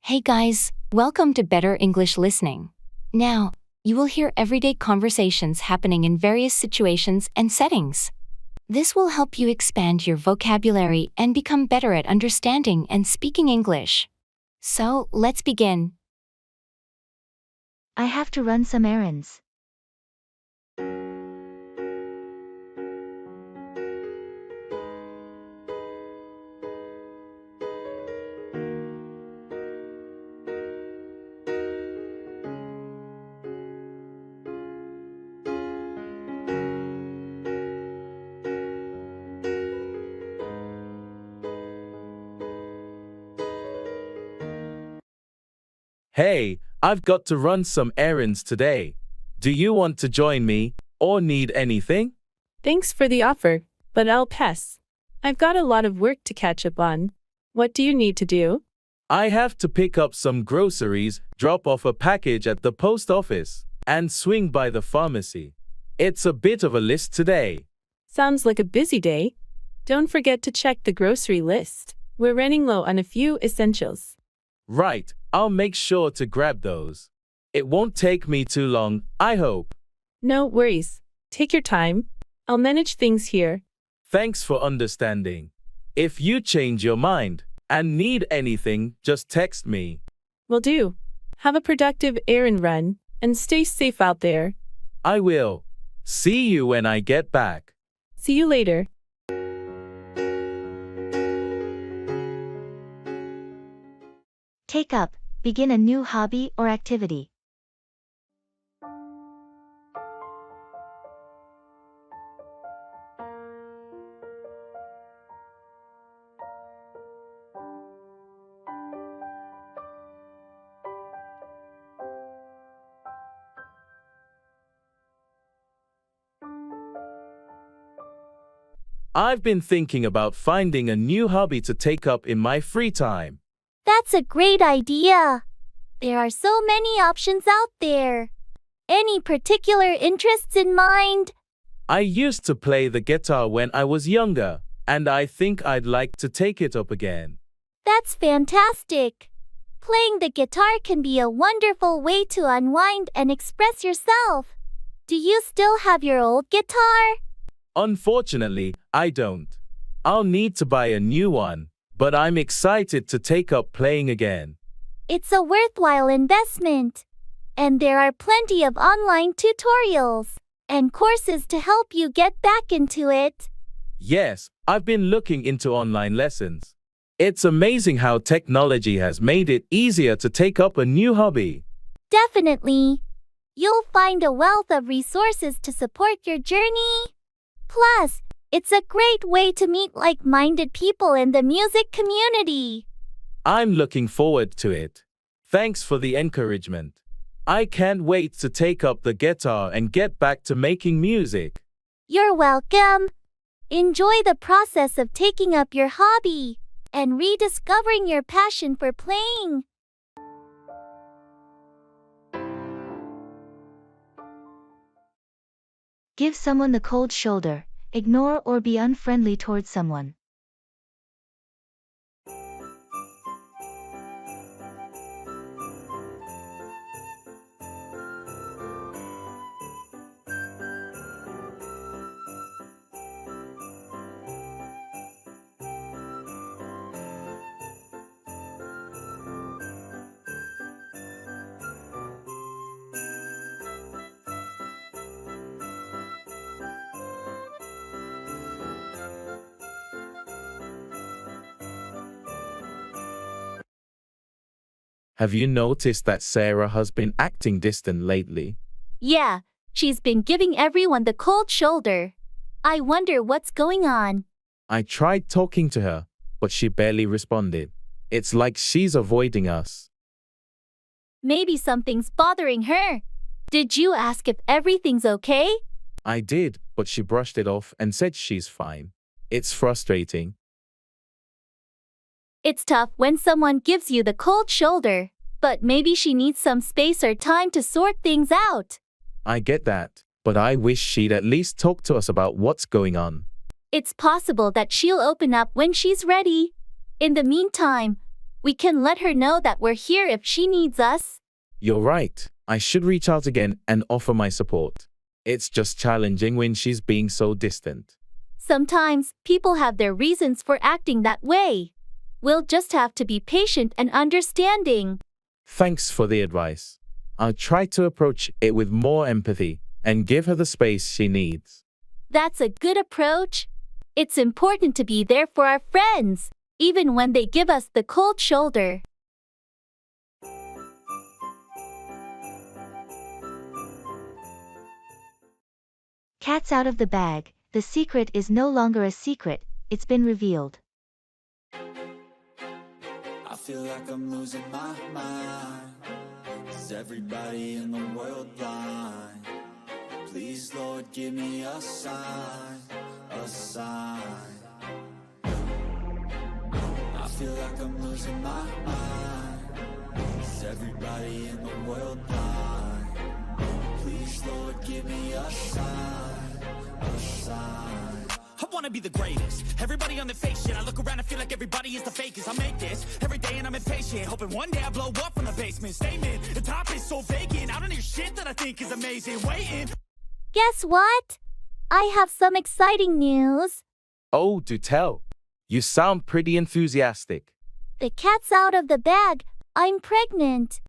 Hey guys, welcome to Better English Listening. Now, you will hear everyday conversations happening in various situations and settings. This will help you expand your vocabulary and become better at understanding and speaking English. So, let's begin. I have to run some errands. Hey, I've got to run some errands today. Do you want to join me or need anything? Thanks for the offer, but I'll pass. I've got a lot of work to catch up on. What do you need to do? I have to pick up some groceries, drop off a package at the post office, and swing by the pharmacy. It's a bit of a list today. Sounds like a busy day. Don't forget to check the grocery list. We're running low on a few essentials. Right, I'll make sure to grab those. It won't take me too long, I hope. No worries. Take your time. I'll manage things here. Thanks for understanding. If you change your mind and need anything, just text me. Will do. Have a productive errand run, and stay safe out there. I will. See you when I get back. See you later. Take up, begin a new hobby or activity. I've been thinking about finding a new hobby to take up in my free time. That's a great idea. There are so many options out there. Any particular interests in mind? I used to play the guitar when I was younger, and I think I'd like to take it up again. That's fantastic. Playing the guitar can be a wonderful way to unwind and express yourself. Do you still have your old guitar? Unfortunately, I don't. I'll need to buy a new one, but I'm excited to take up playing again. It's a worthwhile investment. And there are plenty of online tutorials and courses to help you get back into it. Yes, I've been looking into online lessons. It's amazing how technology has made it easier to take up a new hobby. Definitely. You'll find a wealth of resources to support your journey. Plus, it's a great way to meet like-minded people in the music community. I'm looking forward to it. Thanks for the encouragement. I can't wait to take up the guitar and get back to making music. You're welcome. Enjoy the process of taking up your hobby and rediscovering your passion for playing. Give someone the cold shoulder. Ignore or be unfriendly towards someone. Have you noticed that Sarah has been acting distant lately? Yeah, she's been giving everyone the cold shoulder. I wonder what's going on. I tried talking to her, but she barely responded. It's like she's avoiding us. Maybe something's bothering her. Did you ask if everything's okay? I did, but she brushed it off and said she's fine. It's frustrating. It's tough when someone gives you the cold shoulder, but maybe she needs some space or time to sort things out. I get that, but I wish she'd at least talk to us about what's going on. It's possible that she'll open up when she's ready. In the meantime, We can let her know that we're here if she needs us. You're right. I should reach out again and offer my support. It's just challenging when she's being so distant. Sometimes people have their reasons for acting that way. We'll just have to be patient and understanding. Thanks for the advice. I'll try to approach it with more empathy and give her the space she needs. That's a good approach. It's important to be there for our friends, even when they give us the cold shoulder. Cat's out of the bag. The secret is no longer a secret, it's been revealed. I feel like I'm losing my mind. Is everybody in the world blind? Please, Lord, give me a sign, a sign. I feel like I'm losing my mind. Is everybody in the world blind? Please, Lord, give me a sign, a sign. I wanna be the greatest. Everybody on the fake shit. I look around and feel like everybody is the fakest. I make this every day and I'm impatient, hoping one day I blow up from the basement. Statement, the top is so vacant. I don't hear shit that I think is amazing. Waiting. Guess what? I have some exciting news. Oh, do tell. You sound pretty enthusiastic. The cat's out of the bag. I'm pregnant.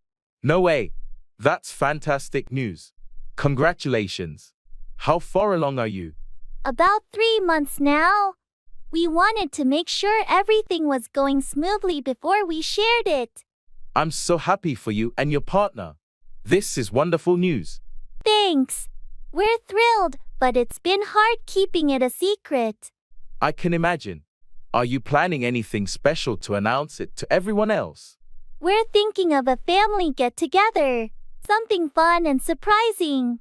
No way. That's fantastic news. Congratulations. How far along are you? About 3 months now. We wanted to make sure everything was going smoothly before we shared it. I'm so happy for you and your partner. This is wonderful news. Thanks. We're thrilled, but it's been hard keeping it a secret. I can imagine. Are you planning anything special to announce it to everyone else? We're thinking of a family get-together. Something fun and surprising.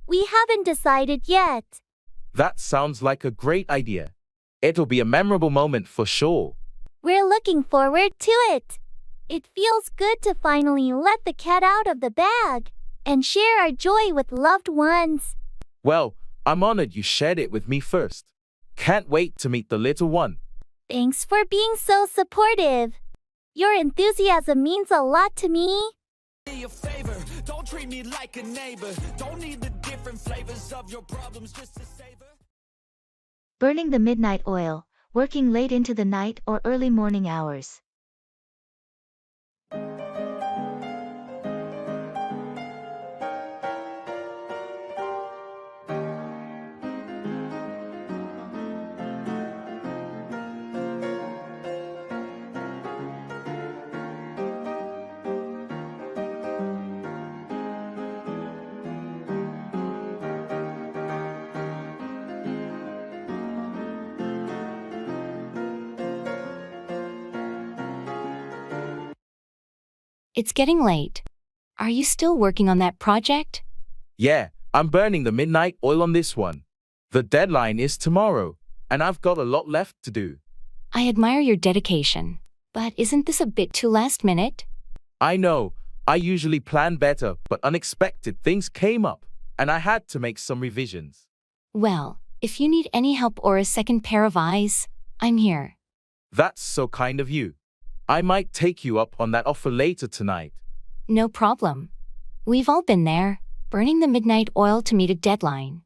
We haven't decided yet. That sounds like a great idea. It'll be a memorable moment for sure. We're looking forward to it. It feels good to finally let the cat out of the bag and share our joy with loved ones. Well, I'm honored you shared it with me first. Can't wait to meet the little one. Thanks for being so supportive. Your enthusiasm means a lot to me. Me a favor. Don't treat me like a neighbor. Don't need the different flavors of your problems just to savor. Burning the midnight oil, working late into the night or early morning hours. It's getting late. Are you still working on that project? Yeah, I'm burning the midnight oil on this one. The deadline is tomorrow, and I've got a lot left to do. I admire your dedication, but isn't this a bit too last minute? I know, I usually plan better, but unexpected things came up, and I had to make some revisions. Well, if you need any help or a second pair of eyes, I'm here. That's so kind of you. I might take you up on that offer later tonight. No problem. We've all been there, burning the midnight oil to meet a deadline.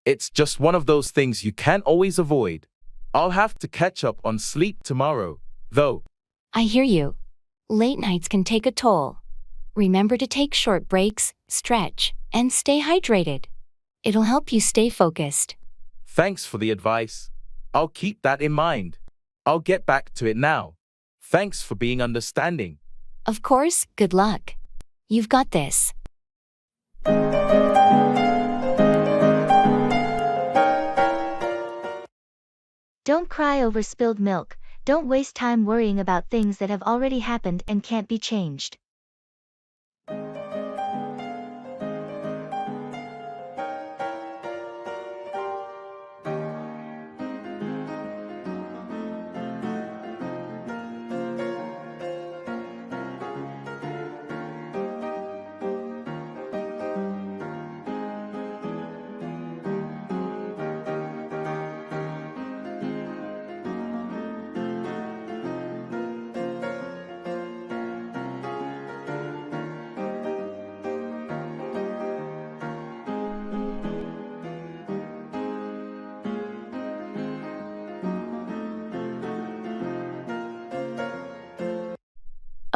It's just one of those things you can't always avoid. I'll have to catch up on sleep tomorrow, though. I hear you. Late nights can take a toll. Remember to take short breaks, stretch, and stay hydrated. It'll help you stay focused. Thanks for the advice. I'll keep that in mind. I'll get back to it now. Thanks for being understanding. Of course, good luck. You've got this. Don't cry over spilled milk. Don't waste time worrying about things that have already happened and can't be changed.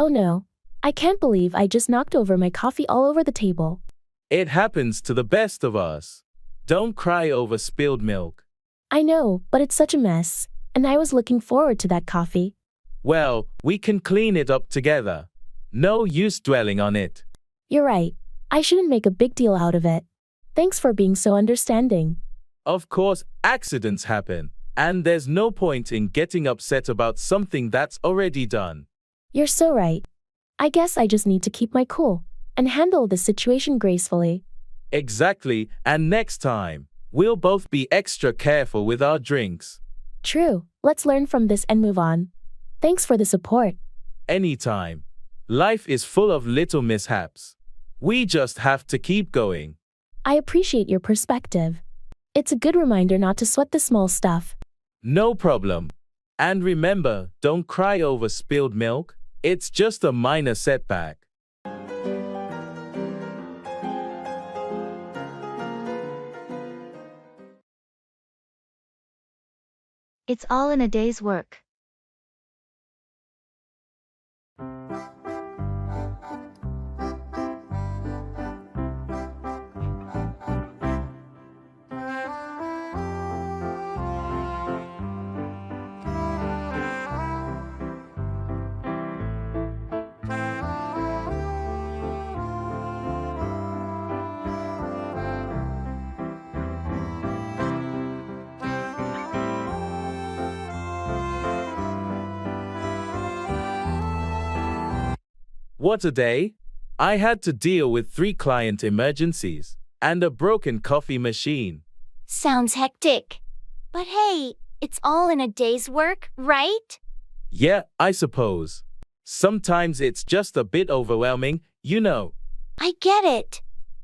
Oh no. I can't believe I just knocked over my coffee all over the table. It happens to the best of us. Don't cry over spilled milk. I know, but it's such a mess. And I was looking forward to that coffee. Well, we can clean it up together. No use dwelling on it. You're right. I shouldn't make a big deal out of it. Thanks for being so understanding. Of course, accidents happen, and there's no point in getting upset about something that's already done. You're so right. I guess I just need to keep my cool and handle the situation gracefully. Exactly, and next time, we'll both be extra careful with our drinks. True. Let's learn from this and move on. Thanks for the support. Anytime. Life is full of little mishaps. We just have to keep going. I appreciate your perspective. It's a good reminder not to sweat the small stuff. No problem. And remember, don't cry over spilled milk. It's just a minor setback. It's all in a day's work. What a day! I had to deal with 3 client emergencies and a broken coffee machine. Sounds hectic. But hey, it's all in a day's work, right? Yeah, I suppose. Sometimes it's just a bit overwhelming, you know. I get it.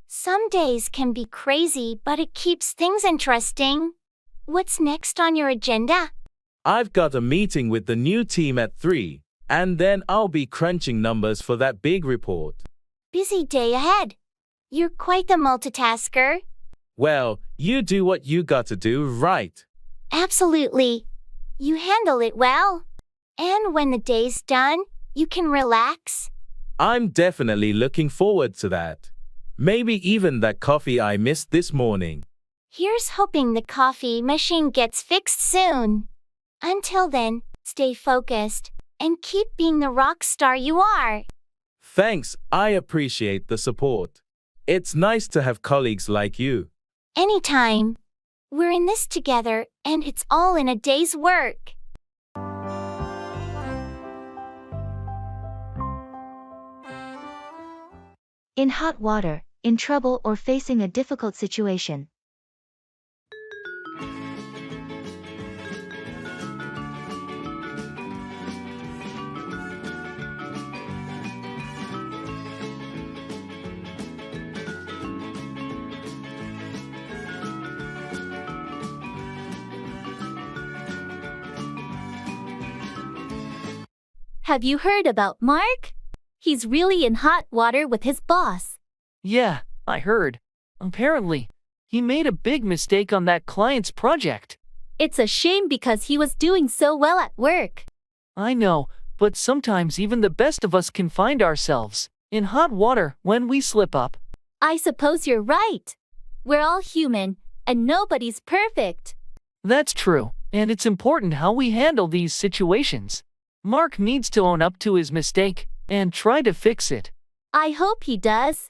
Some days can be crazy, but it keeps things interesting. What's next on your agenda? I've got a meeting with the new team at 3, and then I'll be crunching numbers for that big report. Busy day ahead. You're quite the multitasker. Well, you do what you gotta do, right? Absolutely. You handle it well. And when the day's done, you can relax. I'm definitely looking forward to that. Maybe even that coffee I missed this morning. Here's hoping the coffee machine gets fixed soon. Until then, stay focused and keep being the rock star you are. Thanks, I appreciate the support. It's nice to have colleagues like you. Anytime. We're in this together, and it's all in a day's work. In hot water, in trouble or facing a difficult situation. Have you heard about Mark? He's really in hot water with his boss. Yeah, I heard. Apparently, he made a big mistake on that client's project. It's a shame because he was doing so well at work. I know, but sometimes even the best of us can find ourselves in hot water when we slip up. I suppose you're right. We're all human, and nobody's perfect. That's true, and it's important how we handle these situations. Mark needs to own up to his mistake and try to fix it. I hope he does.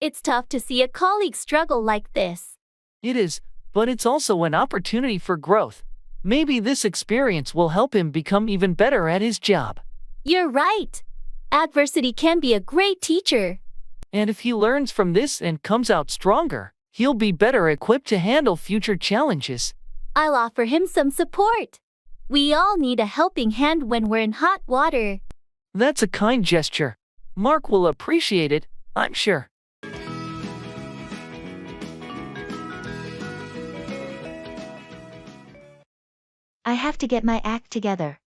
It's tough to see a colleague struggle like this. It is, but it's also an opportunity for growth. Maybe this experience will help him become even better at his job. You're right. Adversity can be a great teacher. And if he learns from this and comes out stronger, he'll be better equipped to handle future challenges. I'll offer him some support. We all need a helping hand when we're in hot water. That's a kind gesture. Mark will appreciate it, I'm sure. I have to get my act together.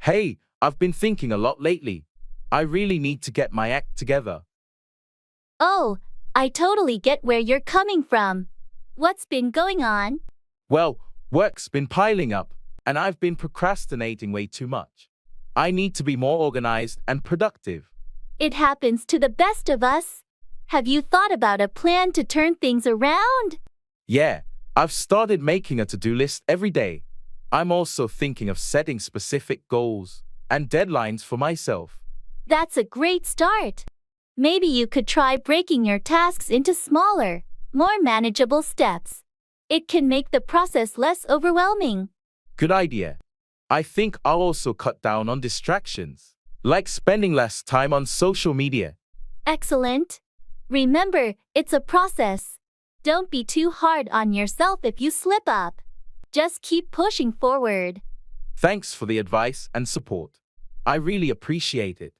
Hey, I've been thinking a lot lately. I really need to get my act together. Oh, I totally get where you're coming from. What's been going on? Well, work's been piling up, and I've been procrastinating way too much. I need to be more organized and productive. It happens to the best of us. Have you thought about a plan to turn things around? Yeah, I've started making a to-do list every day. I'm also thinking of setting specific goals and deadlines for myself. That's a great start. Maybe you could try breaking your tasks into smaller, more manageable steps. It can make the process less overwhelming. Good idea. I think I'll also cut down on distractions, like spending less time on social media. Excellent. Remember, it's a process. Don't be too hard on yourself if you slip up. Just keep pushing forward. Thanks for the advice and support. I really appreciate it.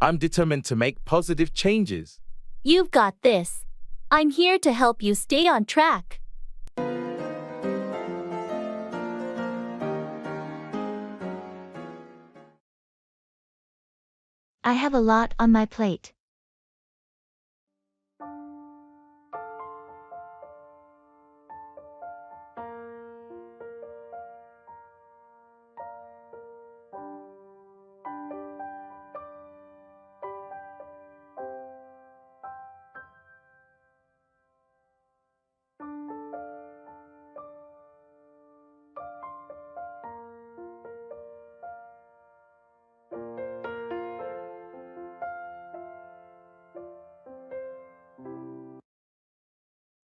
I'm determined to make positive changes. You've got this. I'm here to help you stay on track. I have a lot on my plate.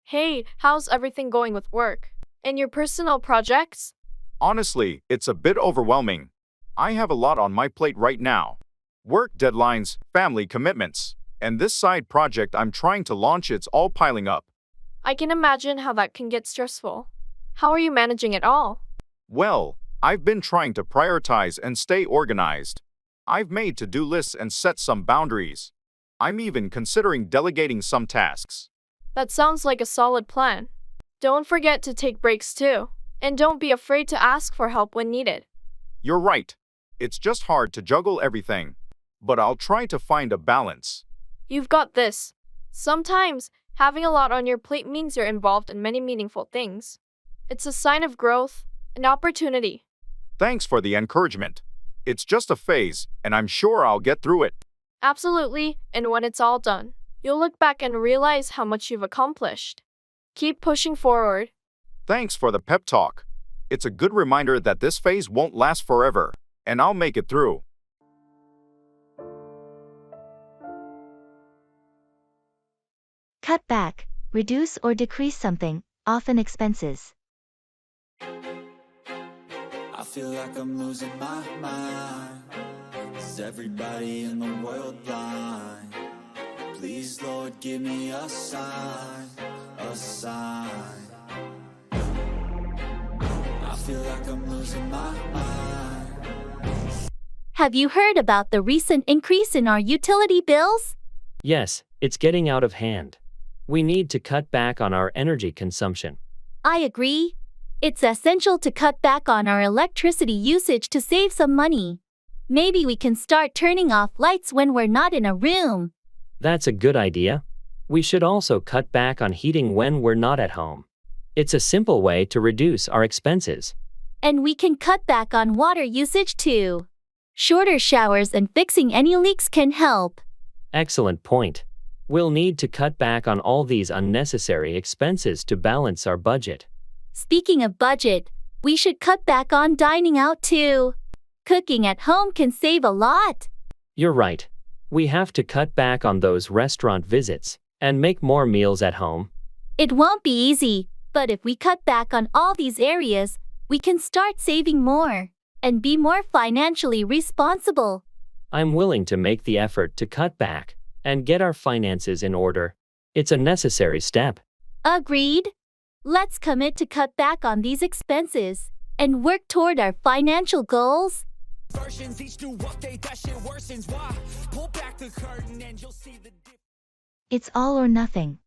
Hey, how's everything going with work? And your personal projects? Honestly, it's a bit overwhelming. I have a lot on my plate right now. Work deadlines, family commitments, and this side project I'm trying to launch, it's all piling up. I can imagine how that can get stressful. How are you managing it all? Well, I've been trying to prioritize and stay organized. I've made to-do lists and set some boundaries. I'm even considering delegating some tasks. That sounds like a solid plan. Don't forget to take breaks too, and don't be afraid to ask for help when needed. You're right. It's just hard to juggle everything. But I'll try to find a balance. You've got this. Sometimes, having a lot on your plate means you're involved in many meaningful things. It's a sign of growth and opportunity. Thanks for the encouragement. It's just a phase, and I'm sure I'll get through it. Absolutely, and when it's all done, you'll look back and realize how much you've accomplished. Keep pushing forward. Thanks for the pep talk. It's a good reminder that this phase won't last forever, and I'll make it through. Cut back, reduce or decrease something, often expenses. I feel like I'm losing my mind. Is everybody in the world blind? Please, Lord, give me a sign, a sign. I feel like I'm losing my mind. Have you heard about the recent increase in our utility bills? Yes, it's getting out of hand. We need to cut back on our energy consumption. I agree. It's essential to cut back on our electricity usage to save some money. Maybe we can start turning off lights when we're not in a room. That's a good idea. We should also cut back on heating when we're not at home. It's a simple way to reduce our expenses. And we can cut back on water usage too. Shorter showers and fixing any leaks can help. Excellent point. We'll need to cut back on all these unnecessary expenses to balance our budget. Speaking of budget, we should cut back on dining out too. Cooking at home can save a lot. You're right. We have to cut back on those restaurant visits and make more meals at home. It won't be easy, but if we cut back on all these areas, we can start saving more and be more financially responsible. I'm willing to make the effort to cut back and get our finances in order. It's a necessary step. Agreed. Let's commit to cut back on these expenses and work toward our financial goals. Versions each new update, that shit worsens. Why? Pull back the curtain and you'll see the difference. It's all or nothing.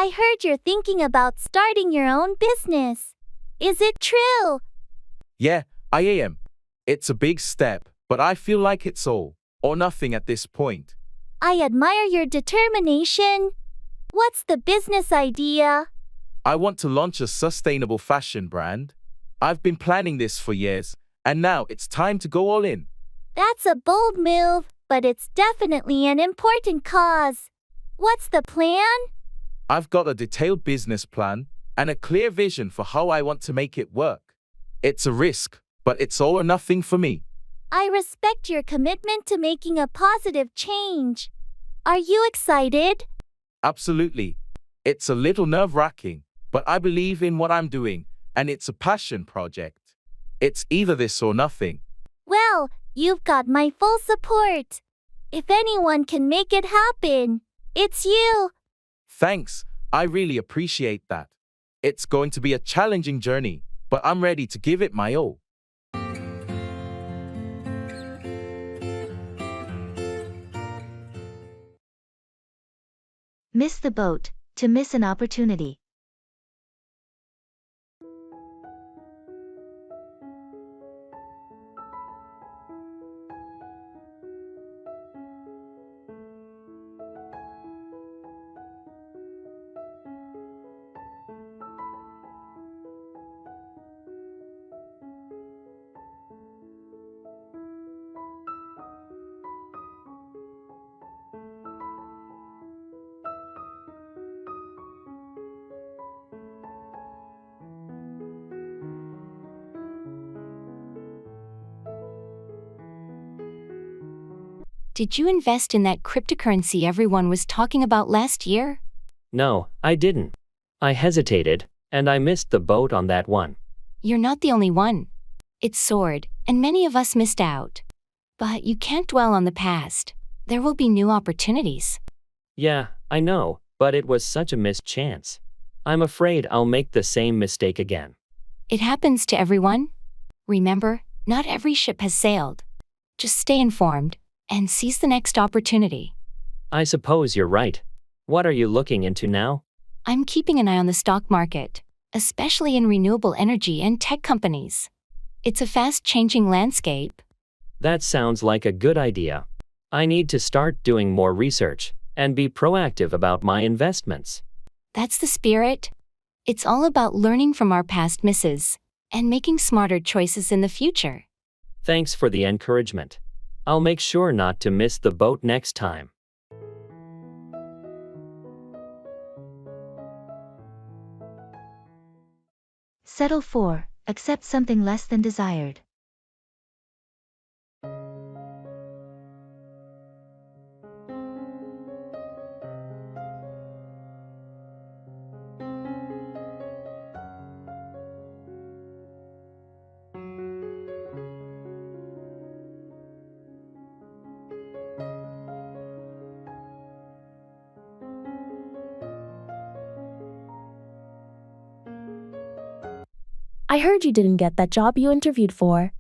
I heard you're thinking about starting your own business. Is it true? Yeah, I am. It's a big step, but I feel like it's all or nothing at this point. I admire your determination. What's the business idea? I want to launch a sustainable fashion brand. I've been planning this for years, and now it's time to go all in. That's a bold move, but it's definitely an important cause. What's the plan? I've got a detailed business plan and a clear vision for how I want to make it work. It's a risk, but it's all or nothing for me. I respect your commitment to making a positive change. Are you excited? Absolutely. It's a little nerve-wracking, but I believe in what I'm doing, and it's a passion project. It's either this or nothing. Well, you've got my full support. If anyone can make it happen, it's you. Thanks, I really appreciate that. It's going to be a challenging journey, but I'm ready to give it my all. Miss the boat, to miss an opportunity. Did you invest in that cryptocurrency everyone was talking about last year? No, I didn't. I hesitated, and I missed the boat on that one. You're not the only one. It soared, and many of us missed out. But you can't dwell on the past. There will be new opportunities. Yeah, I know, but it was such a missed chance. I'm afraid I'll make the same mistake again. It happens to everyone. Remember, not every ship has sailed. Just stay informed and seize the next opportunity. I suppose you're right. What are you looking into now? I'm keeping an eye on the stock market, especially in renewable energy and tech companies. It's a fast-changing landscape. That sounds like a good idea. I need to start doing more research and be proactive about my investments. That's the spirit. It's all about learning from our past misses and making smarter choices in the future. Thanks for the encouragement. I'll make sure not to miss the boat next time. Settle for, accept something less than desired. I heard you didn't get that job you interviewed for.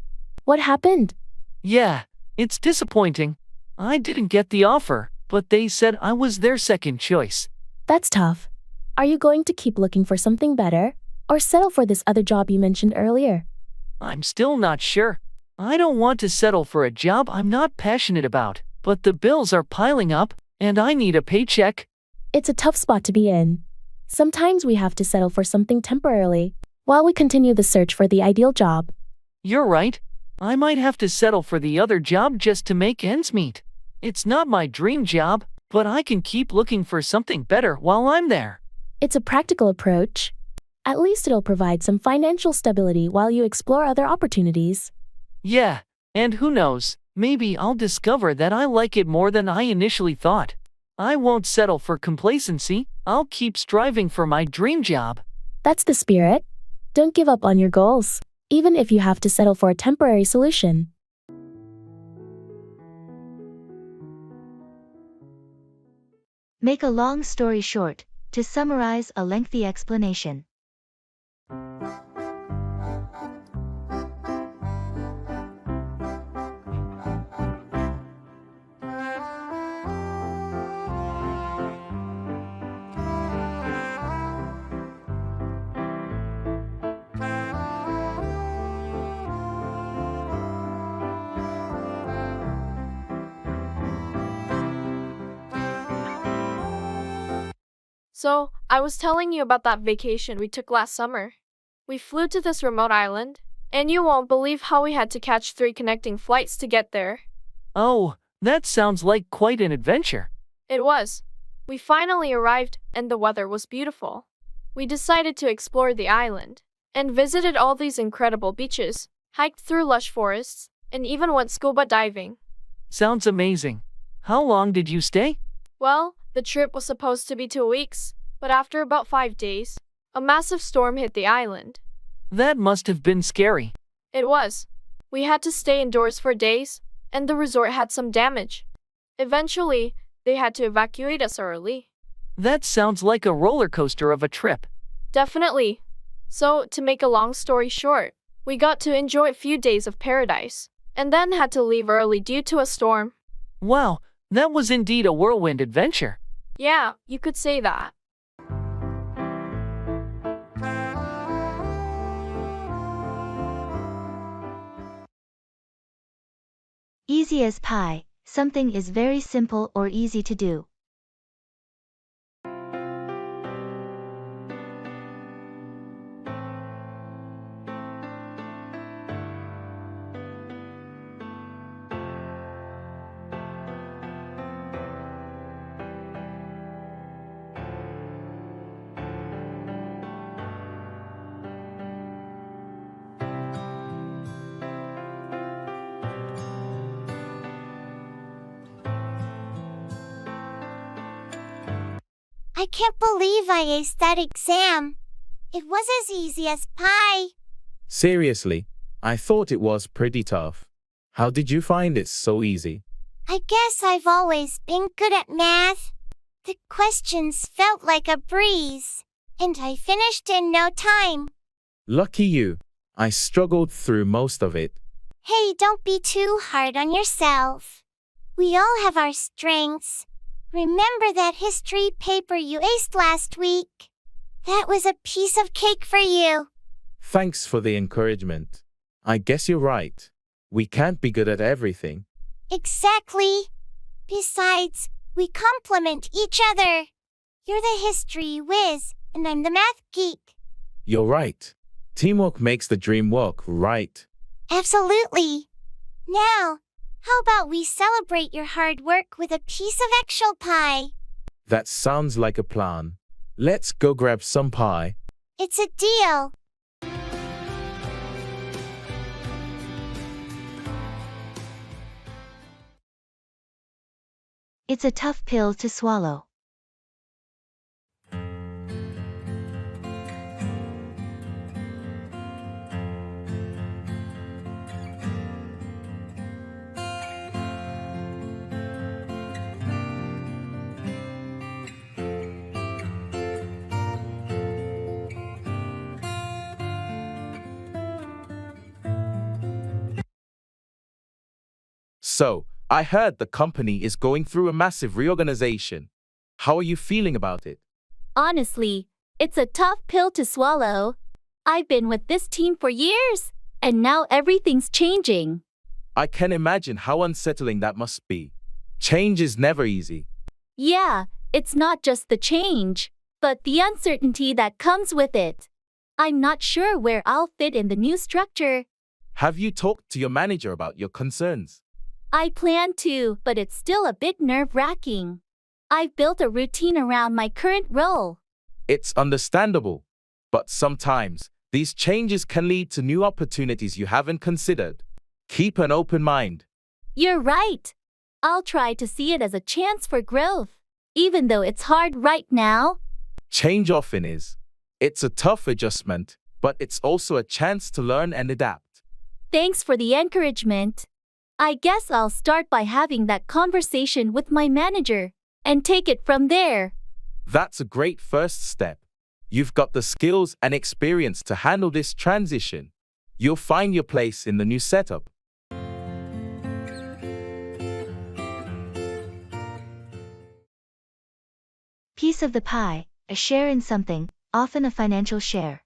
What happened? Yeah, it's disappointing. I didn't get the offer, but they said I was their second choice. That's tough. Are you going to keep looking for something better, or settle for this other job you mentioned earlier? I'm still not sure. I don't want to settle for a job I'm not passionate about, but the bills are piling up, and I need a paycheck. It's a tough spot to be in. Sometimes we have to settle for something temporarily, while we continue the search for the ideal job. You're right. I might have to settle for the other job just to make ends meet. It's not my dream job, but I can keep looking for something better while I'm there. It's a practical approach. At least it'll provide some financial stability while you explore other opportunities. Yeah, and who knows, maybe I'll discover that I like it more than I initially thought. I won't settle for complacency. I'll keep striving for my dream job. That's the spirit. Don't give up on your goals, even if you have to settle for a temporary solution. Make a long story short, to summarize a lengthy explanation. So, I was telling you about that vacation we took last summer. We flew to this remote island, and you won't believe how we had to catch 3 connecting flights to get there. Oh, that sounds like quite an adventure. It was. We finally arrived, and the weather was beautiful. We decided to explore the island, and visited all these incredible beaches, hiked through lush forests, and even went scuba diving. Sounds amazing. How long did you stay? Well, the trip was supposed to be 2 weeks, but after about 5 days, a massive storm hit the island. That must have been scary. It was. We had to stay indoors for days, and the resort had some damage. Eventually, they had to evacuate us early. That sounds like a roller coaster of a trip. Definitely. So, to make a long story short, we got to enjoy a few days of paradise, and then had to leave early due to a storm. Wow, that was indeed a whirlwind adventure. Yeah, you could say that. Easy as pie, something is very simple or easy to do. I can't believe I aced that exam. It was as easy as pie. Seriously, I thought it was pretty tough. How did you find it so easy? I guess I've always been good at math. The questions felt like a breeze, and I finished in no time. Lucky you. I struggled through most of it. Hey, don't be too hard on yourself. We all have our strengths. Remember that history paper you aced last week? That was a piece of cake for you. Thanks for the encouragement. I guess you're right. We can't be good at everything. Exactly. Besides, we complement each other. You're the history whiz, and I'm the math geek. You're right. Teamwork makes the dream work, right? Absolutely. Now, how about we celebrate your hard work with a piece of actual pie? That sounds like a plan. Let's go grab some pie. It's a deal. It's a tough pill to swallow. So, I heard the company is going through a massive reorganization. How are you feeling about it? Honestly, it's a tough pill to swallow. I've been with this team for years, and now everything's changing. I can imagine how unsettling that must be. Change is never easy. Yeah, it's not just the change, but the uncertainty that comes with it. I'm not sure where I'll fit in the new structure. Have you talked to your manager about your concerns? I plan to, but it's still a bit nerve-wracking. I've built a routine around my current role. It's understandable. But sometimes, these changes can lead to new opportunities you haven't considered. Keep an open mind. You're right. I'll try to see it as a chance for growth, even though it's hard right now. Change often is. It's a tough adjustment, but it's also a chance to learn and adapt. Thanks for the encouragement. I guess I'll start by having that conversation with my manager and take it from there. That's a great first step. You've got the skills and experience to handle this transition. You'll find your place in the new setup. Piece of the pie, a share in something, often a financial share.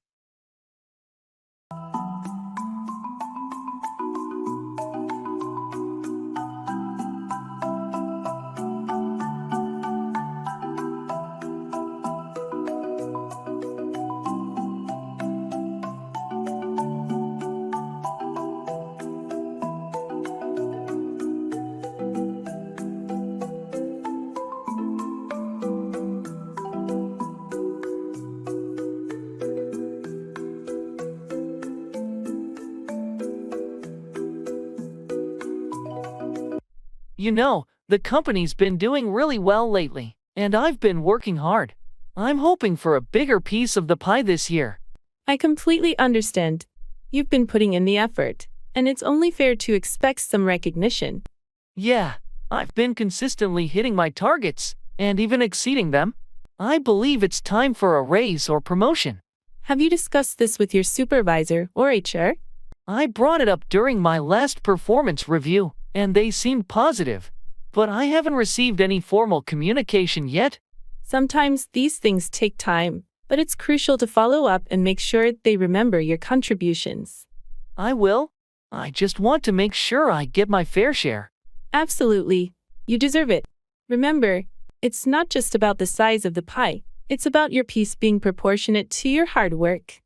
You know, the company's been doing really well lately, and I've been working hard. I'm hoping for a bigger piece of the pie this year. I completely understand. You've been putting in the effort, and it's only fair to expect some recognition. Yeah, I've been consistently hitting my targets, and even exceeding them. I believe it's time for a raise or promotion. Have you discussed this with your supervisor or HR? I brought it up during my last performance review, and they seemed positive. But I haven't received any formal communication yet. Sometimes these things take time, but it's crucial to follow up and make sure they remember your contributions. I will. I just want to make sure I get my fair share. Absolutely. You deserve it. Remember, it's not just about the size of the pie, it's about your piece being proportionate to your hard work.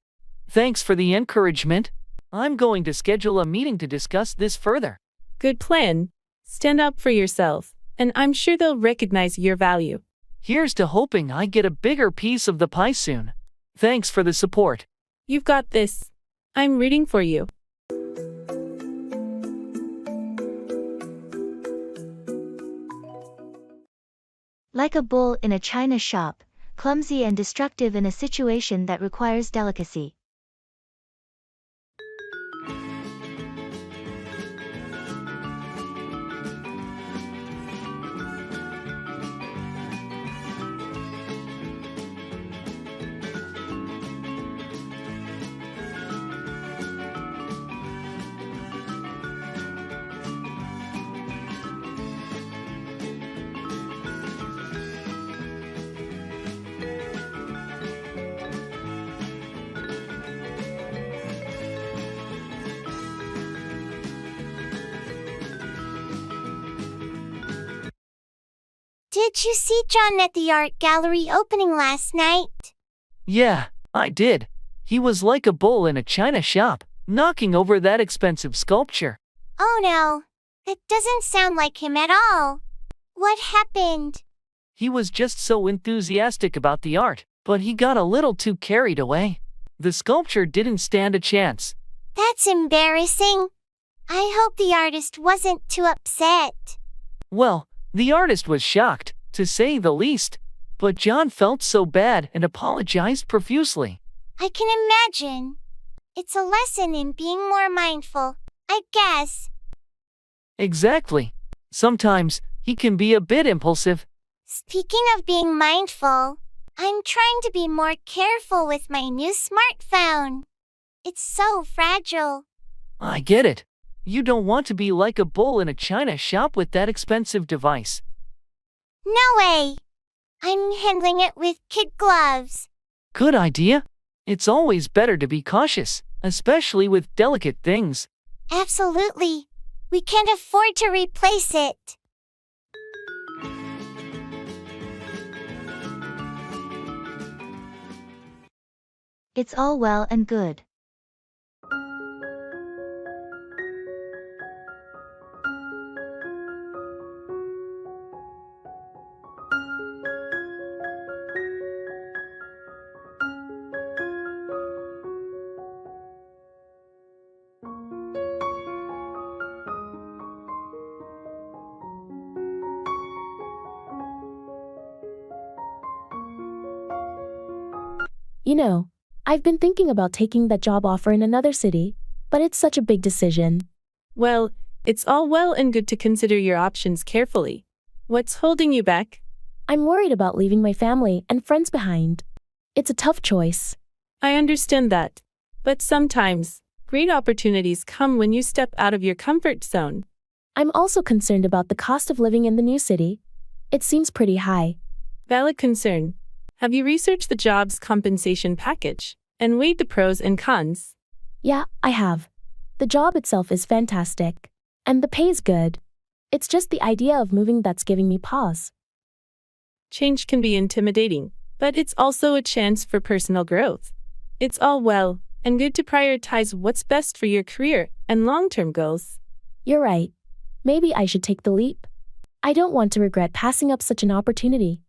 Thanks for the encouragement. I'm going to schedule a meeting to discuss this further. Good plan. Stand up for yourself, and I'm sure they'll recognize your value. Here's to hoping I get a bigger piece of the pie soon. Thanks for the support. You've got this. I'm rooting for you. Like a bull in a china shop, clumsy and destructive in a situation that requires delicacy. Did you see John at the art gallery opening last night? Yeah, I did. He was like a bull in a china shop, knocking over that expensive sculpture. Oh no, that doesn't sound like him at all. What happened? He was just so enthusiastic about the art, but he got a little too carried away. The sculpture didn't stand a chance. That's embarrassing. I hope the artist wasn't too upset. Well, the artist was shocked, to say the least, but John felt so bad and apologized profusely. I can imagine. It's a lesson in being more mindful, I guess. Exactly. Sometimes, he can be a bit impulsive. Speaking of being mindful, I'm trying to be more careful with my new smartphone. It's so fragile. I get it. You don't want to be like a bull in a china shop with that expensive device. No way! I'm handling it with kid gloves. Good idea. It's always better to be cautious, especially with delicate things. Absolutely. We can't afford to replace it. It's all well and good. You know, I've been thinking about taking that job offer in another city, but it's such a big decision. Well, it's all well and good to consider your options carefully. What's holding you back? I'm worried about leaving my family and friends behind. It's a tough choice. I understand that. But sometimes, great opportunities come when you step out of your comfort zone. I'm also concerned about the cost of living in the new city. It seems pretty high. Valid concern. Have you researched the job's compensation package and weighed the pros and cons? Yeah, I have. The job itself is fantastic. And the pay's good. It's just the idea of moving that's giving me pause. Change can be intimidating, but it's also a chance for personal growth. It's all well and good to prioritize what's best for your career and long-term goals. You're right. Maybe I should take the leap. I don't want to regret passing up such an opportunity.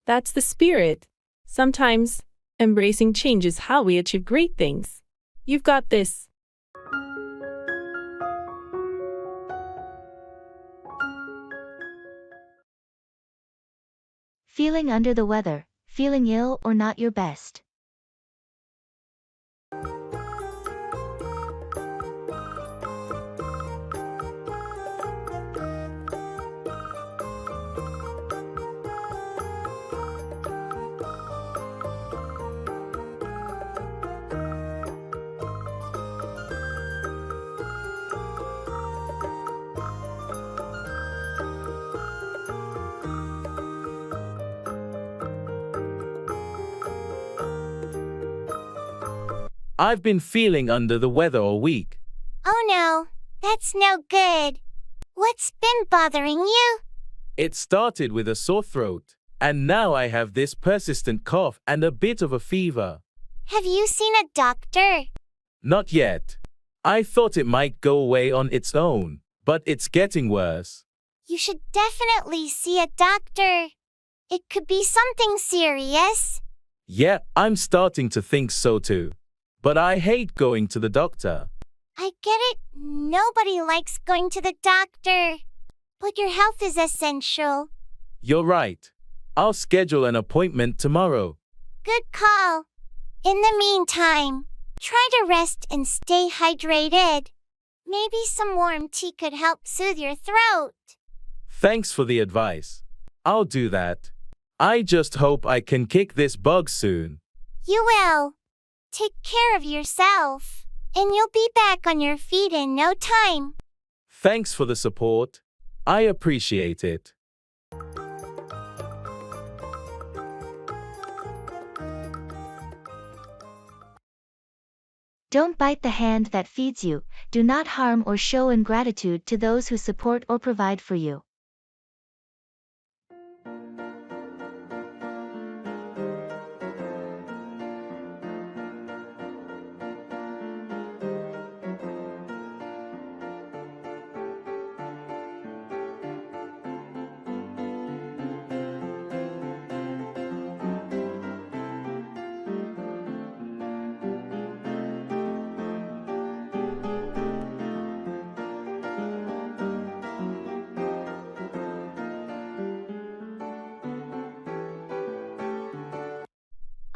That's the spirit. Sometimes, embracing change is how we achieve great things. You've got this. Feeling under the weather, feeling ill or not your best. I've been feeling under the weather all week. Oh no, that's no good. What's been bothering you? It started with a sore throat, and now I have this persistent cough and a bit of a fever. Have you seen a doctor? Not yet. I thought it might go away on its own, but it's getting worse. You should definitely see a doctor. It could be something serious. Yeah, I'm starting to think so too. But I hate going to the doctor. I get it. Nobody likes going to the doctor. But your health is essential. You're right. I'll schedule an appointment tomorrow. Good call. In the meantime, try to rest and stay hydrated. Maybe some warm tea could help soothe your throat. Thanks for the advice. I'll do that. I just hope I can kick this bug soon. You will. Take care of yourself, and you'll be back on your feet in no time. Thanks for the support. I appreciate it. Don't bite the hand that feeds you. Do not harm or show ingratitude to those who support or provide for you.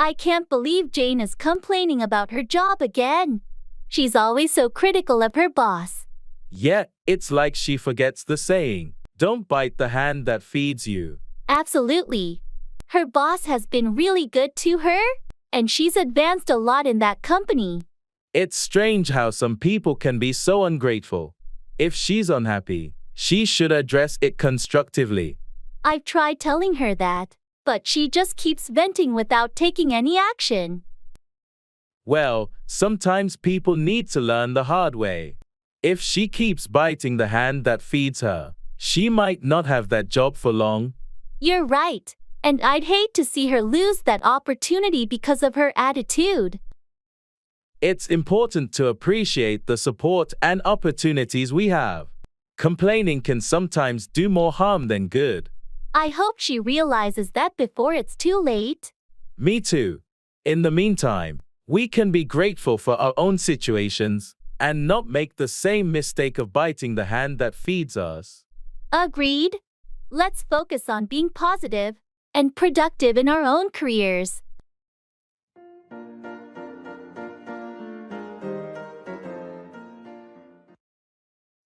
I can't believe Jane is complaining about her job again. She's always so critical of her boss. Yeah, it's like she forgets the saying, don't bite the hand that feeds you. Absolutely. Her boss has been really good to her, and she's advanced a lot in that company. It's strange how some people can be so ungrateful. If she's unhappy, she should address it constructively. I've tried telling her that, but she just keeps venting without taking any action. Well, sometimes people need to learn the hard way. If she keeps biting the hand that feeds her, she might not have that job for long. You're right, and I'd hate to see her lose that opportunity because of her attitude. It's important to appreciate the support and opportunities we have. Complaining can sometimes do more harm than good. I hope she realizes that before it's too late. Me too. In the meantime, we can be grateful for our own situations and not make the same mistake of biting the hand that feeds us. Agreed. Let's focus on being positive and productive in our own careers.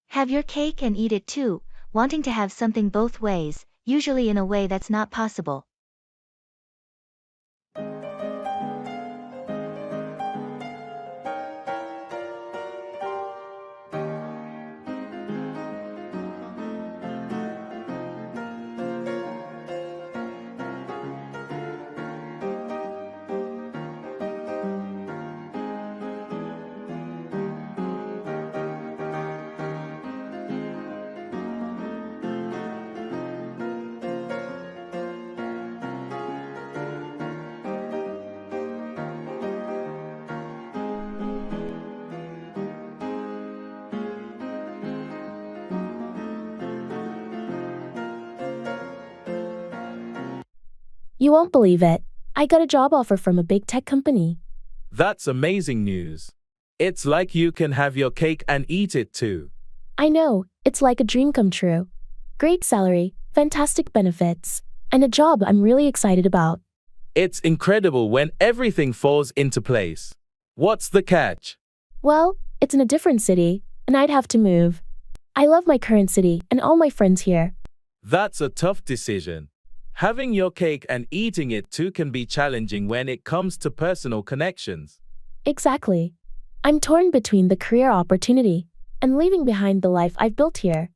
Have your cake and eat it too, wanting to have something both ways, usually in a way that's not possible. You won't believe it. I got a job offer from a big tech company. That's amazing news. It's like you can have your cake and eat it too. I know, it's like a dream come true. Great salary, fantastic benefits, and a job I'm really excited about. It's incredible when everything falls into place. What's the catch? Well, it's in a different city, and I'd have to move. I love my current city and all my friends here. That's a tough decision. Having your cake and eating it too can be challenging when it comes to personal connections. Exactly. I'm torn between the career opportunity and leaving behind the life I've built here.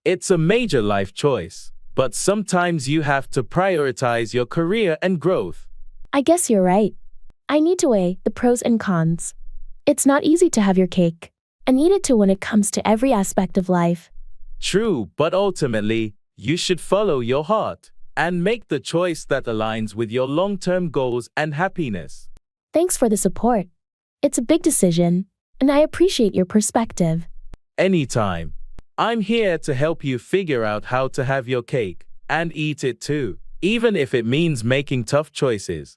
It's a major life choice, but sometimes you have to prioritize your career and growth. I guess you're right. I need to weigh the pros and cons. It's not easy to have your cake and eat it too when it comes to every aspect of life. True, but ultimately, you should follow your heart and make the choice that aligns with your long-term goals and happiness. Thanks for the support. It's a big decision, and I appreciate your perspective. Anytime. I'm here to help you figure out how to have your cake and eat it too, even if it means making tough choices.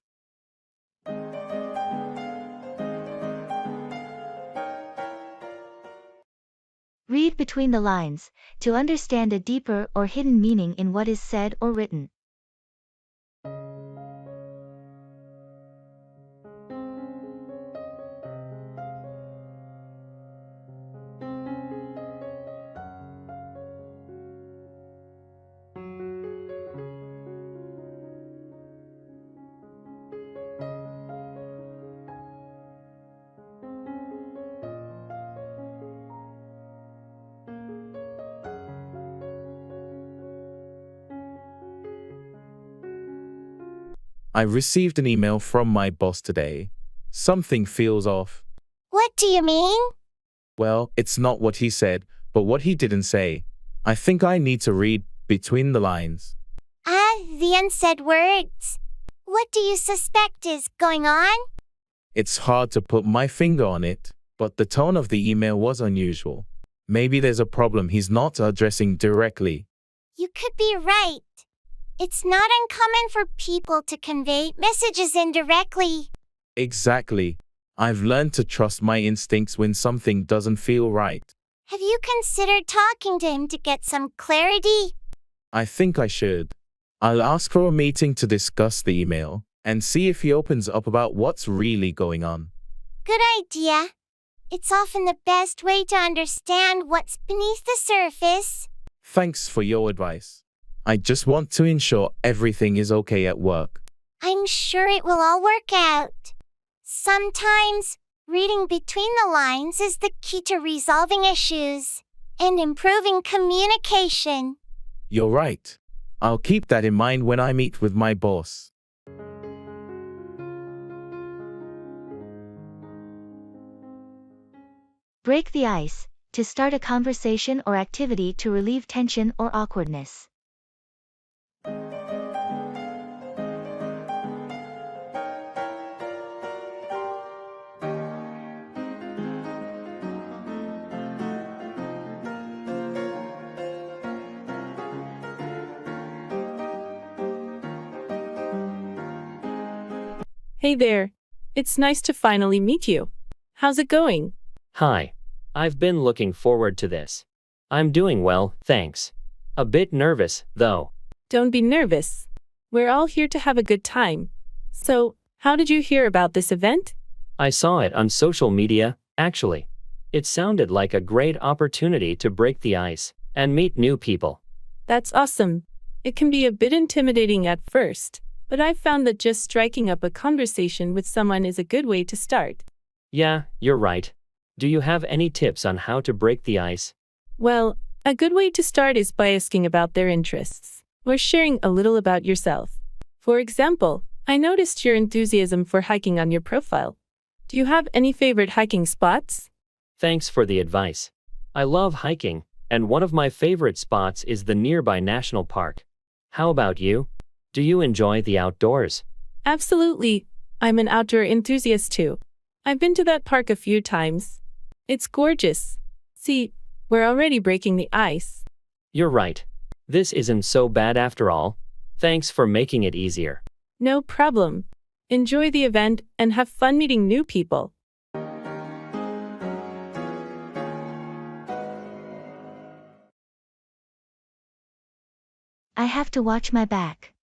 Read between the lines to understand a deeper or hidden meaning in what is said or written. I received an email from my boss today. Something feels off. What do you mean? Well, it's not what he said, but what he didn't say. I think I need to read between the lines. The unsaid words. What do you suspect is going on? It's hard to put my finger on it, but the tone of the email was unusual. Maybe there's a problem he's not addressing directly. You could be right. It's not uncommon for people to convey messages indirectly. Exactly. I've learned to trust my instincts when something doesn't feel right. Have you considered talking to him to get some clarity? I think I should. I'll ask for a meeting to discuss the email and see if he opens up about what's really going on. Good idea. It's often the best way to understand what's beneath the surface. Thanks for your advice. I just want to ensure everything is okay at work. I'm sure it will all work out. Sometimes, reading between the lines is the key to resolving issues and improving communication. You're right. I'll keep that in mind when I meet with my boss. Break the ice to start a conversation or activity to relieve tension or awkwardness. Hey there. It's nice to finally meet you. How's it going? Hi. I've been looking forward to this. I'm doing well, thanks. A bit nervous, though. Don't be nervous. We're all here to have a good time. So, how did you hear about this event? I saw it on social media, actually. It sounded like a great opportunity to break the ice and meet new people. That's awesome. It can be a bit intimidating at first, but I've found that just striking up a conversation with someone is a good way to start. Yeah, you're right. Do you have any tips on how to break the ice? Well, a good way to start is by asking about their interests, or sharing a little about yourself. For example, I noticed your enthusiasm for hiking on your profile. Do you have any favorite hiking spots? Thanks for the advice. I love hiking, and one of my favorite spots is the nearby national park. How about you? Do you enjoy the outdoors? Absolutely. I'm an outdoor enthusiast too. I've been to that park a few times. It's gorgeous. See, we're already breaking the ice. You're right. This isn't so bad after all. Thanks for making it easier. No problem. Enjoy the event and have fun meeting new people. I have to watch my back.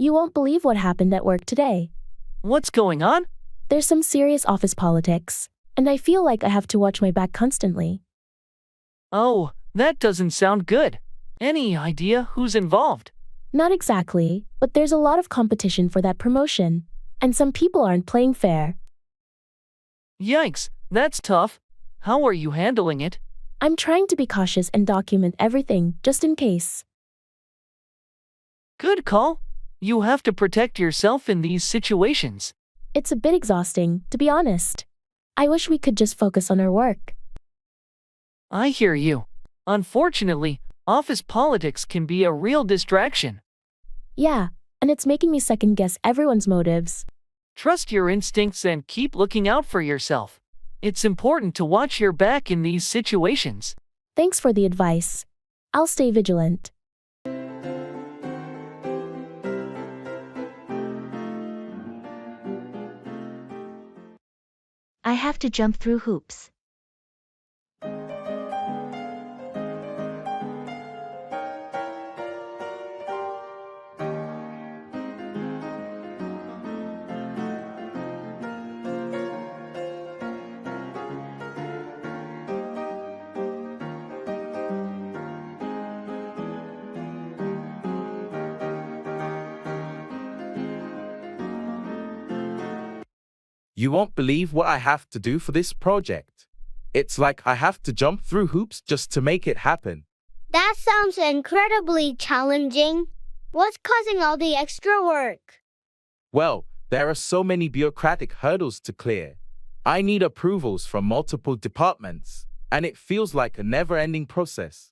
You won't believe what happened at work today. What's going on? There's some serious office politics, and I feel like I have to watch my back constantly. Oh, that doesn't sound good. Any idea who's involved? Not exactly, but there's a lot of competition for that promotion, and some people aren't playing fair. Yikes, that's tough. How are you handling it? I'm trying to be cautious and document everything, just in case. Good call. You have to protect yourself in these situations. It's a bit exhausting, to be honest. I wish we could just focus on our work. I hear you. Unfortunately, office politics can be a real distraction. Yeah, and it's making me second-guess everyone's motives. Trust your instincts and keep looking out for yourself. It's important to watch your back in these situations. Thanks for the advice. I'll stay vigilant. I have to jump through hoops. You won't believe what I have to do for this project. It's like I have to jump through hoops just to make it happen. That sounds incredibly challenging. What's causing all the extra work? Well, there are so many bureaucratic hurdles to clear. I need approvals from multiple departments, and it feels like a never-ending process.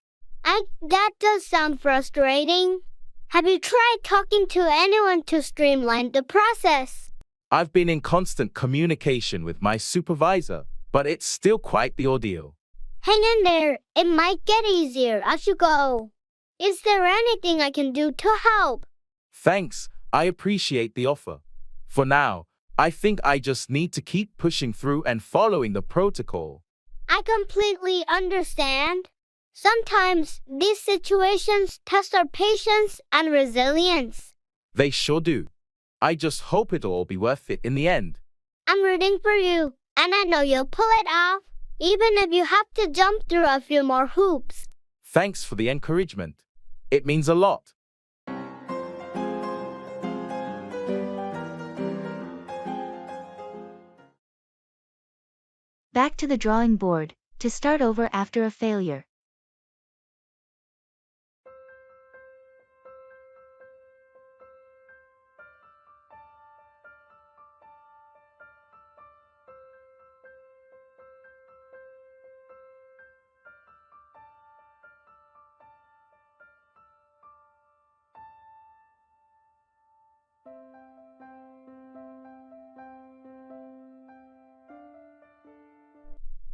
That does sound frustrating. Have you tried talking to anyone to streamline the process? I've been in constant communication with my supervisor, but it's still quite the ordeal. Hang in there. It might get easier as you go. Is there anything I can do to help? Thanks, I appreciate the offer. For now, I think I just need to keep pushing through and following the protocol. I completely understand. Sometimes these situations test our patience and resilience. They sure do. I just hope it'll all be worth it in the end. I'm rooting for you, and I know you'll pull it off, even if you have to jump through a few more hoops. Thanks for the encouragement. It means a lot. Back to the drawing board, to start over after a failure.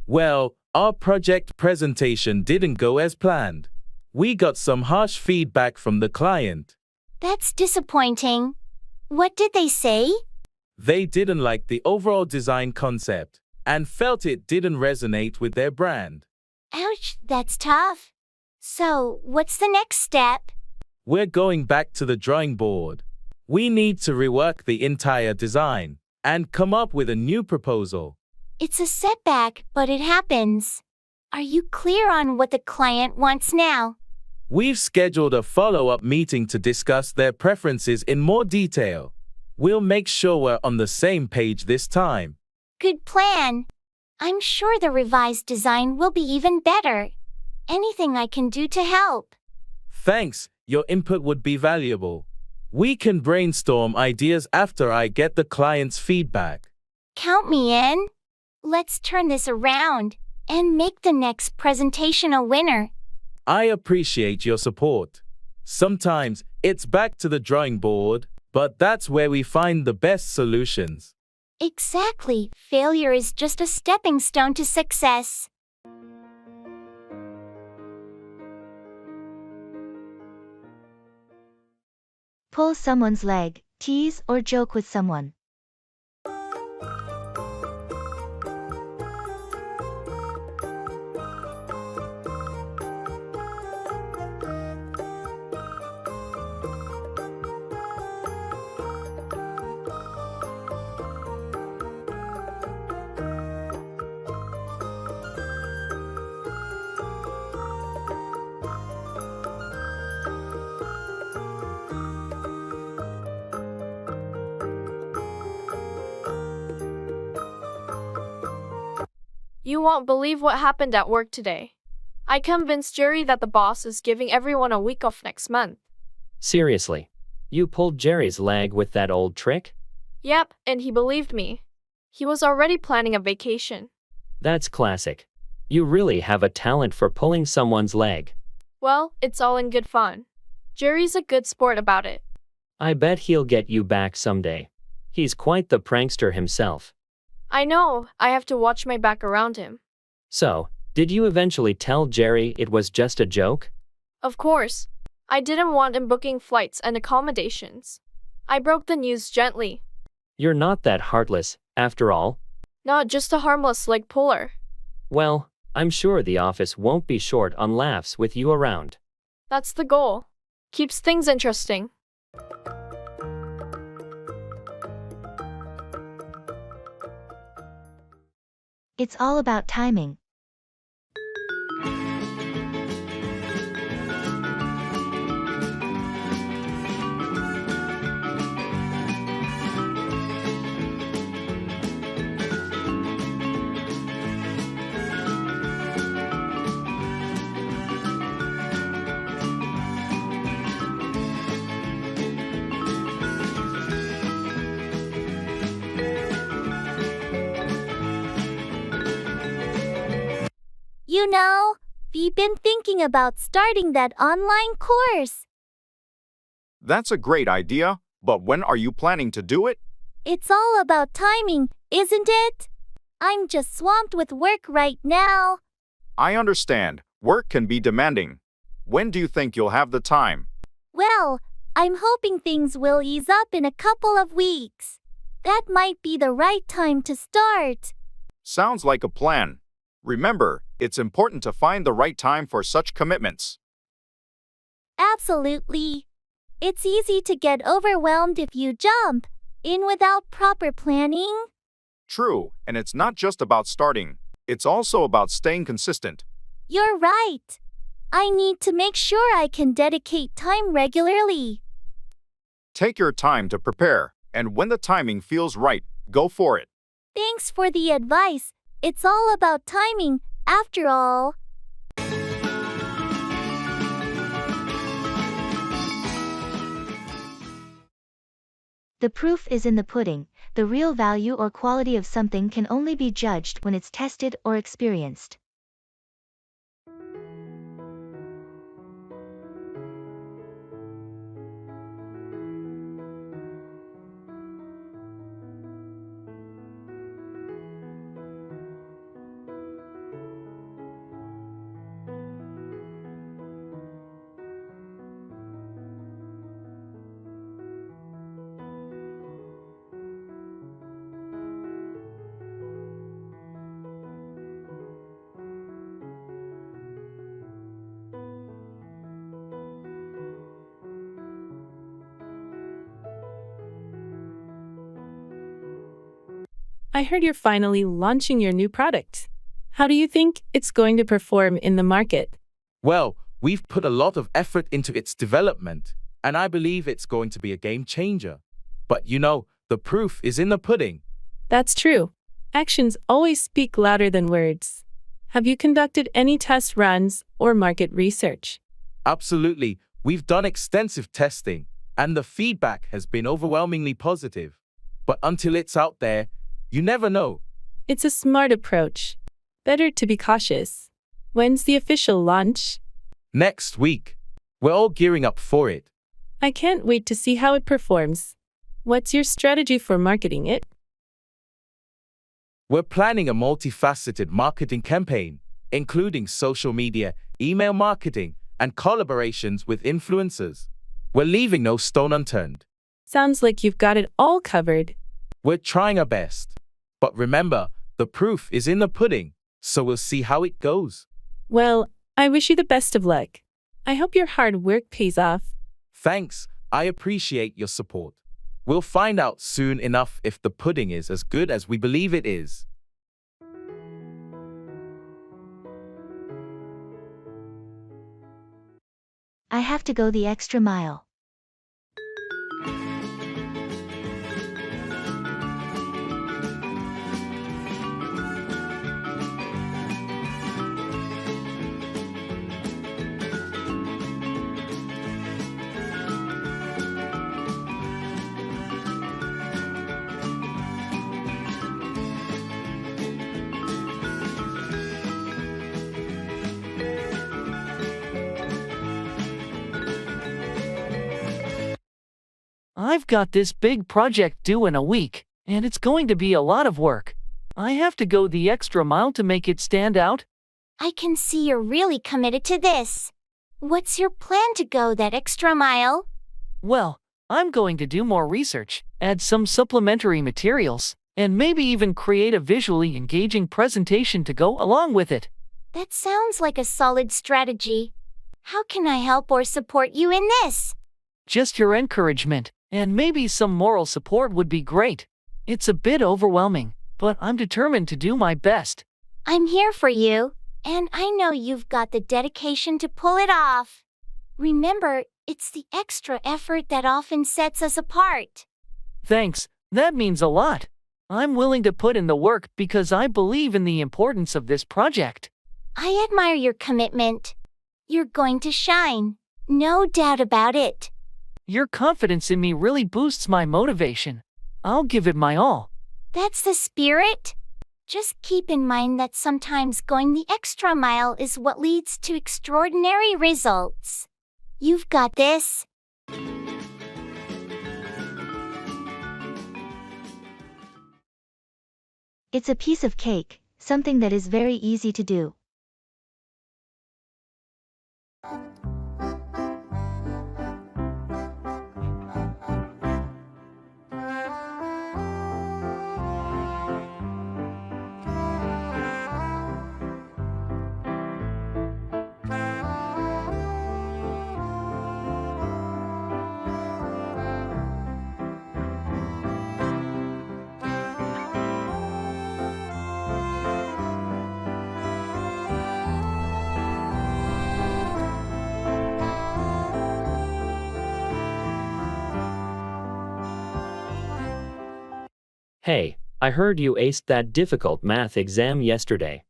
Well, our project presentation didn't go as planned. We got some harsh feedback from the client. That's disappointing. What did they say? They didn't like the overall design concept and felt it didn't resonate with their brand. Ouch, that's tough. So, what's the next step? We're going back to the drawing board. We need to rework the entire design and come up with a new proposal. It's a setback, but it happens. Are you clear on what the client wants now? We've scheduled a follow-up meeting to discuss their preferences in more detail. We'll make sure we're on the same page this time. Good plan. I'm sure the revised design will be even better. Anything I can do to help. Thanks, your input would be valuable. We can brainstorm ideas after I get the client's feedback. Count me in. Let's turn this around and make the next presentation a winner. I appreciate your support. Sometimes it's back to the drawing board, but that's where we find the best solutions. Exactly. Failure is just a stepping stone to success. Pull someone's leg, tease or joke with someone. You won't believe what happened at work today. I convinced Jerry that the boss is giving everyone a week off next month. Seriously? You pulled Jerry's leg with that old trick? Yep, and he believed me. He was already planning a vacation. That's classic. You really have a talent for pulling someone's leg. Well, it's all in good fun. Jerry's a good sport about it. I bet he'll get you back someday. He's quite the prankster himself. I know, I have to watch my back around him. So, did you eventually tell Jerry it was just a joke? Of course. I didn't want him booking flights and accommodations. I broke the news gently. You're not that heartless, after all. Not just a harmless leg puller. Well, I'm sure the office won't be short on laughs with you around. That's the goal. Keeps things interesting. It's all about timing. You know, we've been thinking about starting that online course. That's a great idea, but when are you planning to do it? It's all about timing, isn't it? I'm just swamped with work right now. I understand. Work can be demanding. When do you think you'll have the time? Well, I'm hoping things will ease up in a couple of weeks. That might be the right time to start. Sounds like a plan. Remember, it's important to find the right time for such commitments. Absolutely. It's easy to get overwhelmed if you jump in without proper planning. True, and it's not just about starting. It's also about staying consistent. You're right. I need to make sure I can dedicate time regularly. Take your time to prepare, and when the timing feels right, go for it. Thanks for the advice. It's all about timing, after all. The proof is in the pudding. The real value or quality of something can only be judged when it's tested or experienced. I heard you're finally launching your new product. How do you think it's going to perform in the market? Well, we've put a lot of effort into its development, and I believe it's going to be a game changer. But you know, the proof is in the pudding. That's true. Actions always speak louder than words. Have you conducted any test runs or market research? Absolutely. We've done extensive testing, and the feedback has been overwhelmingly positive. But until it's out there, you never know. It's a smart approach. Better to be cautious. When's the official launch? Next week. We're all gearing up for it. I can't wait to see how it performs. What's your strategy for marketing it? We're planning a multifaceted marketing campaign, including social media, email marketing, and collaborations with influencers. We're leaving no stone unturned. Sounds like you've got it all covered. We're trying our best. But remember, the proof is in the pudding, so we'll see how it goes. Well, I wish you the best of luck. I hope your hard work pays off. Thanks, I appreciate your support. We'll find out soon enough if the pudding is as good as we believe it is. I have to go the extra mile. I've got this big project due in a week, and it's going to be a lot of work. I have to go the extra mile to make it stand out. I can see you're really committed to this. What's your plan to go that extra mile? Well, I'm going to do more research, add some supplementary materials, and maybe even create a visually engaging presentation to go along with it. That sounds like a solid strategy. How can I help or support you in this? Just your encouragement, and maybe some moral support would be great. It's a bit overwhelming, but I'm determined to do my best. I'm here for you, and I know you've got the dedication to pull it off. Remember, it's the extra effort that often sets us apart. Thanks, that means a lot. I'm willing to put in the work because I believe in the importance of this project. I admire your commitment. You're going to shine, no doubt about it. Your confidence in me really boosts my motivation. I'll give it my all. That's the spirit. Just keep in mind that sometimes going the extra mile is what leads to extraordinary results. You've got this. It's a piece of cake, something that is very easy to do. Hey, I heard you aced that difficult math exam yesterday.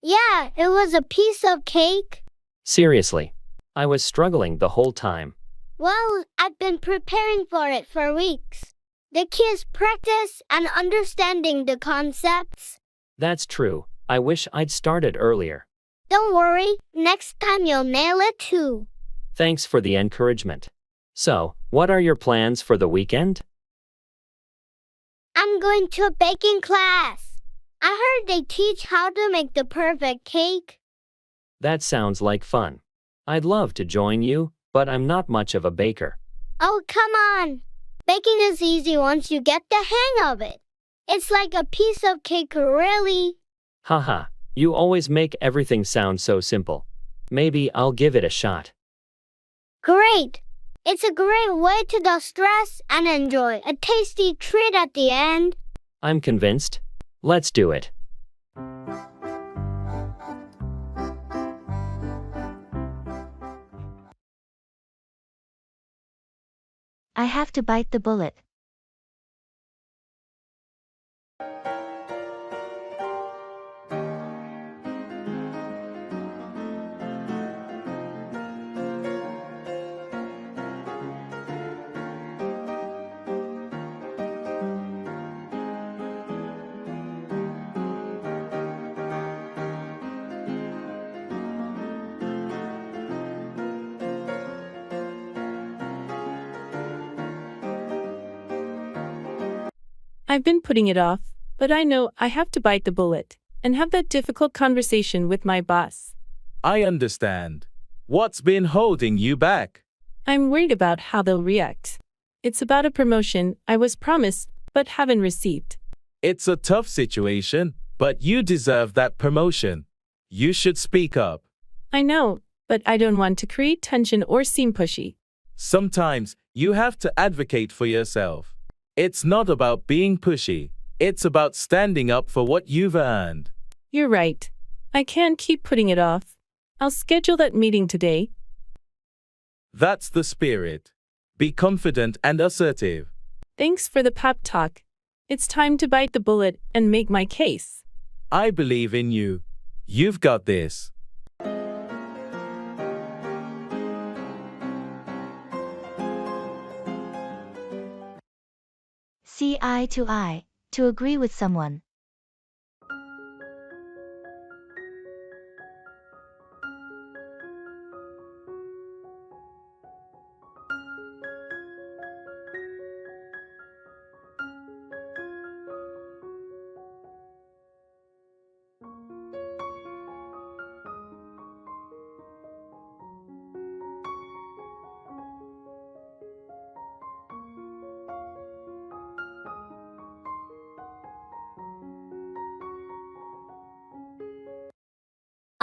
Yeah, it was a piece of cake. Seriously, I was struggling the whole time. Well, I've been preparing for it for weeks. The key is practice and understanding the concepts. That's true. I wish I'd started earlier. Don't worry, next time you'll nail it too. Thanks for the encouragement. So, what are your plans for the weekend? I'm going to a baking class. I heard they teach how to make the perfect cake. That sounds like fun. I'd love to join you, but I'm not much of a baker. Oh, come on. Baking is easy once you get the hang of it. It's like a piece of cake, really. Haha, you always make everything sound so simple. Maybe I'll give it a shot. Great. It's a great way to de-stress and enjoy a tasty treat at the end. I'm convinced. Let's do it. I have to bite the bullet. I've been putting it off, but I know I have to bite the bullet and have that difficult conversation with my boss. I understand. What's been holding you back? I'm worried about how they'll react. It's about a promotion I was promised but haven't received. It's a tough situation, but you deserve that promotion. You should speak up. I know, but I don't want to create tension or seem pushy. Sometimes you have to advocate for yourself. It's not about being pushy. It's about standing up for what you've earned. You're right. I can't keep putting it off. I'll schedule that meeting today. That's the spirit. Be confident and assertive. Thanks for the pep talk. It's time to bite the bullet and make my case. I believe in you. You've got this. See eye to eye, to agree with someone.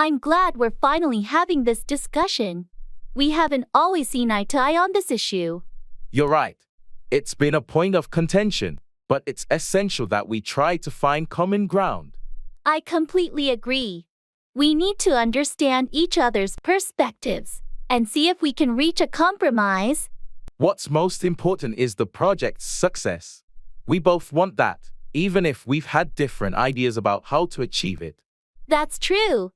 I'm glad we're finally having this discussion. We haven't always seen eye to eye on this issue. You're right. It's been a point of contention, but it's essential that we try to find common ground. I completely agree. We need to understand each other's perspectives and see if we can reach a compromise. What's most important is the project's success. We both want that, even if we've had different ideas about how to achieve it. That's true.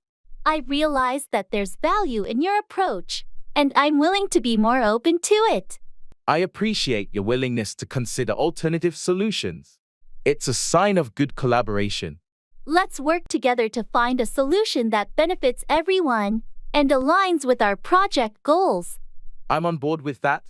I realize that there's value in your approach, and I'm willing to be more open to it. I appreciate your willingness to consider alternative solutions. It's a sign of good collaboration. Let's work together to find a solution that benefits everyone and aligns with our project goals. I'm on board with that.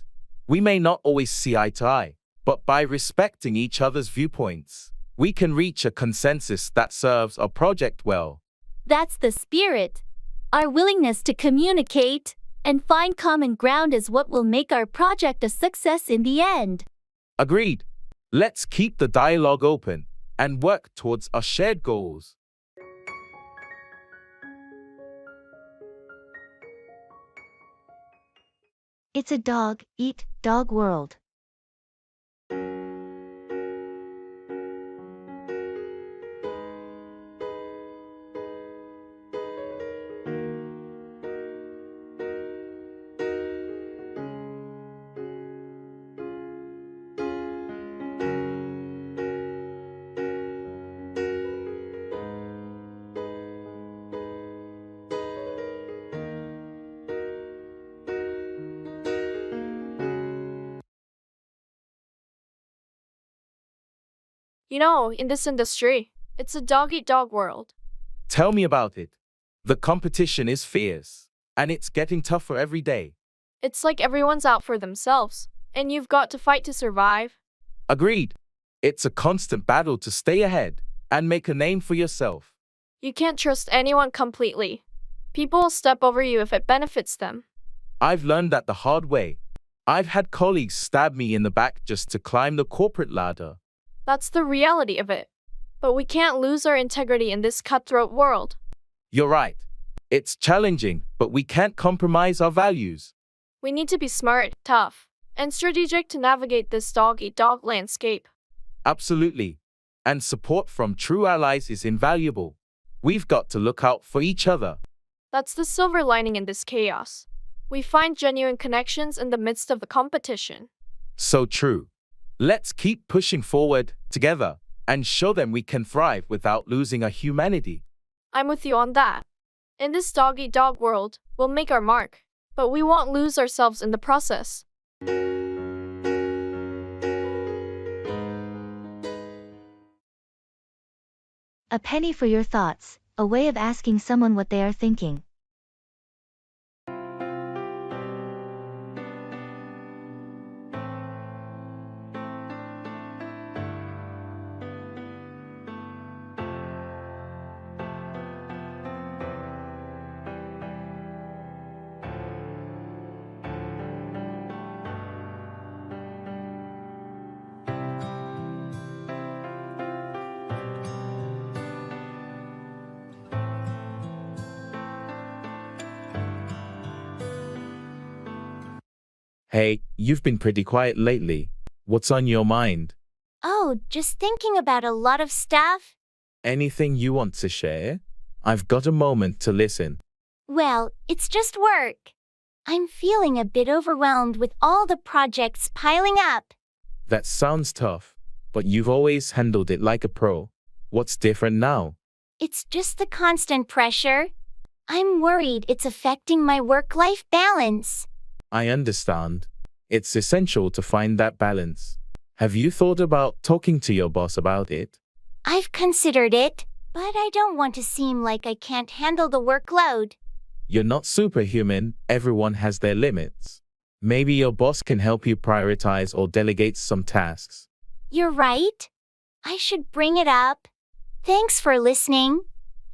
We may not always see eye to eye, but by respecting each other's viewpoints, we can reach a consensus that serves our project well. That's the spirit. Our willingness to communicate and find common ground is what will make our project a success in the end. Agreed. Let's keep the dialogue open and work towards our shared goals. It's a dog, eat, dog world. You know, in this industry, it's a dog-eat-dog world. Tell me about it. The competition is fierce, and it's getting tougher every day. It's like everyone's out for themselves, and you've got to fight to survive. Agreed. It's a constant battle to stay ahead and make a name for yourself. You can't trust anyone completely. People will step over you if it benefits them. I've learned that the hard way. I've had colleagues stab me in the back just to climb the corporate ladder. That's the reality of it. But we can't lose our integrity in this cutthroat world. You're right. It's challenging, but we can't compromise our values. We need to be smart, tough, and strategic to navigate this dog-eat-dog landscape. Absolutely. And support from true allies is invaluable. We've got to look out for each other. That's the silver lining in this chaos. We find genuine connections in the midst of the competition. So true. Let's keep pushing forward together and show them we can thrive without losing our humanity. I'm with you on that. In this dog-eat-dog world, we'll make our mark, but we won't lose ourselves in the process. A penny for your thoughts, a way of asking someone what they are thinking. Hey, you've been pretty quiet lately. What's on your mind? Oh, just thinking about a lot of stuff. Anything you want to share? I've got a moment to listen. Well, it's just work. I'm feeling a bit overwhelmed with all the projects piling up. That sounds tough, but you've always handled it like a pro. What's different now? It's just the constant pressure. I'm worried it's affecting my work-life balance. I understand. It's essential to find that balance. Have you thought about talking to your boss about it? I've considered it, but I don't want to seem like I can't handle the workload. You're not superhuman. Everyone has their limits. Maybe your boss can help you prioritize or delegate some tasks. You're right. I should bring it up. Thanks for listening.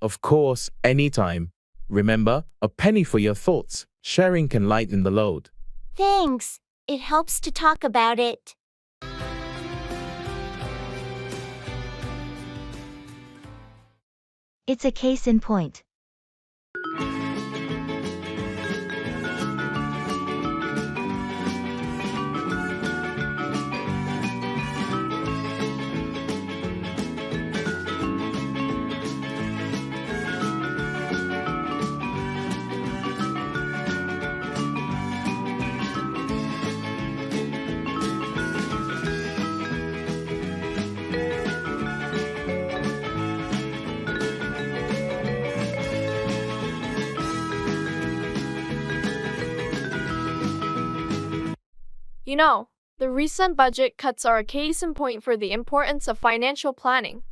Of course, anytime. Remember, a penny for your thoughts. Sharing can lighten the load. Thanks. It helps to talk about it. It's a case in point. You know, the recent budget cuts are a case in point for the importance of financial planning.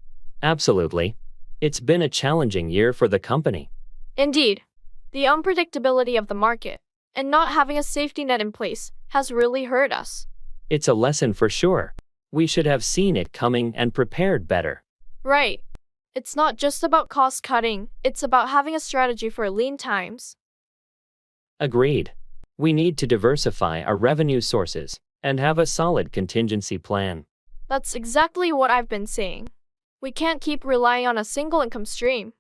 Absolutely. It's been a challenging year for the company. Indeed, the unpredictability of the market and not having a safety net in place has really hurt us. It's a lesson for sure. We should have seen it coming and prepared better. Right. It's not just about cost cutting, it's about having a strategy for lean times. Agreed. We need to diversify our revenue sources and have a solid contingency plan. That's exactly what I've been saying. We can't keep relying on a single income stream.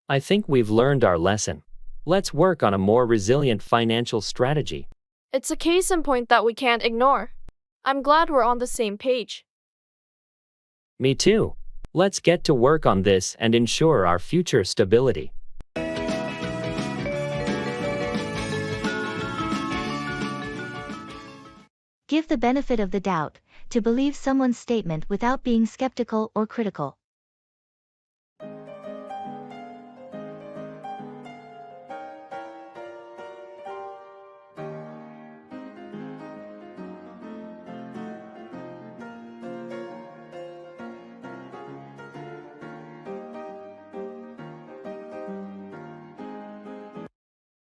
I think we've learned our lesson. Let's work on a more resilient financial strategy. It's a case in point that we can't ignore. I'm glad we're on the same page. Me too. Let's get to work on this and ensure our future stability. Give the benefit of the doubt, to believe someone's statement without being skeptical or critical.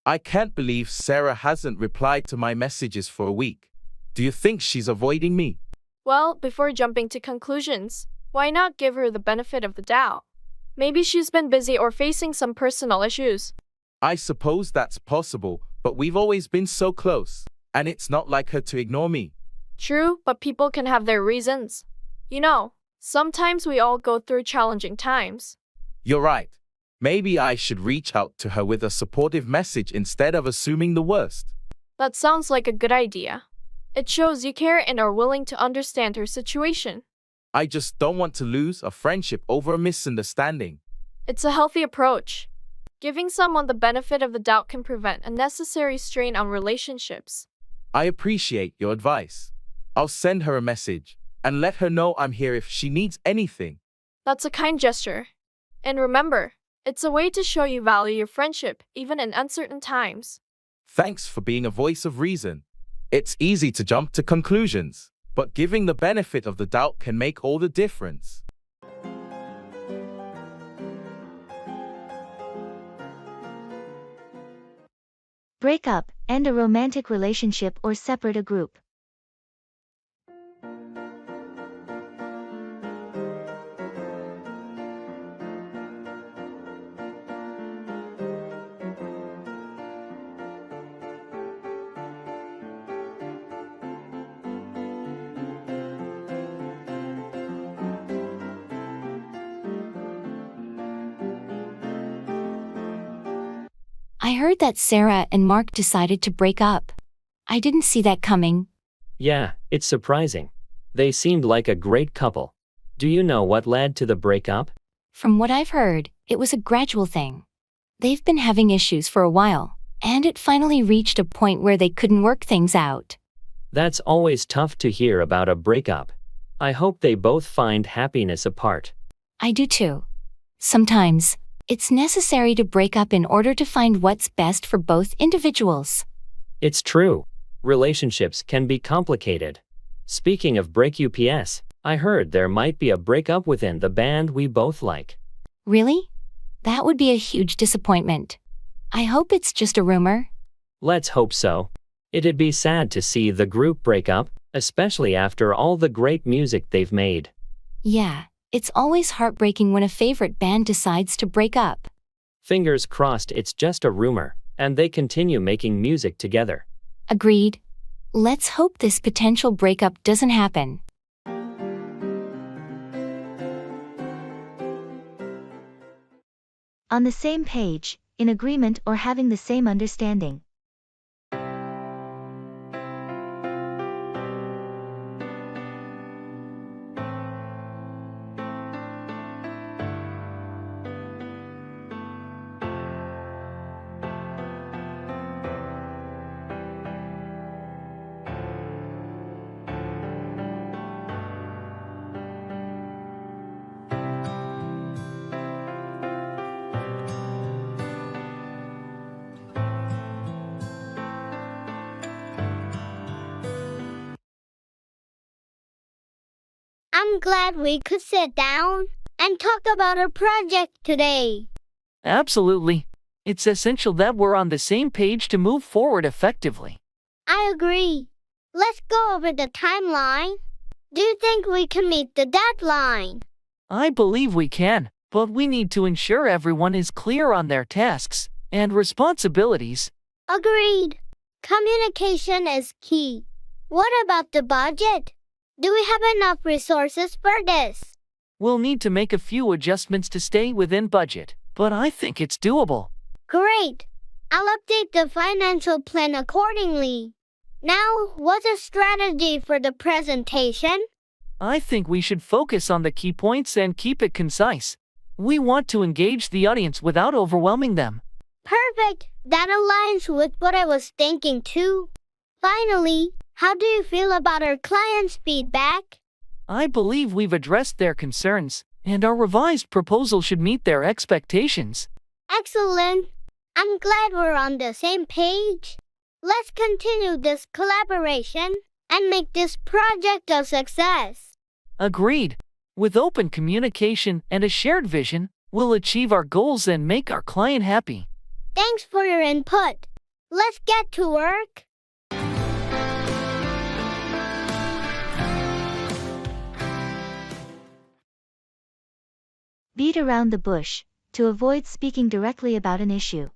I can't believe Sarah hasn't replied to my messages for a week. Do you think she's avoiding me? Well, before jumping to conclusions, why not give her the benefit of the doubt? Maybe she's been busy or facing some personal issues. I suppose that's possible, but we've always been so close, and it's not like her to ignore me. True, but people can have their reasons. You know, sometimes we all go through challenging times. You're right. Maybe I should reach out to her with a supportive message instead of assuming the worst. That sounds like a good idea. It shows you care and are willing to understand her situation. I just don't want to lose a friendship over a misunderstanding. It's a healthy approach. Giving someone the benefit of the doubt can prevent unnecessary strain on relationships. I appreciate your advice. I'll send her a message and let her know I'm here if she needs anything. That's a kind gesture. And remember, it's a way to show you value your friendship, even in uncertain times. Thanks for being a voice of reason. It's easy to jump to conclusions, but giving the benefit of the doubt can make all the difference. Break up, end a romantic relationship or separate a group. I heard that Sarah and Mark decided to break up. I didn't see that coming. Yeah, it's surprising. They seemed like a great couple. Do you know what led to the breakup? From what I've heard, it was a gradual thing. They've been having issues for a while, and it finally reached a point where they couldn't work things out. That's always tough to hear about a breakup. I hope they both find happiness apart. I do too. Sometimes, it's necessary to break up in order to find what's best for both individuals. It's true. Relationships can be complicated. Speaking of break ups, I heard there might be a breakup within the band we both like. Really? That would be a huge disappointment. I hope it's just a rumor. Let's hope so. It'd be sad to see the group break up, especially after all the great music they've made. Yeah, it's always heartbreaking when a favorite band decides to break up. Fingers crossed it's just a rumor, and they continue making music together. Agreed. Let's hope this potential breakup doesn't happen. On the same page, in agreement or having the same understanding. I'm glad we could sit down and talk about our project today. Absolutely. It's essential that we're on the same page to move forward effectively. I agree. Let's go over the timeline. Do you think we can meet the deadline? I believe we can, but we need to ensure everyone is clear on their tasks and responsibilities. Agreed. Communication is key. What about the budget? Do we have enough resources for this? We'll need to make a few adjustments to stay within budget, but I think it's doable. Great. I'll update the financial plan accordingly. Now, what's a strategy for the presentation? I think we should focus on the key points and keep it concise. We want to engage the audience without overwhelming them. Perfect. That aligns with what I was thinking too. Finally, how do you feel about our clients' feedback? I believe we've addressed their concerns, and our revised proposal should meet their expectations. Excellent. I'm glad we're on the same page. Let's continue this collaboration and make this project a success. Agreed. With open communication and a shared vision, we'll achieve our goals and make our client happy. Thanks for your input. Let's get to work. Beat around the bush, to avoid speaking directly about an issue.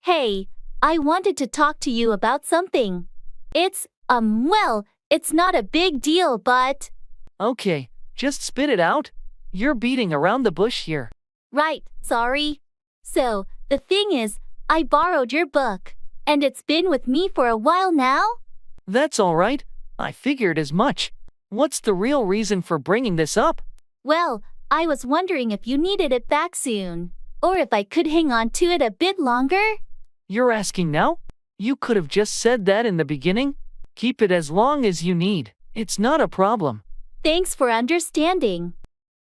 Hey, I wanted to talk to you about something. It's not a big deal, but... Okay, just spit it out. You're beating around the bush here. Right, sorry. So, the thing is, I borrowed your book, and it's been with me for a while now. That's all right. I figured as much. What's the real reason for bringing this up? Well, I was wondering if you needed it back soon, or if I could hang on to it a bit longer. You're asking now? You could have just said that in the beginning. Keep it as long as you need. It's not a problem. Thanks for understanding.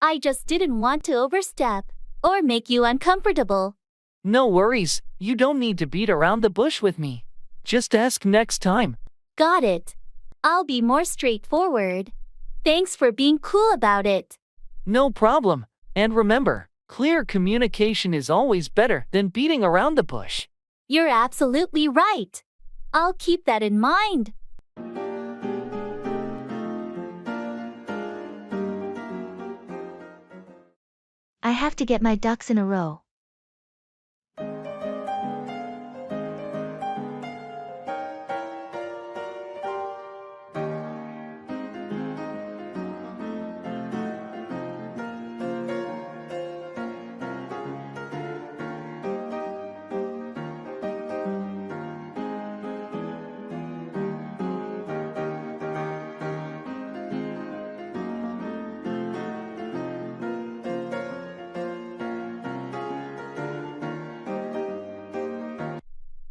I just didn't want to overstep or make you uncomfortable. No worries. You don't need to beat around the bush with me. Just ask next time. Got it. I'll be more straightforward. Thanks for being cool about it. No problem. And remember, clear communication is always better than beating around the bush. You're absolutely right. I'll keep that in mind. I have to get my ducks in a row.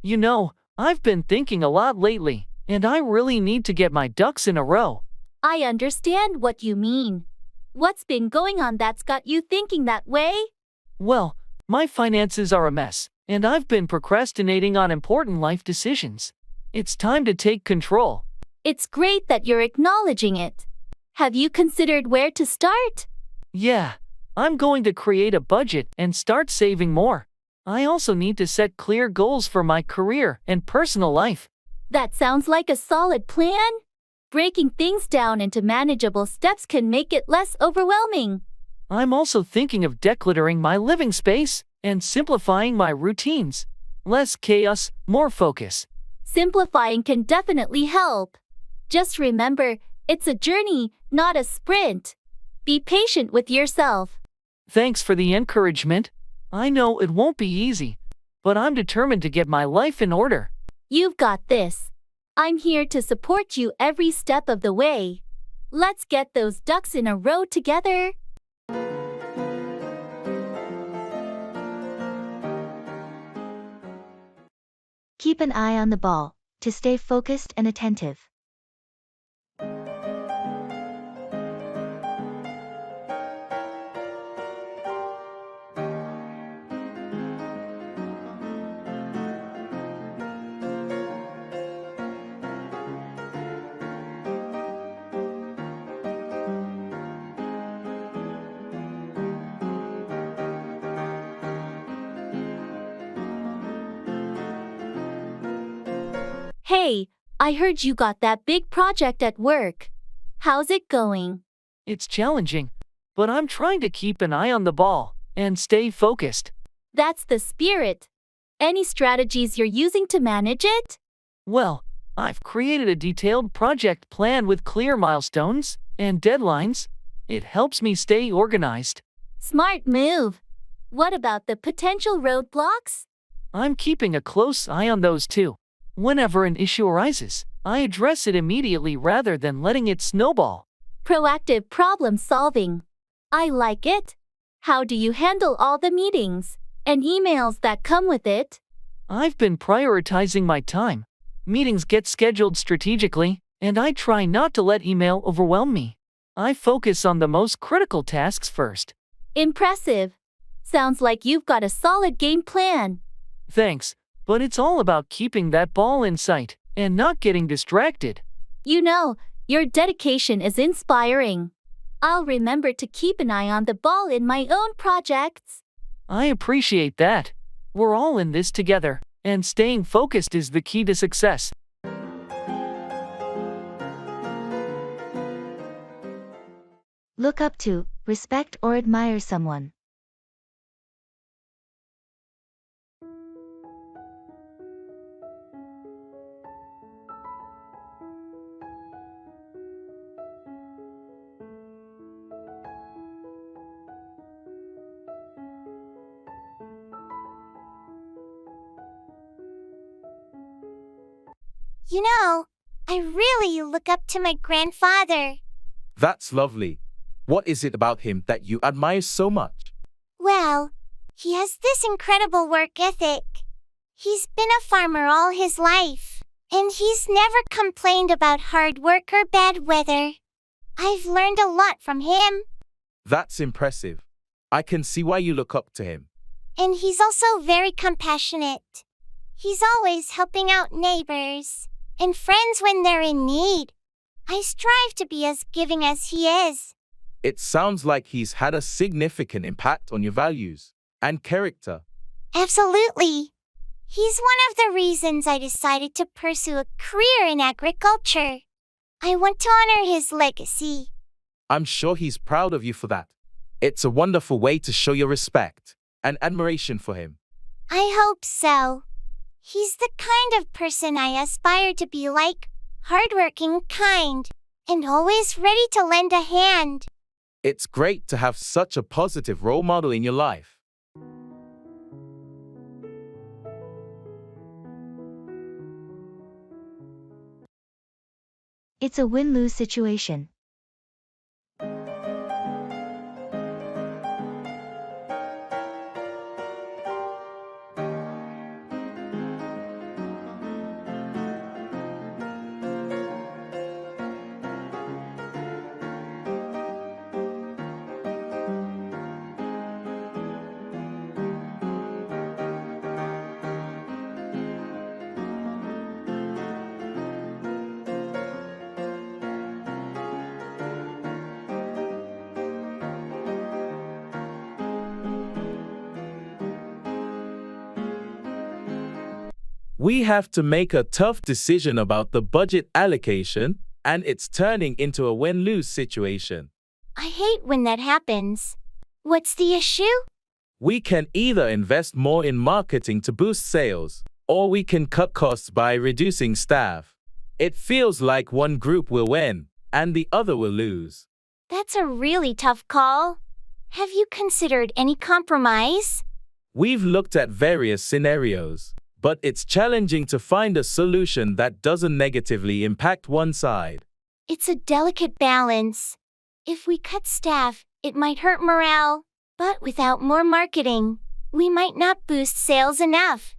You know, I've been thinking a lot lately, and I really need to get my ducks in a row. I understand what you mean. What's been going on that's got you thinking that way? Well, my finances are a mess, and I've been procrastinating on important life decisions. It's time to take control. It's great that you're acknowledging it. Have you considered where to start? Yeah, I'm going to create a budget and start saving more. I also need to set clear goals for my career and personal life. That sounds like a solid plan. Breaking things down into manageable steps can make it less overwhelming. I'm also thinking of decluttering my living space and simplifying my routines. Less chaos, more focus. Simplifying can definitely help. Just remember, it's a journey, not a sprint. Be patient with yourself. Thanks for the encouragement. I know it won't be easy, but I'm determined to get my life in order. You've got this. I'm here to support you every step of the way. Let's get those ducks in a row together. Keep an eye on the ball to stay focused and attentive. Hey, I heard you got that big project at work. How's it going? It's challenging, but I'm trying to keep an eye on the ball and stay focused. That's the spirit. Any strategies you're using to manage it? Well, I've created a detailed project plan with clear milestones and deadlines. It helps me stay organized. Smart move. What about the potential roadblocks? I'm keeping a close eye on those too. Whenever an issue arises, I address it immediately rather than letting it snowball. Proactive problem solving. I like it. How do you handle all the meetings and emails that come with it? I've been prioritizing my time. Meetings get scheduled strategically, and I try not to let email overwhelm me. I focus on the most critical tasks first. Impressive. Sounds like you've got a solid game plan. Thanks, but it's all about keeping that ball in sight and not getting distracted. You know, your dedication is inspiring. I'll remember to keep an eye on the ball in my own projects. I appreciate that. We're all in this together, and staying focused is the key to success. Look up to, respect or admire someone. You know, I really look up to my grandfather. That's lovely. What is it about him that you admire so much? Well, he has this incredible work ethic. He's been a farmer all his life, and he's never complained about hard work or bad weather. I've learned a lot from him. That's impressive. I can see why you look up to him. And he's also very compassionate. He's always helping out neighbors and friends when they're in need. I strive to be as giving as he is. It sounds like he's had a significant impact on your values and character. Absolutely. He's one of the reasons I decided to pursue a career in agriculture. I want to honor his legacy. I'm sure he's proud of you for that. It's a wonderful way to show your respect and admiration for him. I hope so. He's the kind of person I aspire to be like, hardworking, kind, and always ready to lend a hand. It's great to have such a positive role model in your life. It's a win-lose situation. We have to make a tough decision about the budget allocation, and it's turning into a win-lose situation. I hate when that happens. What's the issue? We can either invest more in marketing to boost sales, or we can cut costs by reducing staff. It feels like one group will win, and the other will lose. That's a really tough call. Have you considered any compromise? We've looked at various scenarios, but it's challenging to find a solution that doesn't negatively impact one side. It's a delicate balance. If we cut staff, it might hurt morale, but without more marketing, we might not boost sales enough.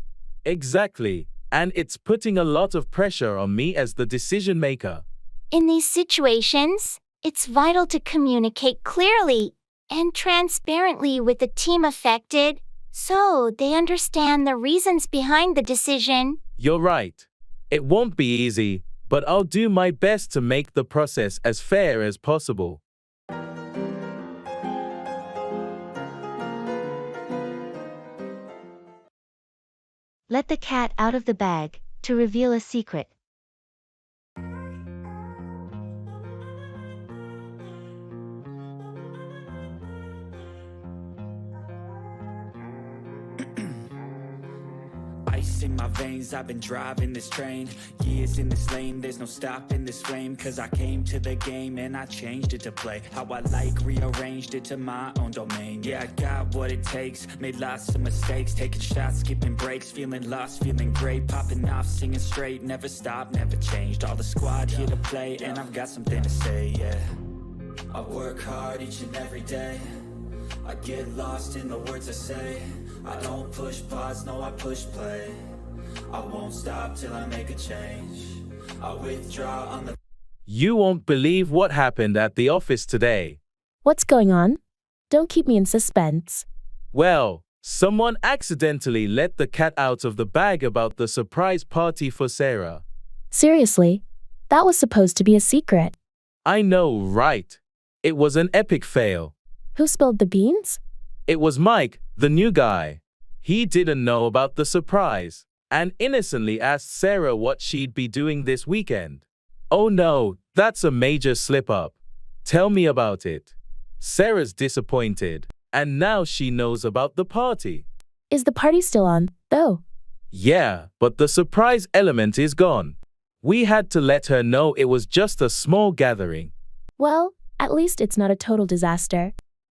Exactly, and it's putting a lot of pressure on me as the decision maker. In these situations, it's vital to communicate clearly and transparently with the team affected, so they understand the reasons behind the decision. You're right. It won't be easy, but I'll do my best to make the process as fair as possible. Let the cat out of the bag, to reveal a secret. Ice in my veins, I've been driving this train. Years in this lane, there's no stopping this flame. Cause I came to the game and I changed it to play how I like, rearranged it to my own domain. Yeah, I got what it takes, made lots of mistakes, taking shots, skipping breaks, feeling lost, feeling great, popping off, singing straight, never stopped, never changed. All the squad here to play and I've got something to say, yeah. I work hard each and every day, I get lost in the words I say. I don't push pause, no I push play. I won't stop till I make a change. I withdraw on the... You won't believe what happened at the office today. What's going on? Don't keep me in suspense. Well, someone accidentally let the cat out of the bag about the surprise party for Sarah. Seriously? That was supposed to be a secret. I know, right? It was an epic fail. Who spilled the beans? It was Mike, the new guy. He didn't know about the surprise and innocently asked Sarah what she'd be doing this weekend. Oh no, that's a major slip-up. Tell me about it. Sarah's disappointed, and now she knows about the party. Is the party still on, though? Yeah, but the surprise element is gone. We had to let her know it was just a small gathering. Well, at least it's not a total disaster.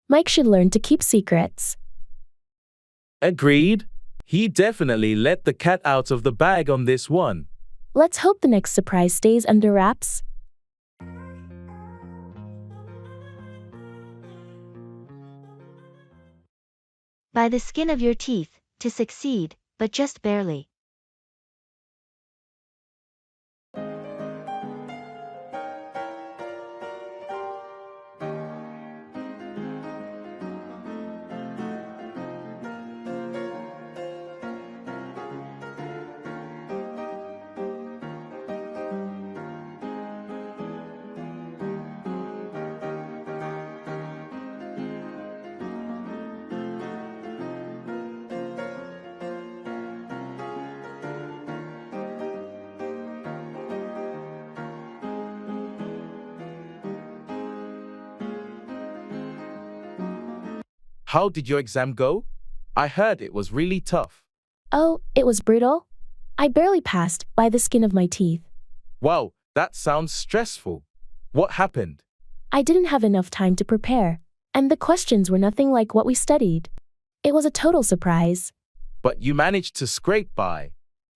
Mike should learn to keep secrets. Agreed. He definitely let the cat out of the bag on this one. Let's hope the next surprise stays under wraps. By the skin of your teeth, to succeed, but just barely. How did your exam go? I heard it was really tough. Oh, it was brutal? I barely passed by the skin of my teeth. Wow, that sounds stressful. What happened? I didn't have enough time to prepare, and the questions were nothing like what we studied. It was a total surprise. But you managed to scrape by.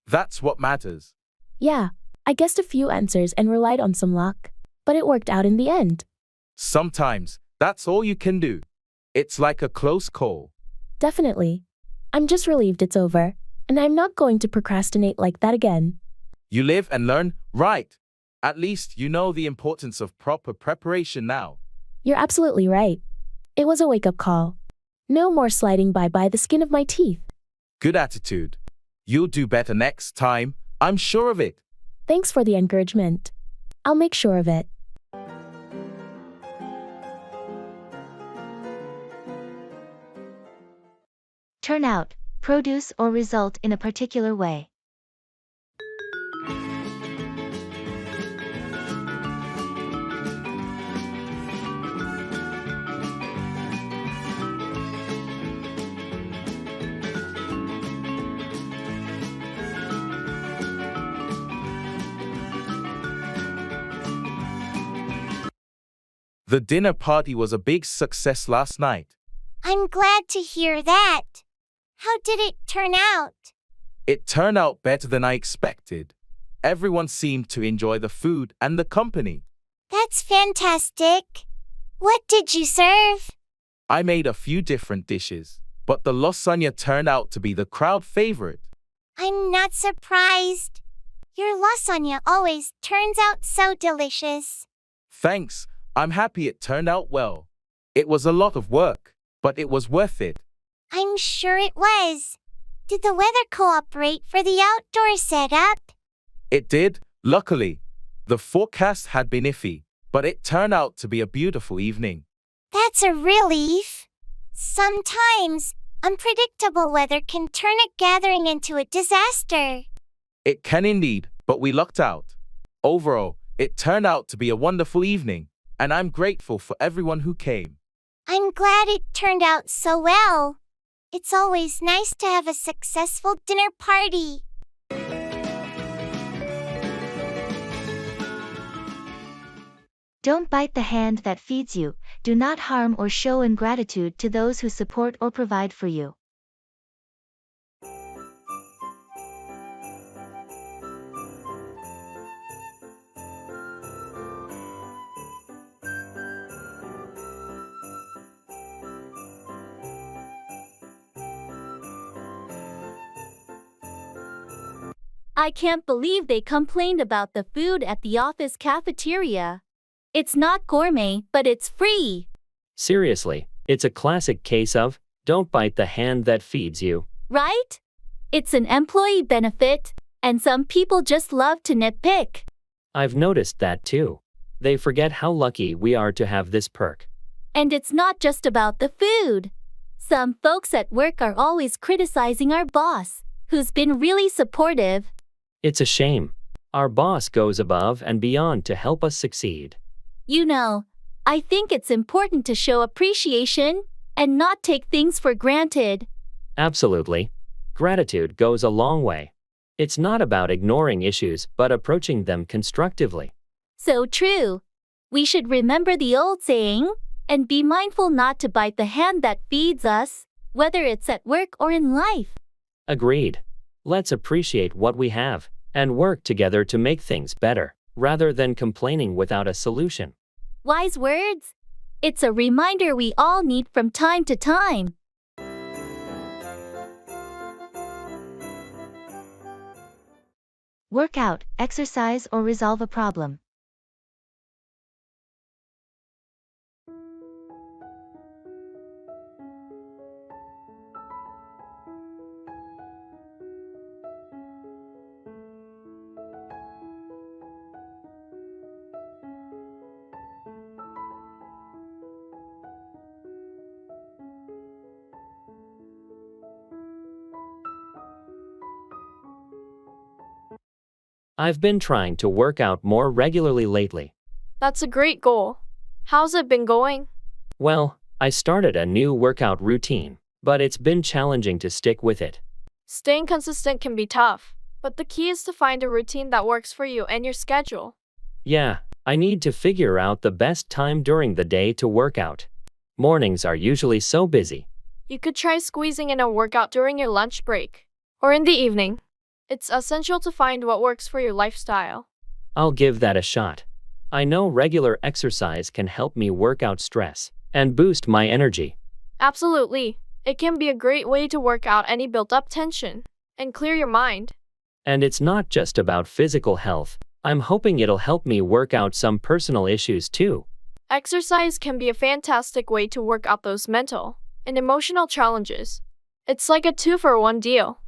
That's what matters. Yeah, I guessed a few answers and relied on some luck, but it worked out in the end. Sometimes, that's all you can do. It's like a close call. Definitely. I'm just relieved it's over, and I'm not going to procrastinate like that again. You live and learn, right? At least you know the importance of proper preparation now. You're absolutely right. It was a wake-up call. No more sliding by the skin of my teeth. Good attitude. You'll do better next time, I'm sure of it. Thanks for the encouragement. I'll make sure of it. Turn out, produce or result in a particular way. The dinner party was a big success last night. I'm glad to hear that. How did it turn out? It turned out better than I expected. Everyone seemed to enjoy the food and the company. That's fantastic. What did you serve? I made a few different dishes, but the lasagna turned out to be the crowd favorite. I'm not surprised. Your lasagna always turns out so delicious. Thanks, I'm happy it turned out well. It was a lot of work, but it was worth it. I'm sure it was. Did the weather cooperate for the outdoor setup? It did, luckily. The forecast had been iffy, but it turned out to be a beautiful evening. That's a relief. Sometimes, unpredictable weather can turn a gathering into a disaster. It can indeed, but we lucked out. Overall, it turned out to be a wonderful evening, and I'm grateful for everyone who came. I'm glad it turned out so well. It's always nice to have a successful dinner party. Don't bite the hand that feeds you. Do not harm or show ingratitude to those who support or provide for you. I can't believe they complained about the food at the office cafeteria. It's not gourmet, but it's free. Seriously, it's a classic case of, don't bite the hand that feeds you. Right? It's an employee benefit, and some people just love to nitpick. I've noticed that too. They forget how lucky we are to have this perk. And it's not just about the food. Some folks at work are always criticizing our boss, who's been really supportive. It's a shame. Our boss goes above and beyond to help us succeed. You know, I think it's important to show appreciation and not take things for granted. Absolutely. Gratitude goes a long way. It's not about ignoring issues, but approaching them constructively. So true. We should remember the old saying, and be mindful not to bite the hand that feeds us, whether it's at work or in life. Agreed. Let's appreciate what we have and work together to make things better, rather than complaining without a solution. Wise words. It's a reminder we all need from time to time. Work out, exercise, or resolve a problem. I've been trying to work out more regularly lately. That's a great goal. How's it been going? Well, I started a new workout routine, but it's been challenging to stick with it. Staying consistent can be tough, but the key is to find a routine that works for you and your schedule. Yeah, I need to figure out the best time during the day to work out. Mornings are usually so busy. You could try squeezing in a workout during your lunch break or in the evening. It's essential to find what works for your lifestyle. I'll give that a shot. I know regular exercise can help me work out stress and boost my energy. Absolutely. It can be a great way to work out any built-up tension and clear your mind. And it's not just about physical health. I'm hoping it'll help me work out some personal issues too. Exercise can be a fantastic way to work out those mental and emotional challenges. It's like a 2-for-1 deal.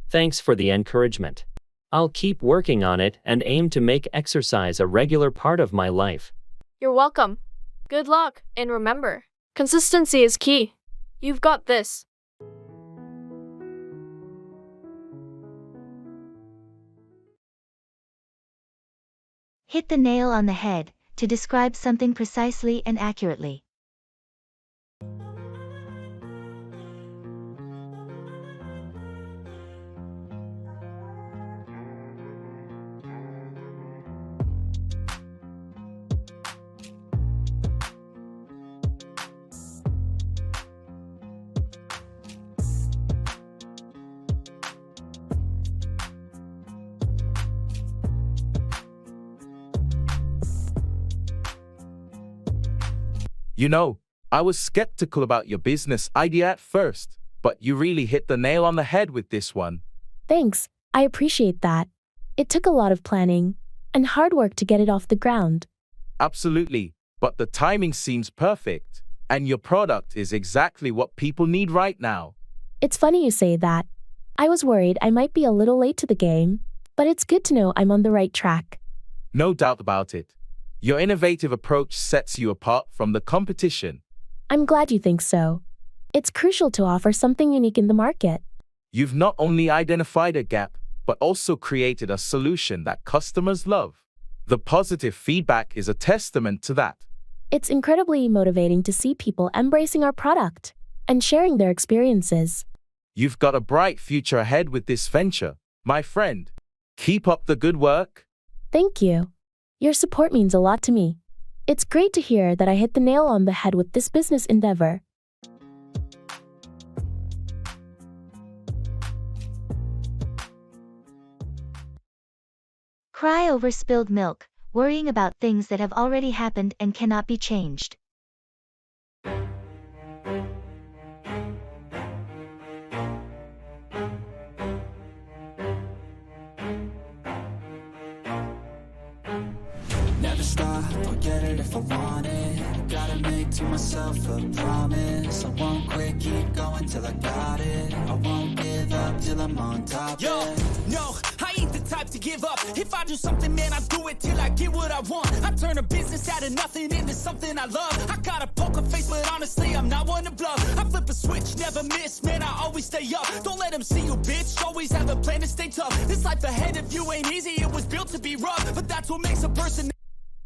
Thanks for the encouragement. I'll keep working on it and aim to make exercise a regular part of my life. You're welcome. Good luck, and remember, consistency is key. You've got this. Hit the nail on the head, to describe something precisely and accurately. You know, I was skeptical about your business idea at first, but you really hit the nail on the head with this one. Thanks, I appreciate that. It took a lot of planning and hard work to get it off the ground. Absolutely, but the timing seems perfect, and your product is exactly what people need right now. It's funny you say that. I was worried I might be a little late to the game, but it's good to know I'm on the right track. No doubt about it. Your innovative approach sets you apart from the competition. I'm glad you think so. It's crucial to offer something unique in the market. You've not only identified a gap, but also created a solution that customers love. The positive feedback is a testament to that. It's incredibly motivating to see people embracing our product and sharing their experiences. You've got a bright future ahead with this venture, my friend. Keep up the good work. Thank you. Your support means a lot to me. It's great to hear that I hit the nail on the head with this business endeavor. Cry over spilled milk, worrying about things that have already happened and cannot be changed. Never stop, I'll get it if I want it. Gotta make to myself a promise. I won't quit, keep going till I got it. I won't give up till I'm on top. Yo, no, I ain't the type to give up. If I do something, man, I do it till I get what I want. I turn a business out of nothing into something I love. I got a poker face, but honestly, I'm not one to bluff. I flip a switch, never miss, man, I always stay up. Don't let them see you, bitch, always have a plan to stay tough. This life ahead of you ain't easy, it was built to be rough. But that's what makes a person.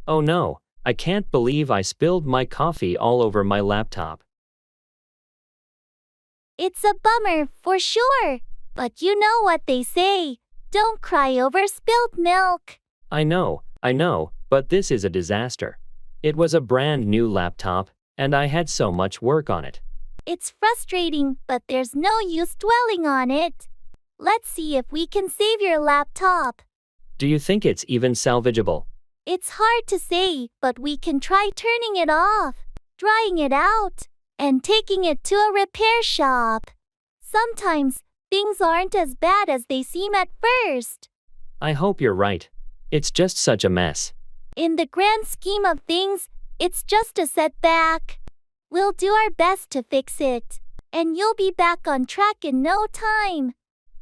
Oh no, I can't believe I spilled my coffee all over my laptop. It's a bummer, for sure. But you know what they say. Don't cry over spilled milk. I know, but this is a disaster. It was a brand new laptop, and I had so much work on it. It's frustrating, but there's no use dwelling on it. Let's see if we can save your laptop. Do you think it's even salvageable? It's hard to say, but we can try turning it off, drying it out, and taking it to a repair shop. Sometimes, things aren't as bad as they seem at first. I hope you're right. It's just such a mess. In the grand scheme of things, it's just a setback. We'll do our best to fix it, and you'll be back on track in no time.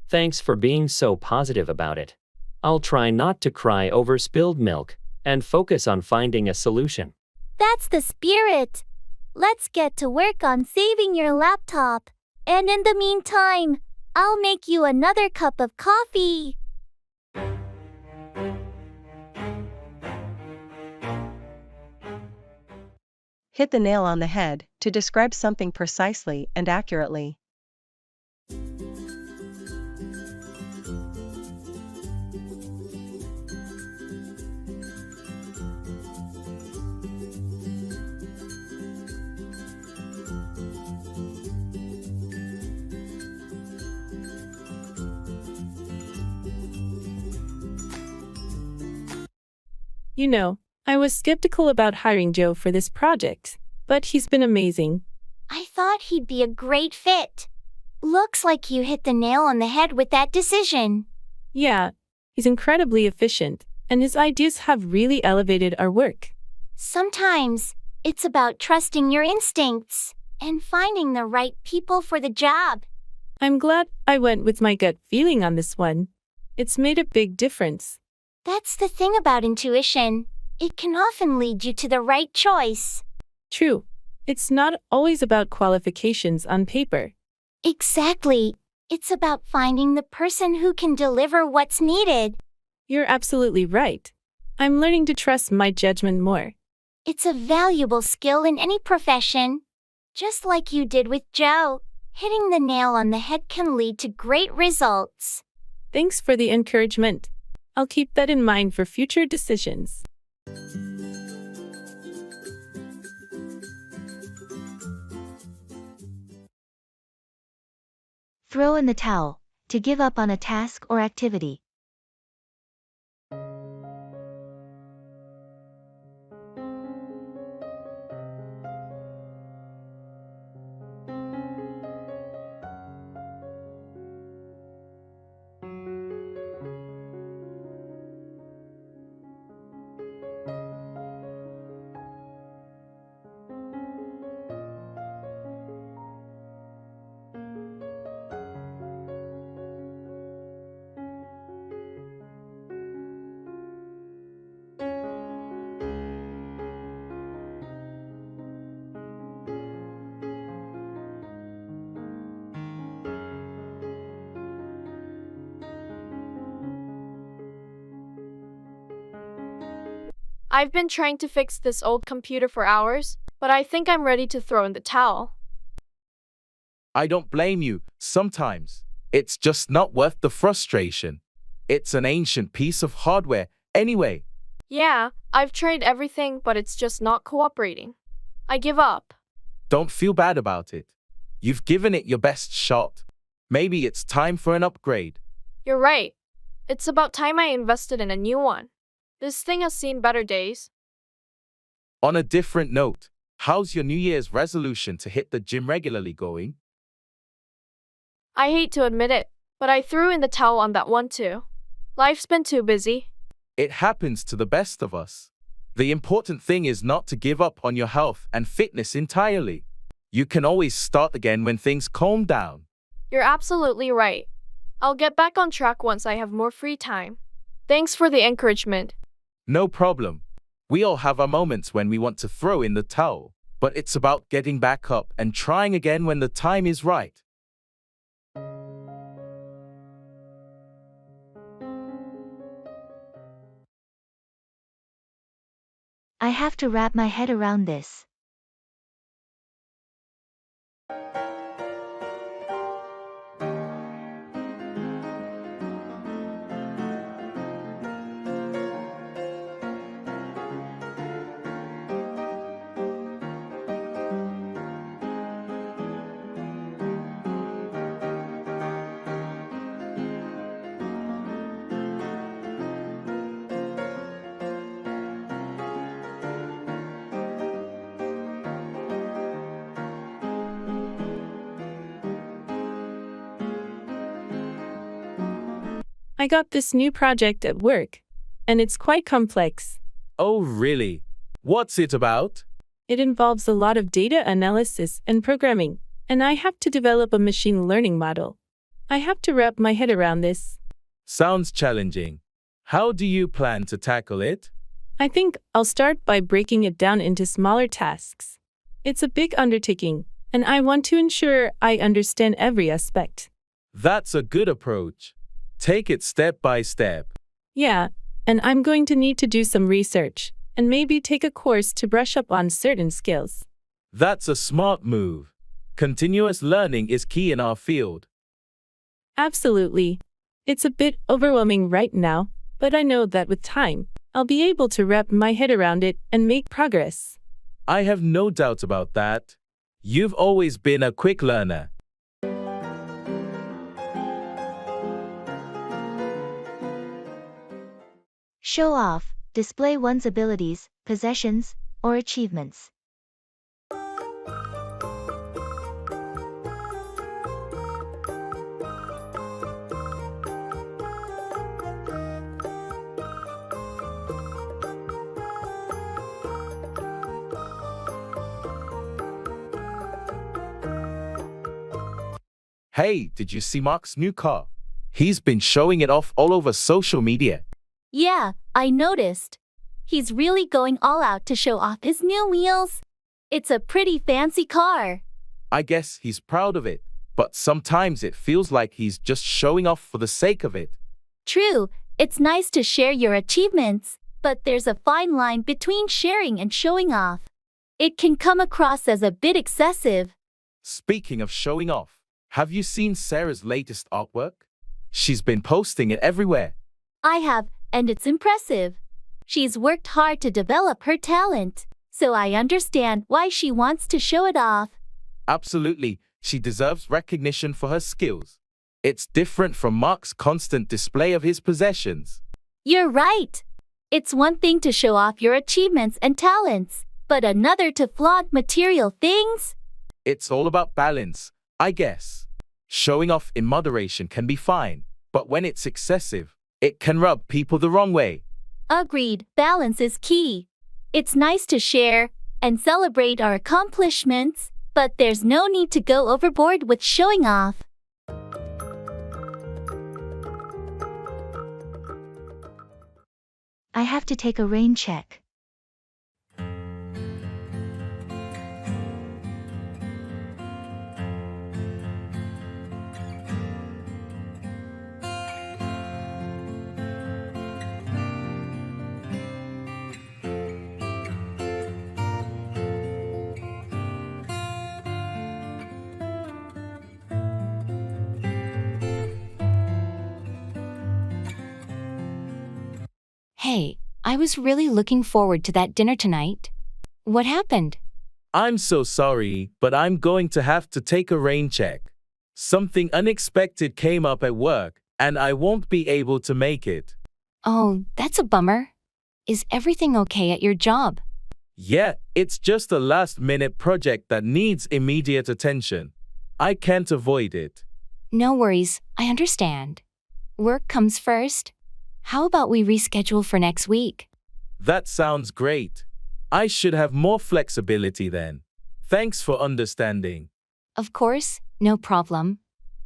Thanks for being so positive about it. I'll try not to cry over spilled milk and focus on finding a solution. That's the spirit. Let's get to work on saving your laptop. And in the meantime, I'll make you another cup of coffee. Hit the nail on the head to describe something precisely and accurately. You know, I was skeptical about hiring Joe for this project, but he's been amazing. I thought he'd be a great fit. Looks like you hit the nail on the head with that decision. Yeah, he's incredibly efficient, and his ideas have really elevated our work. Sometimes, it's about trusting your instincts and finding the right people for the job. I'm glad I went with my gut feeling on this one. It's made a big difference. That's the thing about intuition. It can often lead you to the right choice. True. It's not always about qualifications on paper. Exactly. It's about finding the person who can deliver what's needed. You're absolutely right. I'm learning to trust my judgment more. It's a valuable skill in any profession. Just like you did with Joe, hitting the nail on the head can lead to great results. Thanks for the encouragement. I'll keep that in mind for future decisions. Throw in the towel, to give up on a task or activity. I've been trying to fix this old computer for hours, but I think I'm ready to throw in the towel. I don't blame you. Sometimes it's just not worth the frustration. It's an ancient piece of hardware anyway. Yeah, I've tried everything, but it's just not cooperating. I give up. Don't feel bad about it. You've given it your best shot. Maybe it's time for an upgrade. You're right. It's about time I invested in a new one. This thing has seen better days. On a different note, how's your New Year's resolution to hit the gym regularly going? I hate to admit it, but I threw in the towel on that one too. Life's been too busy. It happens to the best of us. The important thing is not to give up on your health and fitness entirely. You can always start again when things calm down. You're absolutely right. I'll get back on track once I have more free time. Thanks for the encouragement. No problem. We all have our moments when we want to throw in the towel, but it's about getting back up and trying again when the time is right. I have to wrap my head around this. I got this new project at work, and it's quite complex. Oh, really? What's it about? It involves a lot of data analysis and programming, and I have to develop a machine learning model. I have to wrap my head around this. Sounds challenging. How do you plan to tackle it? I think I'll start by breaking it down into smaller tasks. It's a big undertaking, and I want to ensure I understand every aspect. That's a good approach. Take it step by step. Yeah, and I'm going to need to do some research, and maybe take a course to brush up on certain skills. That's a smart move. Continuous learning is key in our field. Absolutely. It's a bit overwhelming right now, but I know that with time, I'll be able to wrap my head around it and make progress. I have no doubt about that. You've always been a quick learner. Show off, display one's abilities, possessions, or achievements. Hey, did you see Mark's new car? He's been showing it off all over social media. Yeah, I noticed. He's really going all out to show off his new wheels. It's a pretty fancy car. I guess he's proud of it, but sometimes it feels like he's just showing off for the sake of it. True, it's nice to share your achievements, but there's a fine line between sharing and showing off. It can come across as a bit excessive. Speaking of showing off, have you seen Sarah's latest artwork? She's been posting it everywhere. I have, and it's impressive. She's worked hard to develop her talent, so I understand why she wants to show it off. Absolutely, she deserves recognition for her skills. It's different from Mark's constant display of his possessions. You're right. It's one thing to show off your achievements and talents, but another to flaunt material things. It's all about balance, I guess. Showing off in moderation can be fine, but when it's excessive, it can rub people the wrong way. Agreed, balance is key. It's nice to share and celebrate our accomplishments, but there's no need to go overboard with showing off. I have to take a rain check. Hey, I was really looking forward to that dinner tonight. What happened? I'm so sorry, but I'm going to have to take a rain check. Something unexpected came up at work, and I won't be able to make it. Oh, that's a bummer. Is everything okay at your job? Yeah, it's just a last-minute project that needs immediate attention. I can't avoid it. No worries, I understand. Work comes first. How about we reschedule for next week? That sounds great. I should have more flexibility then. Thanks for understanding. Of course, no problem.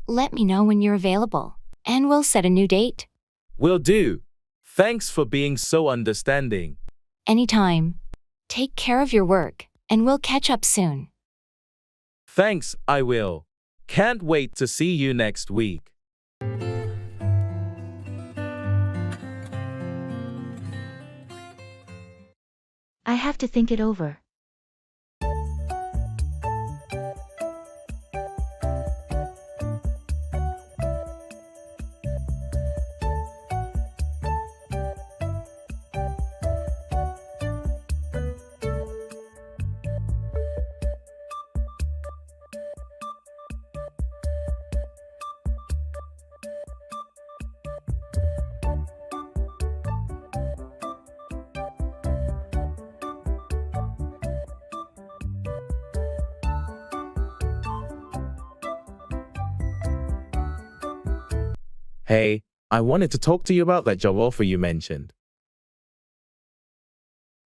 Let me know when you're available, and we'll set a new date. Will do. Thanks for being so understanding. Anytime. Take care of your work, and we'll catch up soon. Thanks, I will. Can't wait to see you next week. I have to think it over. Hey, I wanted to talk to you about that job offer you mentioned.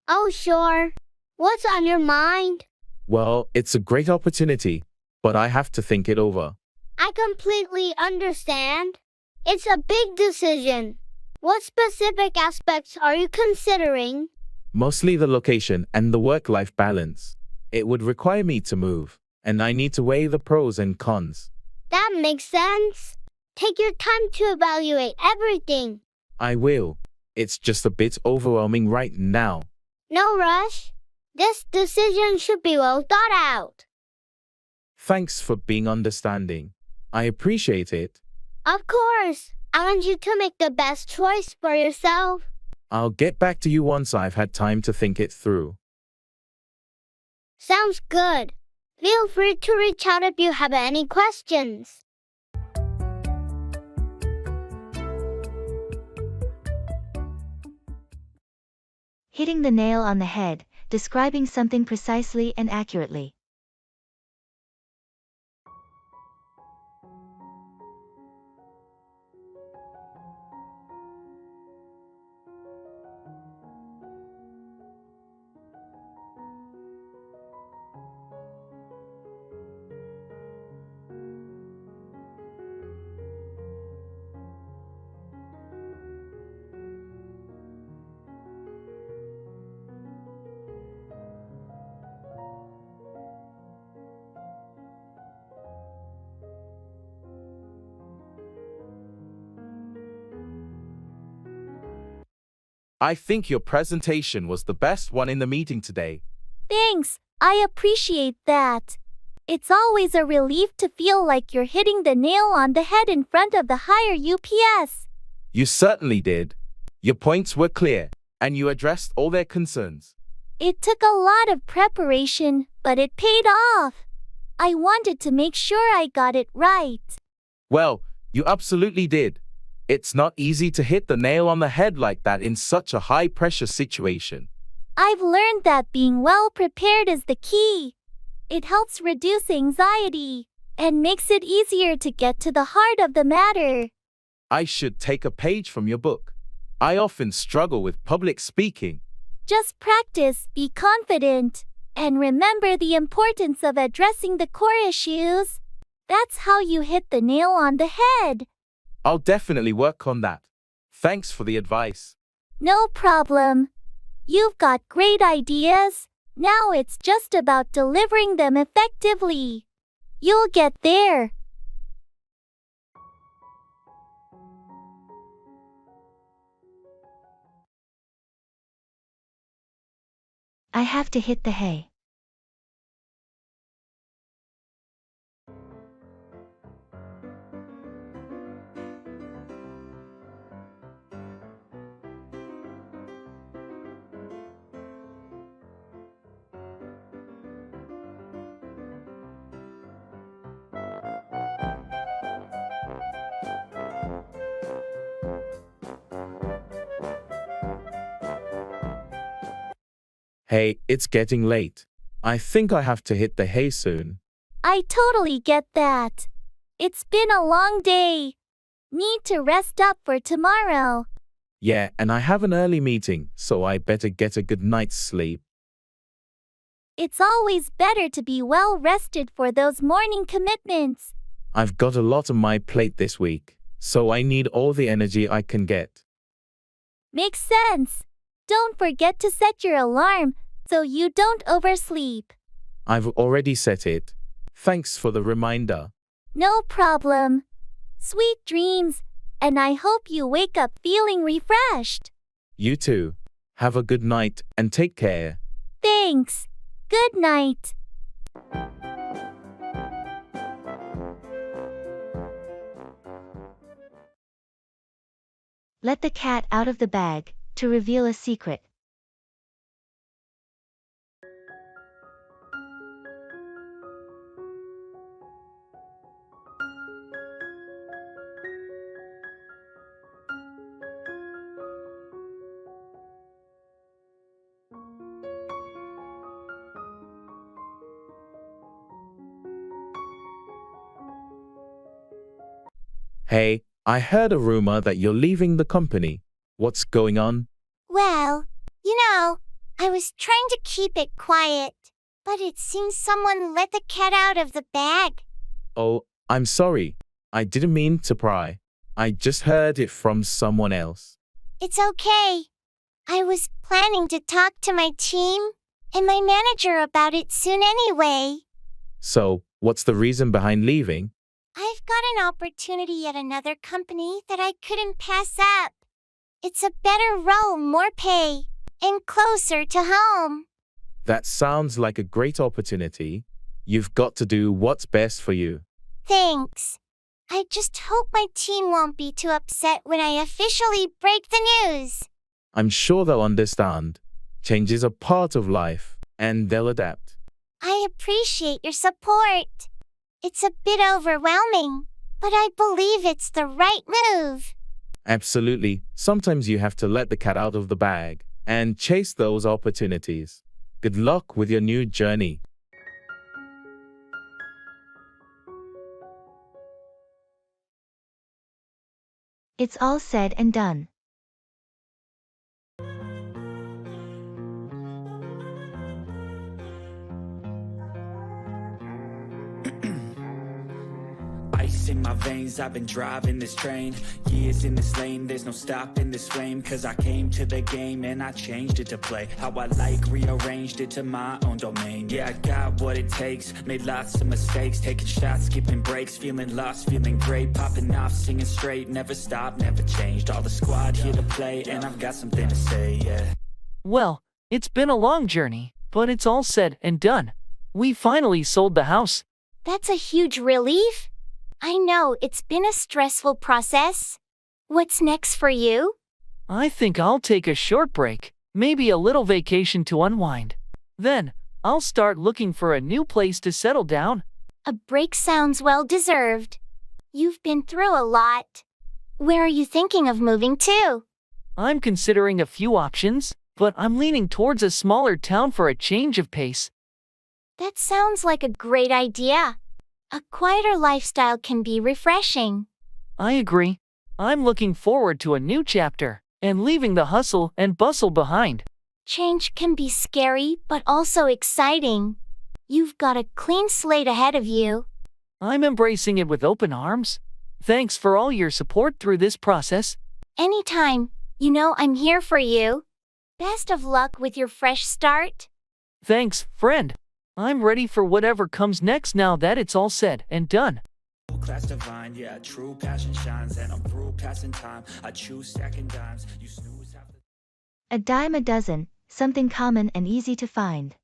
Oh, sure. What's on your mind? Well, it's a great opportunity, but I have to think it over. I completely understand. It's a big decision. What specific aspects are you considering? Mostly the location and the work-life balance. It would require me to move, and I need to weigh the pros and cons. That makes sense. Take your time to evaluate everything. I will. It's just a bit overwhelming right now. No rush. This decision should be well thought out. Thanks for being understanding. I appreciate it. Of course. I want you to make the best choice for yourself. I'll get back to you once I've had time to think it through. Sounds good. Feel free to reach out if you have any questions. Hitting the nail on the head, describing something precisely and accurately. I think your presentation was the best one in the meeting today. Thanks. I appreciate that. It's always a relief to feel like you're hitting the nail on the head in front of the higher UPS. You certainly did. Your points were clear, and you addressed all their concerns. It took a lot of preparation, but it paid off. I wanted to make sure I got it right. Well, you absolutely did. It's not easy to hit the nail on the head like that in such a high-pressure situation. I've learned that being well prepared is the key. It helps reduce anxiety and makes it easier to get to the heart of the matter. I should take a page from your book. I often struggle with public speaking. Just practice, be confident, and remember the importance of addressing the core issues. That's how you hit the nail on the head. I'll definitely work on that. Thanks for the advice. No problem. You've got great ideas. Now it's just about delivering them effectively. You'll get there. I have to hit the hay. Hey, it's getting late. I think I have to hit the hay soon. I totally get that. It's been a long day. Need to rest up for tomorrow. Yeah, and I have an early meeting, so I better get a good night's sleep. It's always better to be well rested for those morning commitments. I've got a lot on my plate this week, so I need all the energy I can get. Makes sense. Don't forget to set your alarm so you don't oversleep. I've already set it. Thanks for the reminder. No problem. Sweet dreams, and I hope you wake up feeling refreshed. You too. Have a good night and take care. Thanks. Good night. Let the cat out of the bag to reveal a secret. Hey, I heard a rumor that you're leaving the company. What's going on? Well, I was trying to keep it quiet, but it seems someone let the cat out of the bag. Oh, I'm sorry. I didn't mean to pry. I just heard it from someone else. It's okay. I was planning to talk to my team and my manager about it soon anyway. So, what's the reason behind leaving? I've got an opportunity at another company that I couldn't pass up. It's a better role, more pay, and closer to home. That sounds like a great opportunity. You've got to do what's best for you. Thanks. I just hope my team won't be too upset when I officially break the news. I'm sure they'll understand. Changes are part of life, and they'll adapt. I appreciate your support. It's a bit overwhelming, but I believe it's the right move. Absolutely. Sometimes you have to let the cat out of the bag and chase those opportunities. Good luck with your new journey. It's all said and done. Ice in my veins, I've been driving this train. Years in this lane, there's no stopping this flame. Cause I came to the game and I changed it to play how I like, rearranged it to my own domain. Yeah, I got what it takes, made lots of mistakes, taking shots, skipping breaks, feeling lost, feeling great, popping off, singing straight, never stopped, never changed. All the squad here to play and I've got something to say, yeah. Well, it's been a long journey, but it's all said and done. We finally sold the house. That's a huge relief. I know it's been a stressful process. What's next for you? I think I'll take a short break, maybe a little vacation to unwind. Then, I'll start looking for a new place to settle down. A break sounds well deserved. You've been through a lot. Where are you thinking of moving to? I'm considering a few options, but I'm leaning towards a smaller town for a change of pace. That sounds like a great idea. A quieter lifestyle can be refreshing. I agree. I'm looking forward to a new chapter and leaving the hustle and bustle behind. Change can be scary, but also exciting. You've got a clean slate ahead of you. I'm embracing it with open arms. Thanks for all your support through this process. Anytime. I'm here for you. Best of luck with your fresh start. Thanks, friend. I'm ready for whatever comes next now that it's all said and done. Class divine, yeah, true passion shines, and I'm through passing time. I choose stacking dimes. You snooze half the... A dime a dozen, something common and easy to find.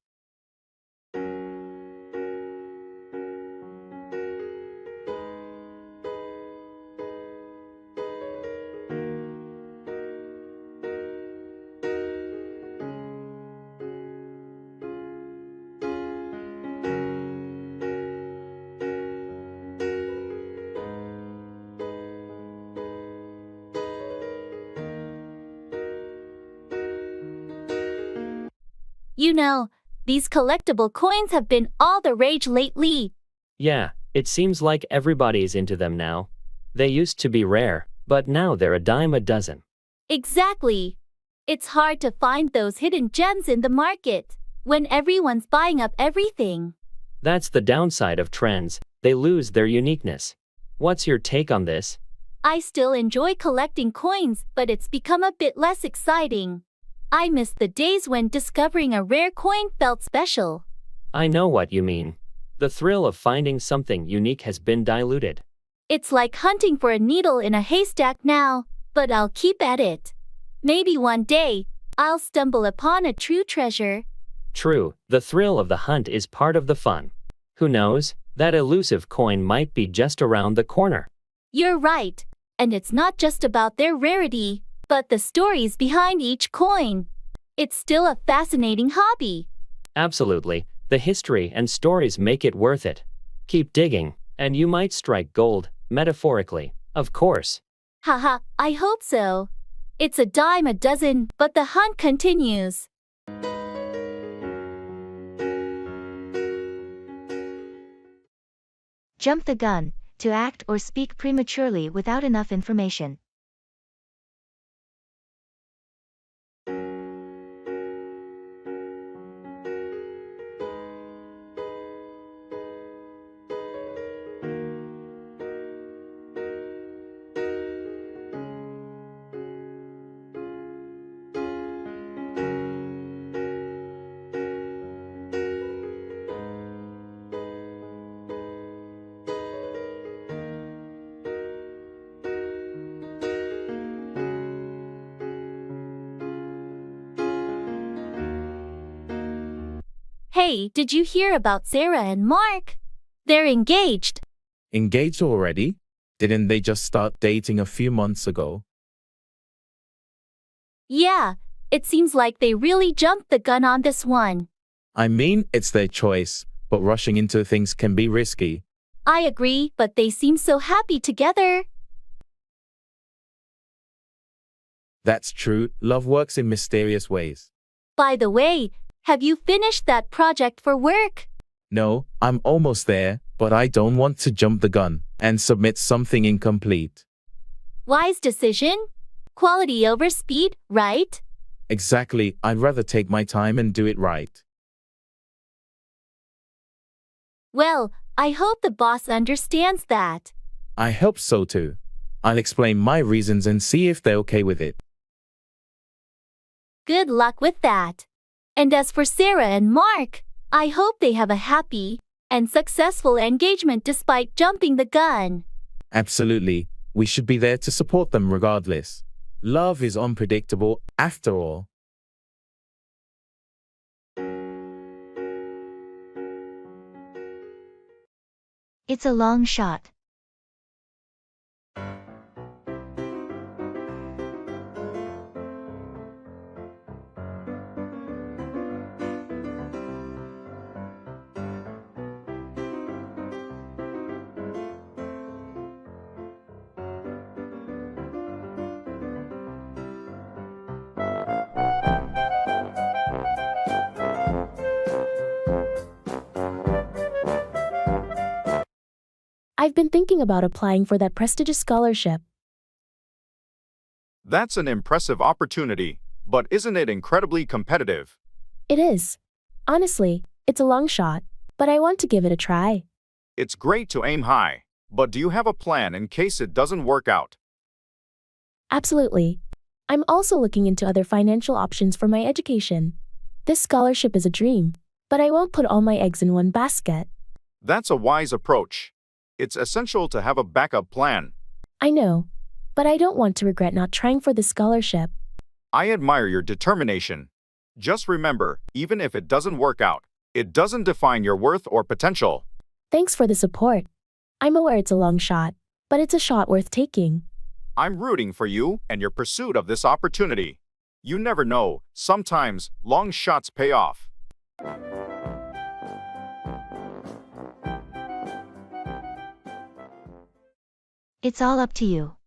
You know, these collectible coins have been all the rage lately. Yeah, it seems like everybody's into them now. They used to be rare, but now they're a dime a dozen. Exactly. It's hard to find those hidden gems in the market when everyone's buying up everything. That's the downside of trends, they lose their uniqueness. What's your take on this? I still enjoy collecting coins, but it's become a bit less exciting. I miss the days when discovering a rare coin felt special. I know what you mean. The thrill of finding something unique has been diluted. It's like hunting for a needle in a haystack now, but I'll keep at it. Maybe one day, I'll stumble upon a true treasure. True, the thrill of the hunt is part of the fun. Who knows, that elusive coin might be just around the corner. You're right, and it's not just about their rarity, but the stories behind each coin. It's still a fascinating hobby. Absolutely, the history and stories make it worth it. Keep digging, and you might strike gold, metaphorically, of course. Haha, I hope so. It's a dime a dozen, but the hunt continues. Jump the gun, to act or speak prematurely without enough information. Hey, did you hear about Sarah and Mark? They're engaged. Engaged already? Didn't they just start dating a few months ago? Yeah, it seems like they really jumped the gun on this one. I mean, it's their choice, but rushing into things can be risky. I agree, but they seem so happy together. That's true, love works in mysterious ways. By the way, have you finished that project for work? No, I'm almost there, but I don't want to jump the gun and submit something incomplete. Wise decision? Quality over speed, right? Exactly, I'd rather take my time and do it right. Well, I hope the boss understands that. I hope so too. I'll explain my reasons and see if they're okay with it. Good luck with that. And as for Sarah and Mark, I hope they have a happy and successful engagement despite jumping the gun. Absolutely, we should be there to support them regardless. Love is unpredictable, after all. It's a long shot. I've been thinking about applying for that prestigious scholarship. That's an impressive opportunity, but isn't it incredibly competitive? It is. Honestly, it's a long shot, but I want to give it a try. It's great to aim high, but do you have a plan in case it doesn't work out? Absolutely. I'm also looking into other financial options for my education. This scholarship is a dream, but I won't put all my eggs in one basket. That's a wise approach. It's essential to have a backup plan. I know, but I don't want to regret not trying for this scholarship. I admire your determination. Just remember, even if it doesn't work out, it doesn't define your worth or potential. Thanks for the support. I'm aware it's a long shot, but it's a shot worth taking. I'm rooting for you and your pursuit of this opportunity. You never know, sometimes long shots pay off. It's all up to you.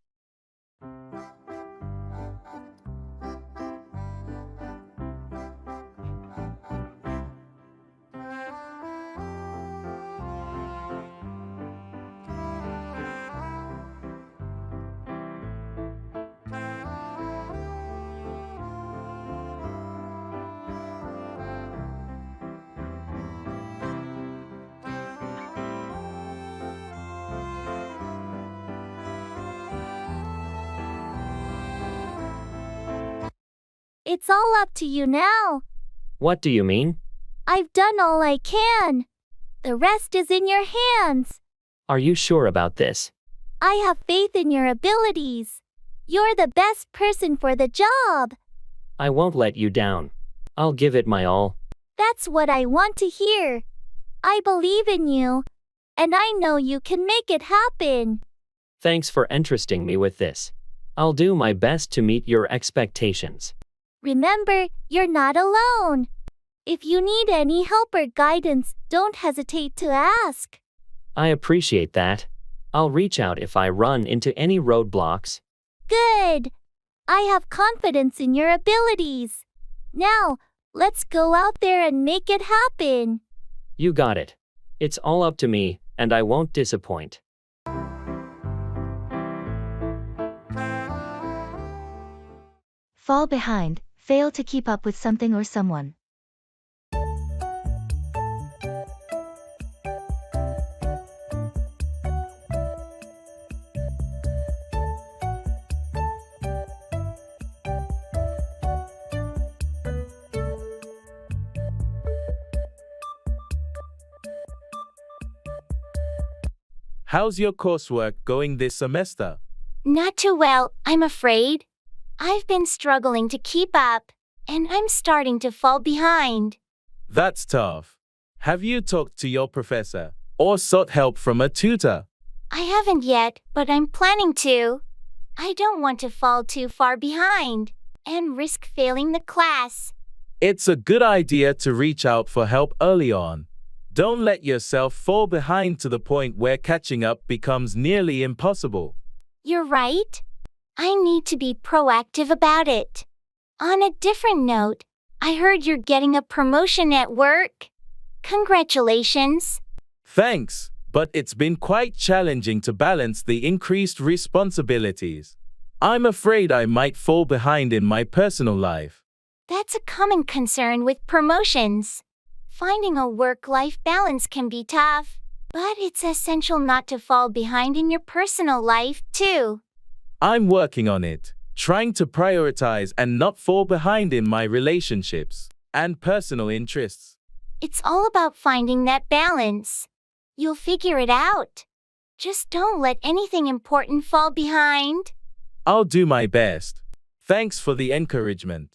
It's all up to you now. What do you mean? I've done all I can. The rest is in your hands. Are you sure about this? I have faith in your abilities. You're the best person for the job. I won't let you down. I'll give it my all. That's what I want to hear. I believe in you, and I know you can make it happen. Thanks for entrusting me with this. I'll do my best to meet your expectations. Remember, you're not alone. If you need any help or guidance, don't hesitate to ask. I appreciate that. I'll reach out if I run into any roadblocks. Good. I have confidence in your abilities. Now, let's go out there and make it happen. You got it. It's all up to me, and I won't disappoint. Fall behind, fail to keep up with something or someone. How's your coursework going this semester? Not too well, I'm afraid. I've been struggling to keep up, and I'm starting to fall behind. That's tough. Have you talked to your professor or sought help from a tutor? I haven't yet, but I'm planning to. I don't want to fall too far behind and risk failing the class. It's a good idea to reach out for help early on. Don't let yourself fall behind to the point where catching up becomes nearly impossible. You're right. I need to be proactive about it. On a different note, I heard you're getting a promotion at work. Congratulations. Thanks, but it's been quite challenging to balance the increased responsibilities. I'm afraid I might fall behind in my personal life. That's a common concern with promotions. Finding a work-life balance can be tough, but it's essential not to fall behind in your personal life, too. I'm working on it, trying to prioritize and not fall behind in my relationships and personal interests. It's all about finding that balance. You'll figure it out. Just don't let anything important fall behind. I'll do my best. Thanks for the encouragement.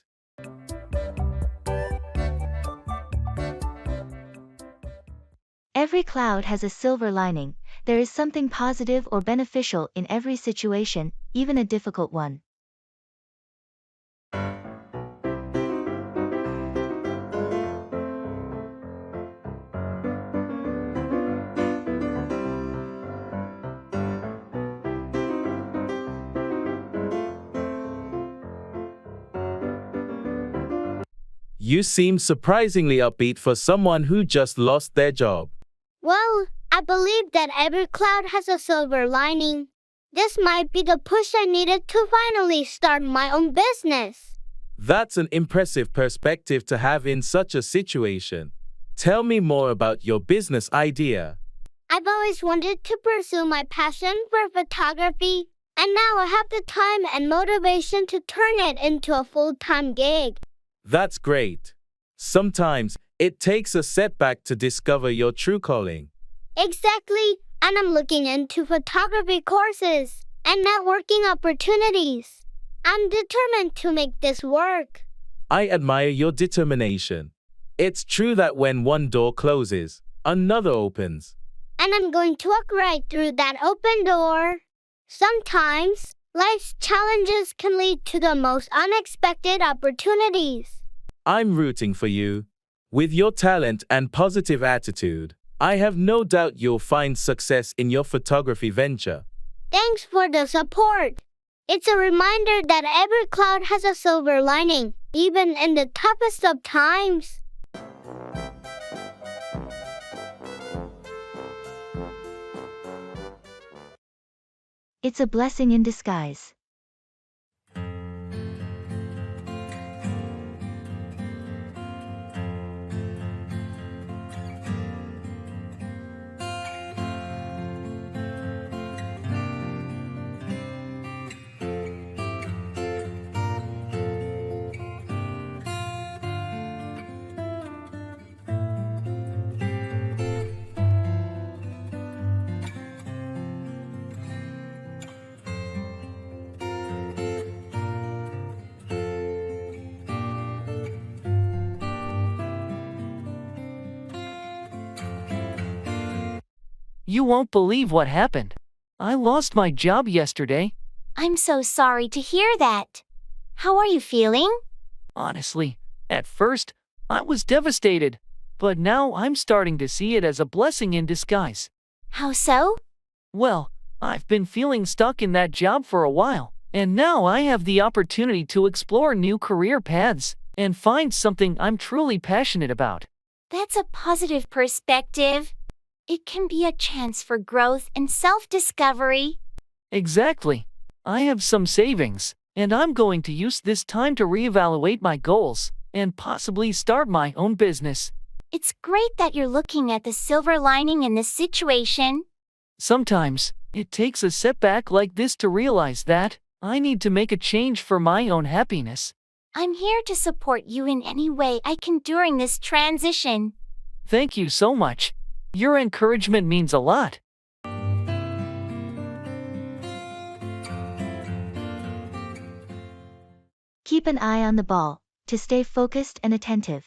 Every cloud has a silver lining. There is something positive or beneficial in every situation, even a difficult one. You seem surprisingly upbeat for someone who just lost their job. Well, I believe that every cloud has a silver lining. This might be the push I needed to finally start my own business. That's an impressive perspective to have in such a situation. Tell me more about your business idea. I've always wanted to pursue my passion for photography, and now I have the time and motivation to turn it into a full-time gig. That's great. Sometimes, it takes a setback to discover your true calling. Exactly, and I'm looking into photography courses and networking opportunities. I'm determined to make this work. I admire your determination. It's true that when one door closes, another opens. And I'm going to walk right through that open door. Sometimes, life's challenges can lead to the most unexpected opportunities. I'm rooting for you. With your talent and positive attitude, I have no doubt you'll find success in your photography venture. Thanks for the support. It's a reminder that every cloud has a silver lining, even in the toughest of times. It's a blessing in disguise. You won't believe what happened. I lost my job yesterday. I'm so sorry to hear that. How are you feeling? Honestly, at first, I was devastated, but now I'm starting to see it as a blessing in disguise. How so? Well, I've been feeling stuck in that job for a while, and now I have the opportunity to explore new career paths and find something I'm truly passionate about. That's a positive perspective. It can be a chance for growth and self-discovery. Exactly. I have some savings, and I'm going to use this time to reevaluate my goals and possibly start my own business. It's great that you're looking at the silver lining in this situation. Sometimes, it takes a setback like this to realize that I need to make a change for my own happiness. I'm here to support you in any way I can during this transition. Thank you so much. Your encouragement means a lot. Keep an eye on the ball to stay focused and attentive.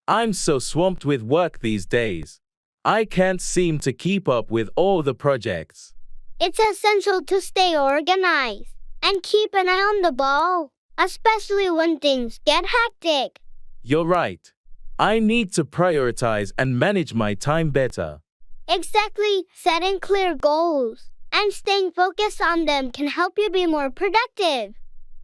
I'm so swamped with work these days. I can't seem to keep up with all the projects. It's essential to stay organized and keep an eye on the ball, especially when things get hectic. You're right. I need to prioritize and manage my time better. Exactly, setting clear goals and staying focused on them can help you be more productive.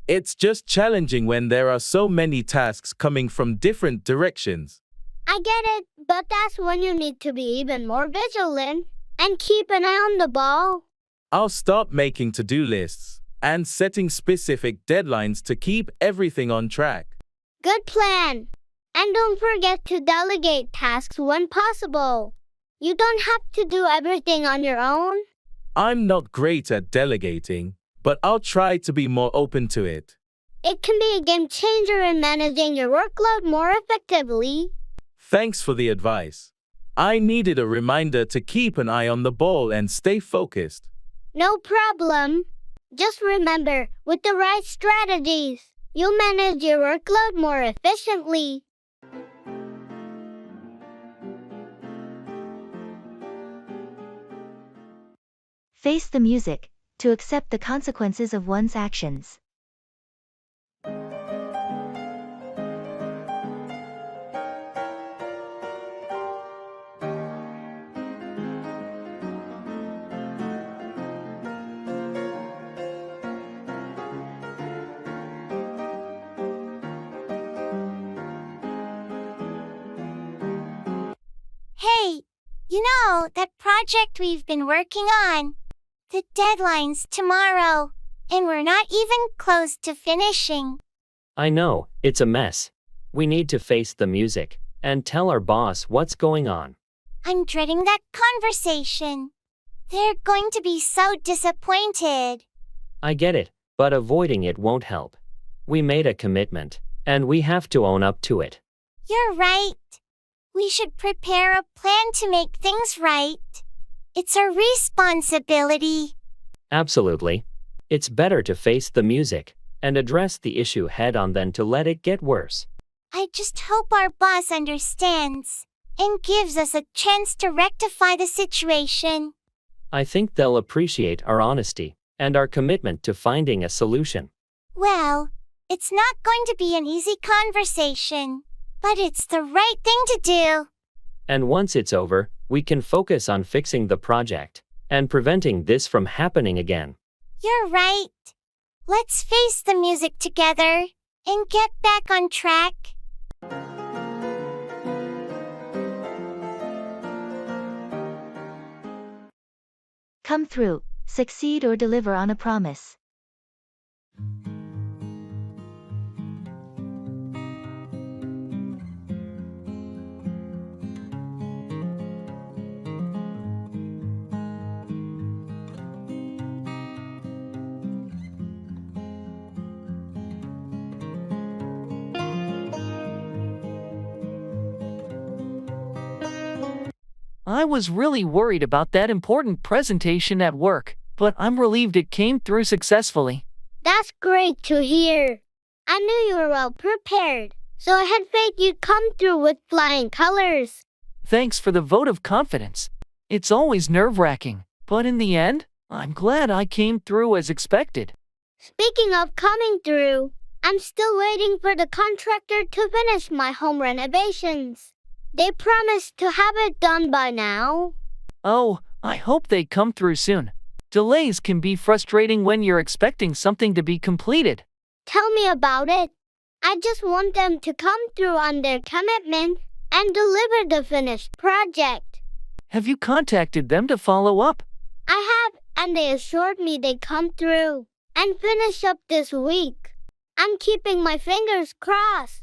It's just challenging when there are so many tasks coming from different directions. I get it, but that's when you need to be even more vigilant and keep an eye on the ball. I'll start making to-do lists and setting specific deadlines to keep everything on track. Good plan. And don't forget to delegate tasks when possible. You don't have to do everything on your own. I'm not great at delegating, but I'll try to be more open to it. It can be a game changer in managing your workload more effectively. Thanks for the advice. I needed a reminder to keep an eye on the ball and stay focused. No problem. Just remember, with the right strategies, you'll manage your workload more efficiently. Face the music to accept the consequences of one's actions. Hey, you know that project we've been working on? The deadline's tomorrow, and we're not even close to finishing. I know, it's a mess. We need to face the music and tell our boss what's going on. I'm dreading that conversation. They're going to be so disappointed. I get it, but avoiding it won't help. We made a commitment, and we have to own up to it. You're right. We should prepare a plan to make things right. It's our responsibility. Absolutely. It's better to face the music and address the issue head-on than to let it get worse. I just hope our boss understands and gives us a chance to rectify the situation. I think they'll appreciate our honesty and our commitment to finding a solution. Well, it's not going to be an easy conversation, but it's the right thing to do. And once it's over, we can focus on fixing the project and preventing this from happening again. You're right. Let's face the music together and get back on track. Come through, succeed or deliver on a promise. I was really worried about that important presentation at work, but I'm relieved it came through successfully. That's great to hear. I knew you were well prepared, so I had faith you'd come through with flying colors. Thanks for the vote of confidence. It's always nerve-wracking, but in the end, I'm glad I came through as expected. Speaking of coming through, I'm still waiting for the contractor to finish my home renovations. They promised to have it done by now. Oh, I hope they come through soon. Delays can be frustrating when you're expecting something to be completed. Tell me about it. I just want them to come through on their commitment and deliver the finished project. Have you contacted them to follow up? I have, and they assured me they'd come through and finish up this week. I'm keeping my fingers crossed.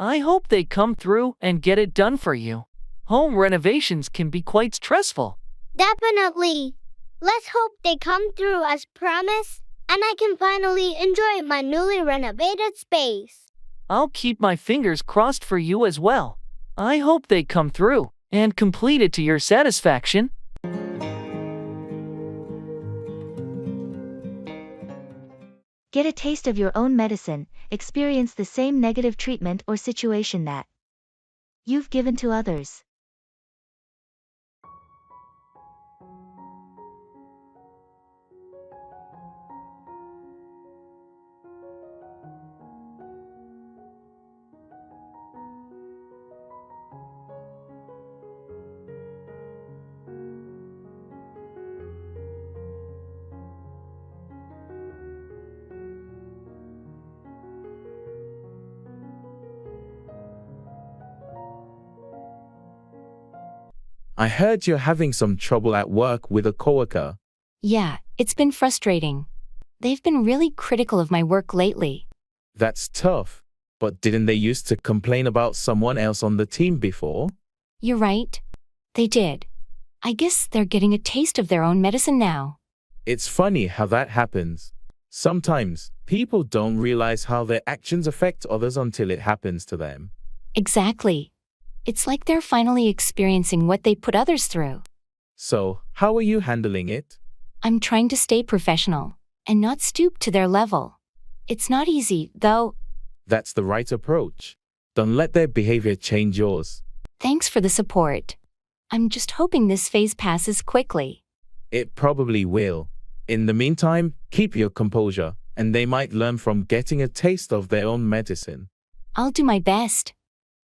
I hope they come through and get it done for you. Home renovations can be quite stressful. Definitely. Let's hope they come through as promised, and I can finally enjoy my newly renovated space. I'll keep my fingers crossed for you as well. I hope they come through and complete it to your satisfaction. Get a taste of your own medicine, experience the same negative treatment or situation that you've given to others. I heard you're having some trouble at work with a coworker. Yeah, it's been frustrating. They've been really critical of my work lately. That's tough. But didn't they used to complain about someone else on the team before? You're right. They did. I guess they're getting a taste of their own medicine now. It's funny how that happens. Sometimes, people don't realize how their actions affect others until it happens to them. Exactly. It's like they're finally experiencing what they put others through. So, how are you handling it? I'm trying to stay professional and not stoop to their level. It's not easy, though. That's the right approach. Don't let their behavior change yours. Thanks for the support. I'm just hoping this phase passes quickly. It probably will. In the meantime, keep your composure, and they might learn from getting a taste of their own medicine. I'll do my best.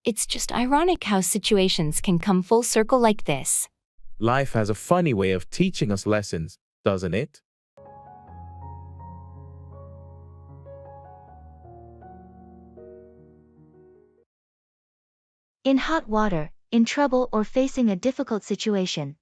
It's just ironic how situations can come full circle like this. Life has a funny way of teaching us lessons, doesn't it? In hot water, in trouble or facing a difficult situation.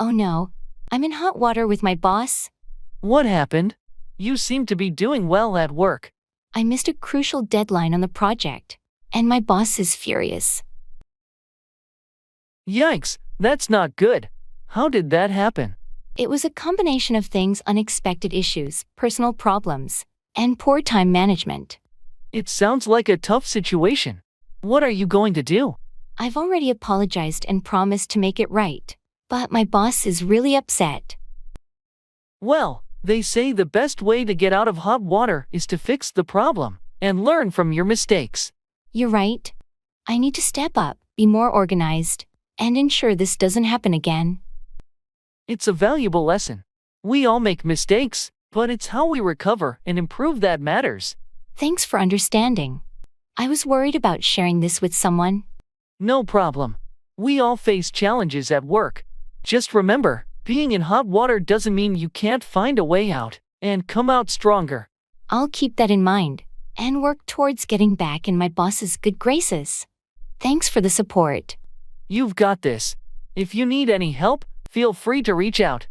Oh no, I'm in hot water with my boss. What happened? You seem to be doing well at work. I missed a crucial deadline on the project, and my boss is furious. Yikes, that's not good. How did that happen? It was a combination of things: unexpected issues, personal problems, and poor time management. It sounds like a tough situation. What are you going to do? I've already apologized and promised to make it right, but my boss is really upset. Well, they say the best way to get out of hot water is to fix the problem and learn from your mistakes. You're right. I need to step up, be more organized, and ensure this doesn't happen again. It's a valuable lesson. We all make mistakes, but it's how we recover and improve that matters. Thanks for understanding. I was worried about sharing this with someone. No problem. We all face challenges at work. Just remember, being in hot water doesn't mean you can't find a way out and come out stronger. I'll keep that in mind and work towards getting back in my boss's good graces. Thanks for the support. You've got this. If you need any help, feel free to reach out.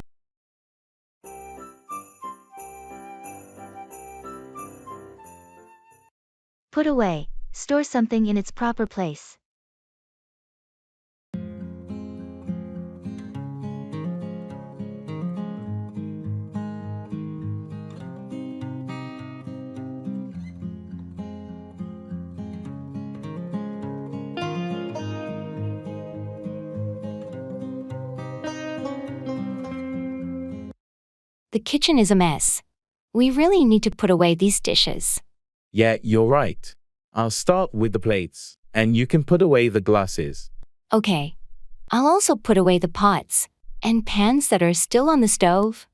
Put away. Store something in its proper place. The kitchen is a mess. We really need to put away these dishes. Yeah, you're right. I'll start with the plates, and you can put away the glasses. Okay. I'll also put away the pots and pans that are still on the stove.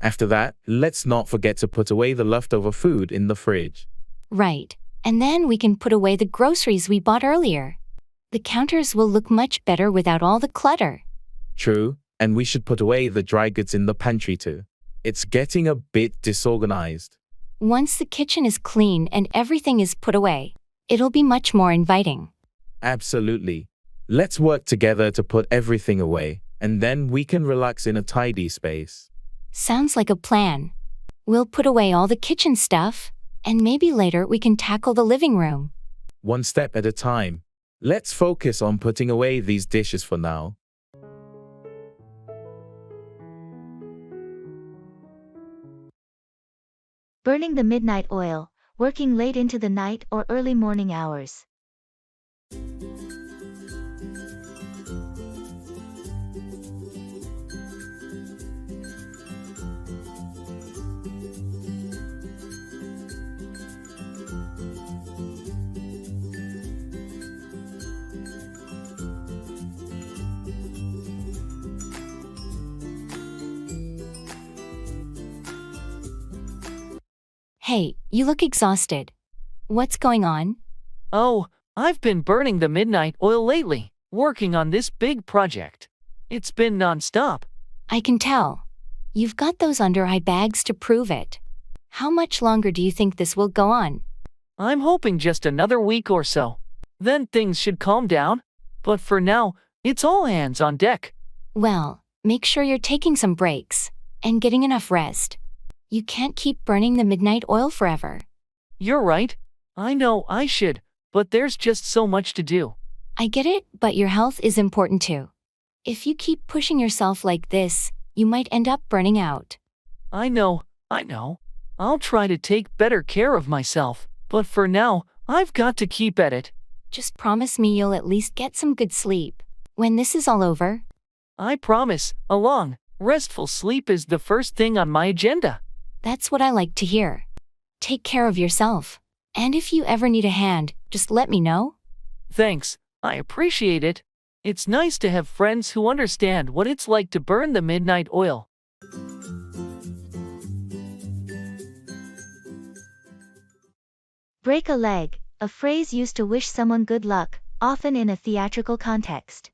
After that, let's not forget to put away the leftover food in the fridge. Right. And then we can put away the groceries we bought earlier. The counters will look much better without all the clutter. True, and we should put away the dry goods in the pantry too. It's getting a bit disorganized. Once the kitchen is clean and everything is put away, it'll be much more inviting. Absolutely. Let's work together to put everything away, and then we can relax in a tidy space. Sounds like a plan. We'll put away all the kitchen stuff, and maybe later we can tackle the living room. One step at a time. Let's focus on putting away these dishes for now. Burning the midnight oil, working late into the night or early morning hours. Hey, you look exhausted. What's going on? Oh, I've been burning the midnight oil lately, working on this big project. It's been non-stop. I can tell. You've got those under-eye bags to prove it. How much longer do you think this will go on? I'm hoping just another week or so. Then things should calm down. But for now, it's all hands on deck. Well, make sure you're taking some breaks and getting enough rest. You can't keep burning the midnight oil forever. You're right. I know I should, but there's just so much to do. I get it, but your health is important too. If you keep pushing yourself like this, you might end up burning out. I know. I'll try to take better care of myself, but for now, I've got to keep at it. Just promise me you'll at least get some good sleep when this is all over. I promise. A long, restful sleep is the first thing on my agenda. That's what I like to hear. Take care of yourself. And if you ever need a hand, just let me know. Thanks, I appreciate it. It's nice to have friends who understand what it's like to burn the midnight oil. Break a leg, a phrase used to wish someone good luck, often in a theatrical context.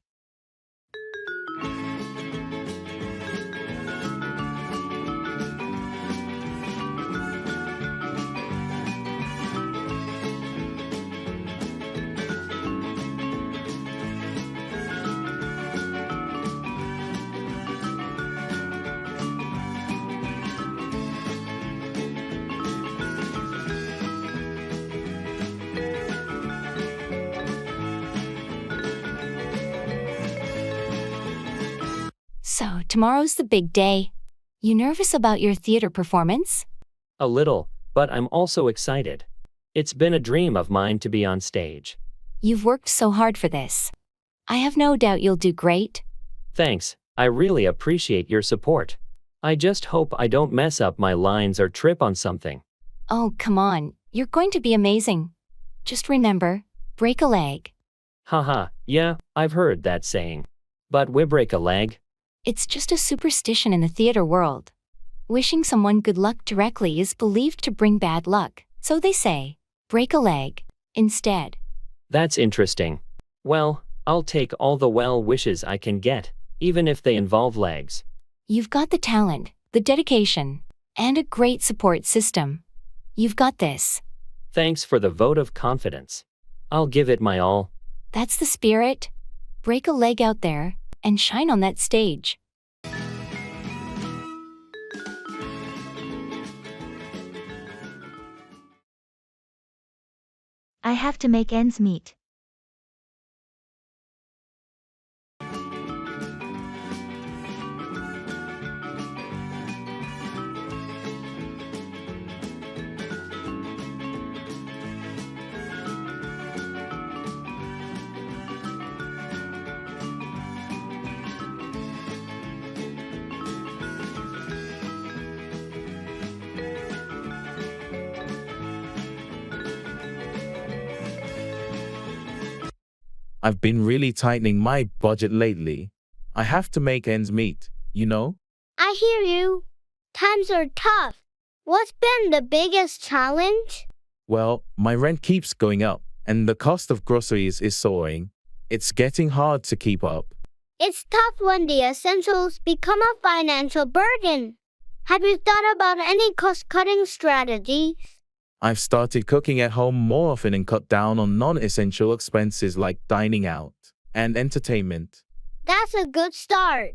So, tomorrow's the big day. You nervous about your theater performance? A little, but I'm also excited. It's been a dream of mine to be on stage. You've worked so hard for this. I have no doubt you'll do great. Thanks, I really appreciate your support. I just hope I don't mess up my lines or trip on something. Oh, come on, you're going to be amazing. Just remember, break a leg. Haha, yeah, I've heard that saying. But we break a leg? It's just a superstition in the theater world. Wishing someone good luck directly is believed to bring bad luck, so they say, break a leg, instead. That's interesting. Well, I'll take all the well wishes I can get, even if they involve legs. You've got the talent, the dedication, and a great support system. You've got this. Thanks for the vote of confidence. I'll give it my all. That's the spirit. Break a leg out there and shine on that stage. I have to make ends meet. I've been really tightening my budget lately. I have to make ends meet, you know? I hear you. Times are tough. What's been the biggest challenge? Well, my rent keeps going up, and the cost of groceries is soaring. It's getting hard to keep up. It's tough when the essentials become a financial burden. Have you thought about any cost-cutting strategies? I've started cooking at home more often and cut down on non-essential expenses like dining out and entertainment. That's a good start.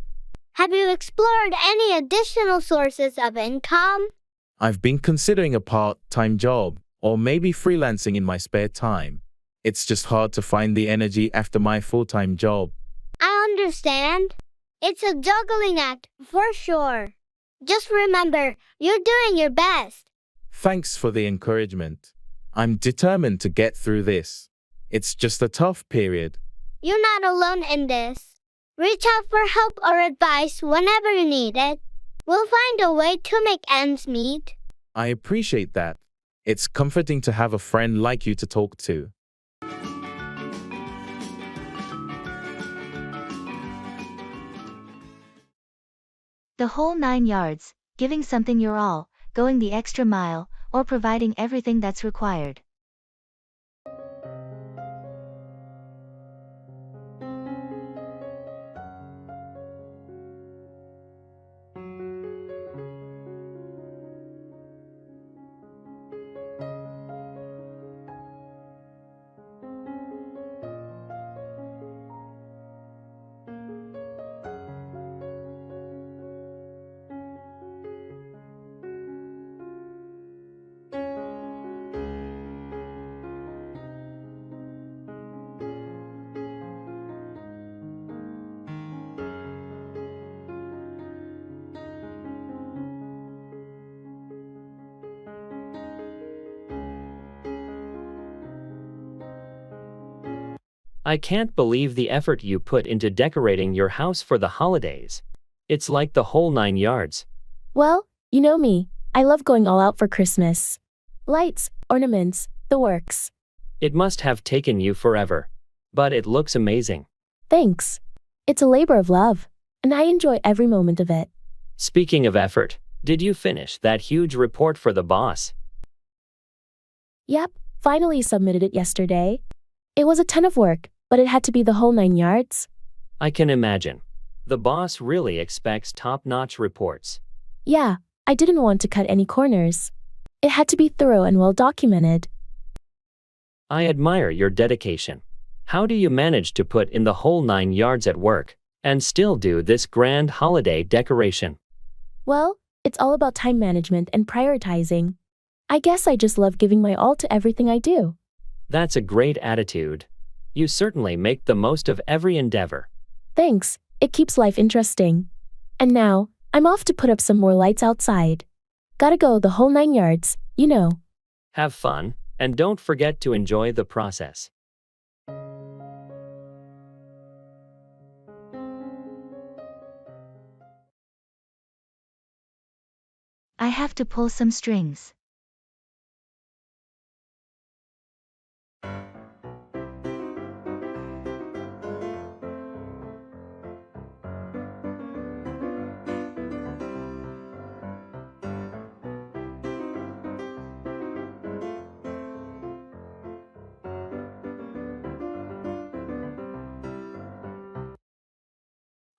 Have you explored any additional sources of income? I've been considering a part-time job or maybe freelancing in my spare time. It's just hard to find the energy after my full-time job. I understand. It's a juggling act, for sure. Just remember, you're doing your best. Thanks for the encouragement. I'm determined to get through this. It's just a tough period. You're not alone in this. Reach out for help or advice whenever you need it. We'll find a way to make ends meet. I appreciate that. It's comforting to have a friend like you to talk to. The whole 9 yards, giving something your all, going the extra mile, or providing everything that's required. I can't believe the effort you put into decorating your house for the holidays. It's like the whole 9 yards. Well, you know me. I love going all out for Christmas. Lights, ornaments, the works. It must have taken you forever. But it looks amazing. Thanks. It's a labor of love, and I enjoy every moment of it. Speaking of effort, did you finish that huge report for the boss? Yep, finally submitted it yesterday. It was a ton of work, but it had to be the whole 9 yards. I can imagine. The boss really expects top-notch reports. Yeah, I didn't want to cut any corners. It had to be thorough and well documented. I admire your dedication. How do you manage to put in the whole 9 yards at work and still do this grand holiday decoration? Well, it's all about time management and prioritizing. I guess I just love giving my all to everything I do. That's a great attitude. You certainly make the most of every endeavor. Thanks, it keeps life interesting. And now, I'm off to put up some more lights outside. Gotta go the whole 9 yards, you know. Have fun, and don't forget to enjoy the process. I have to pull some strings.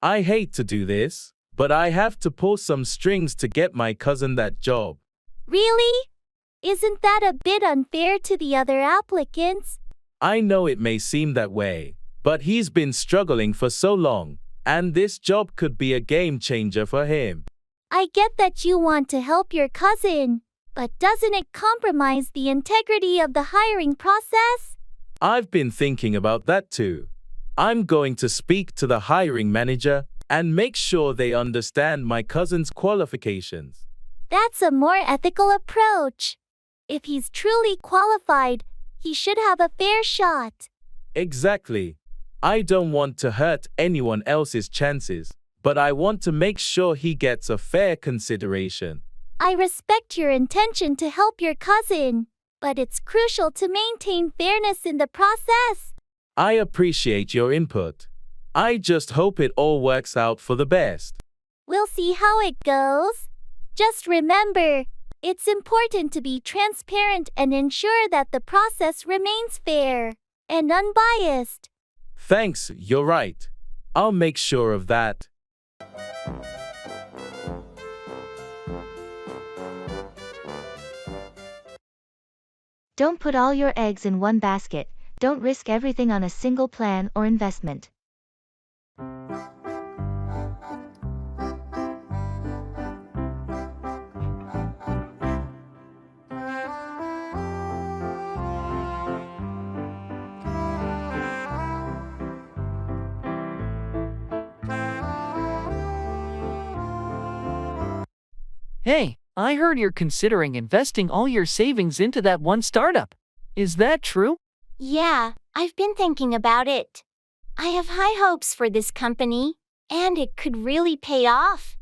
I hate to do this, but I have to pull some strings to get my cousin that job. Really? Isn't that a bit unfair to the other applicants? I know it may seem that way, but he's been struggling for so long, and this job could be a game changer for him. I get that you want to help your cousin, but doesn't it compromise the integrity of the hiring process? I've been thinking about that too. I'm going to speak to the hiring manager and make sure they understand my cousin's qualifications. That's a more ethical approach. If he's truly qualified, he should have a fair shot. Exactly. I don't want to hurt anyone else's chances, but I want to make sure he gets a fair consideration. I respect your intention to help your cousin, but it's crucial to maintain fairness in the process. I appreciate your input. I just hope it all works out for the best. We'll see how it goes. Just remember, it's important to be transparent and ensure that the process remains fair and unbiased. Thanks, you're right. I'll make sure of that. Don't put all your eggs in one basket. Don't risk everything on a single plan or investment. Hey, I heard you're considering investing all your savings into that one startup. Is that true? Yeah, I've been thinking about it. I have high hopes for this company, and it could really pay off.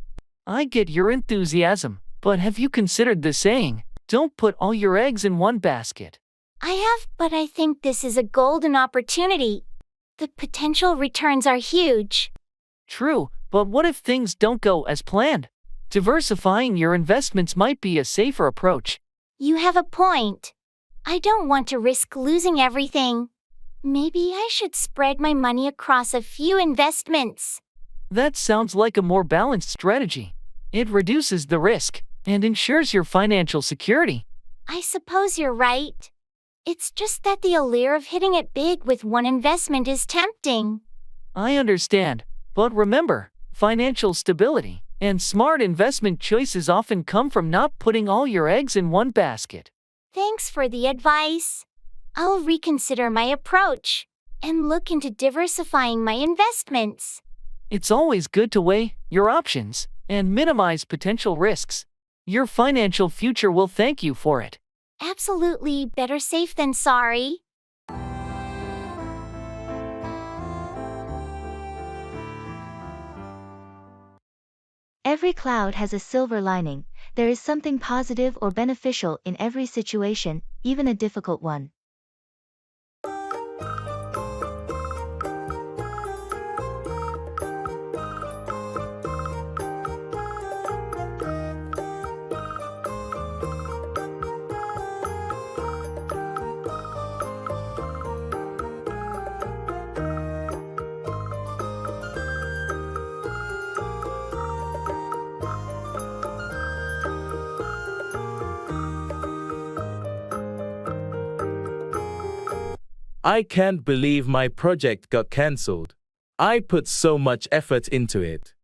I get your enthusiasm, but have you considered the saying, don't put all your eggs in one basket? I have, but I think this is a golden opportunity. The potential returns are huge. True, but what if things don't go as planned? Diversifying your investments might be a safer approach. You have a point. I don't want to risk losing everything. Maybe I should spread my money across a few investments. That sounds like a more balanced strategy. It reduces the risk and ensures your financial security. I suppose you're right. It's just that the allure of hitting it big with one investment is tempting. I understand, but remember, financial stability and smart investment choices often come from not putting all your eggs in one basket. Thanks for the advice. I'll reconsider my approach and look into diversifying my investments. It's always good to weigh your options and minimize potential risks. Your financial future will thank you for it. Absolutely, better safe than sorry. Every cloud has a silver lining. There is something positive or beneficial in every situation, even a difficult one. I can't believe my project got cancelled. I put so much effort into it.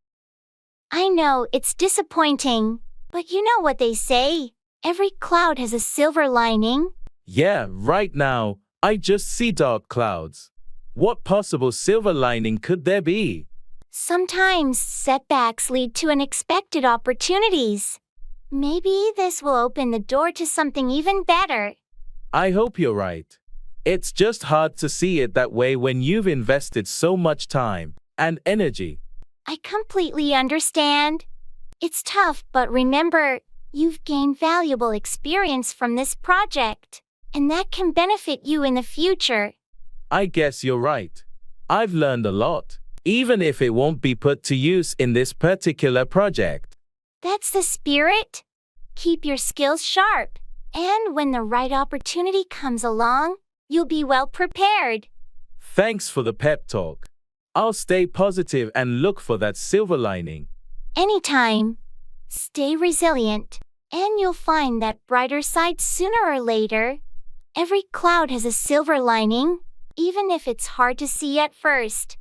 I know it's disappointing, but you know what they say. Every cloud has a silver lining. Yeah, right now, I just see dark clouds. What possible silver lining could there be? Sometimes setbacks lead to unexpected opportunities. Maybe this will open the door to something even better. I hope you're right. It's just hard to see it that way when you've invested so much time and energy. I completely understand. It's tough, but remember, you've gained valuable experience from this project, and that can benefit you in the future. I guess you're right. I've learned a lot, even if it won't be put to use in this particular project. That's the spirit. Keep your skills sharp, and when the right opportunity comes along, you'll be well prepared. Thanks for the pep talk. I'll stay positive and look for that silver lining. Anytime. Stay resilient And you'll find that brighter side sooner or later. Every cloud has a silver lining, even if it's hard to see at first.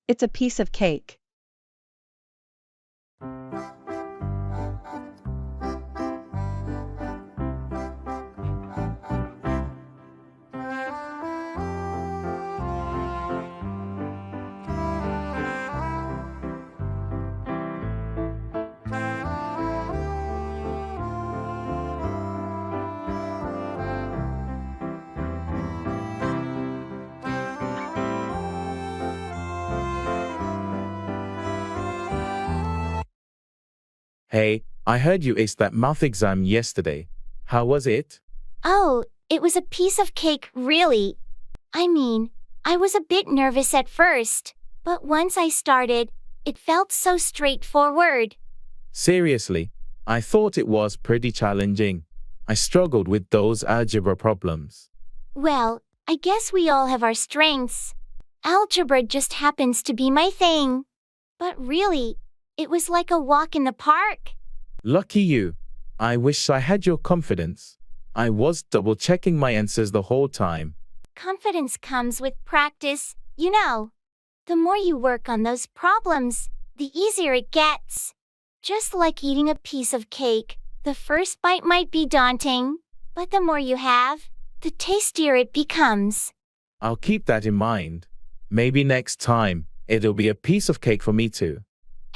It's a piece of cake. Hey, I heard you aced that math exam yesterday. How was it? Oh, it was a piece of cake, really. I mean, I was a bit nervous at first, but once I started, it felt so straightforward. Seriously, I thought it was pretty challenging. I struggled with those algebra problems. Well, I guess we all have our strengths. Algebra just happens to be my thing. But really, it was like a walk in the park. Lucky you. I wish I had your confidence. I was double-checking my answers the whole time. Confidence comes with practice, you know. The more you work on those problems, the easier it gets. Just like eating a piece of cake, the first bite might be daunting, but the more you have, the tastier it becomes. I'll keep that in mind. Maybe next time, it'll be a piece of cake for me too.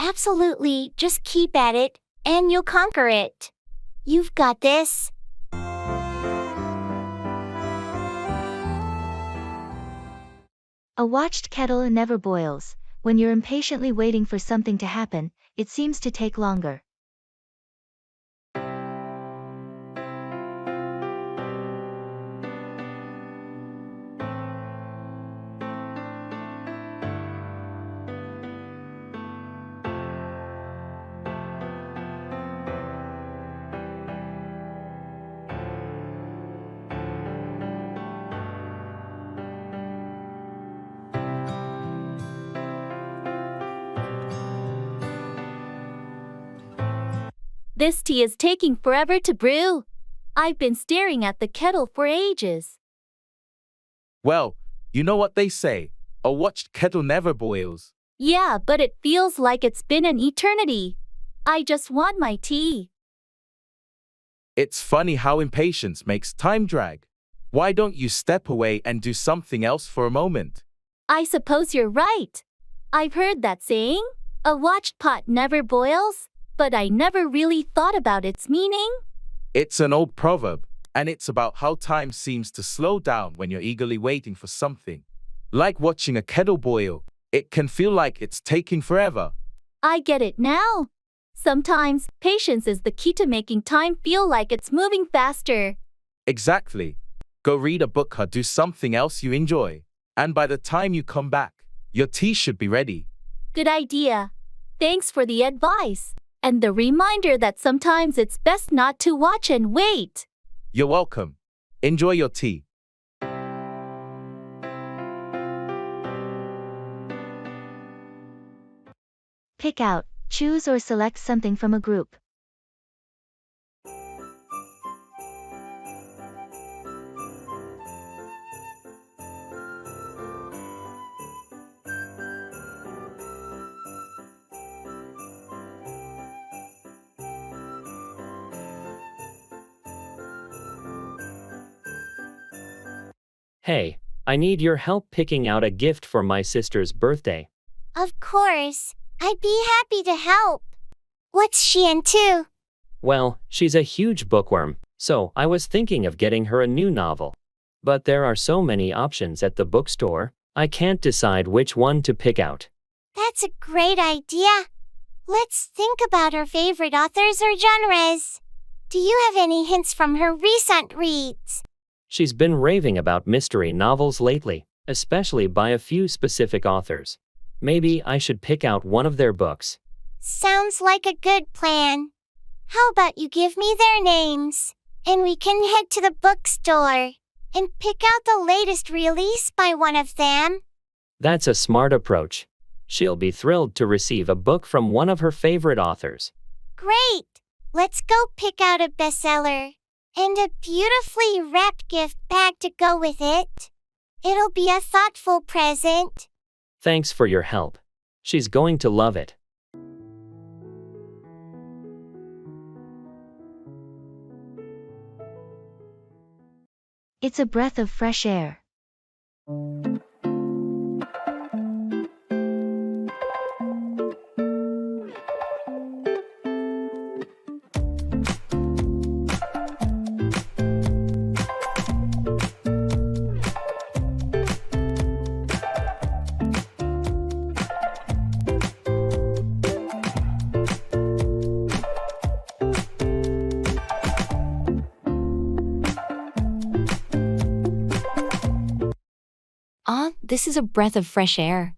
Absolutely, just keep at it, and you'll conquer it. You've got this. A watched kettle never boils. When you're impatiently waiting for something to happen, it seems to take longer. This tea is taking forever to brew. I've been staring at the kettle for ages. Well, you know what they say, a watched kettle never boils. Yeah, but it feels like it's been an eternity. I just want my tea. It's funny how impatience makes time drag. Why don't you step away and do something else for a moment? I suppose you're right. I've heard that saying, a watched pot never boils, but I never really thought about its meaning. It's an old proverb, and it's about how time seems to slow down when you're eagerly waiting for something. Like watching a kettle boil, it can feel like it's taking forever. I get it now. Sometimes, patience is the key to making time feel like it's moving faster. Exactly. Go read a book or do something else you enjoy. And by the time you come back, your tea should be ready. Good idea. Thanks for the advice. And the reminder that sometimes it's best not to watch and wait. You're welcome. Enjoy your tea. Pick out, choose or select something from a group. Hey, I need your help picking out a gift for my sister's birthday. Of course. I'd be happy to help. What's she into? Well, she's a huge bookworm, so I was thinking of getting her a new novel. But there are so many options at the bookstore, I can't decide which one to pick out. That's a great idea. Let's think about her favorite authors or genres. Do you have any hints from her recent reads? She's been raving about mystery novels lately, especially by a few specific authors. Maybe I should pick out one of their books. Sounds like a good plan. How about you give me their names, and we can head to the bookstore. and pick out the latest release by one of them. That's a smart approach. She'll be thrilled to receive a book from one of her favorite authors. Great! Let's go pick out a bestseller and a beautifully wrapped gift bag to go with it. It'll be a thoughtful present. Thanks for your help. She's going to love it. It's a breath of fresh air. This is a breath of fresh air.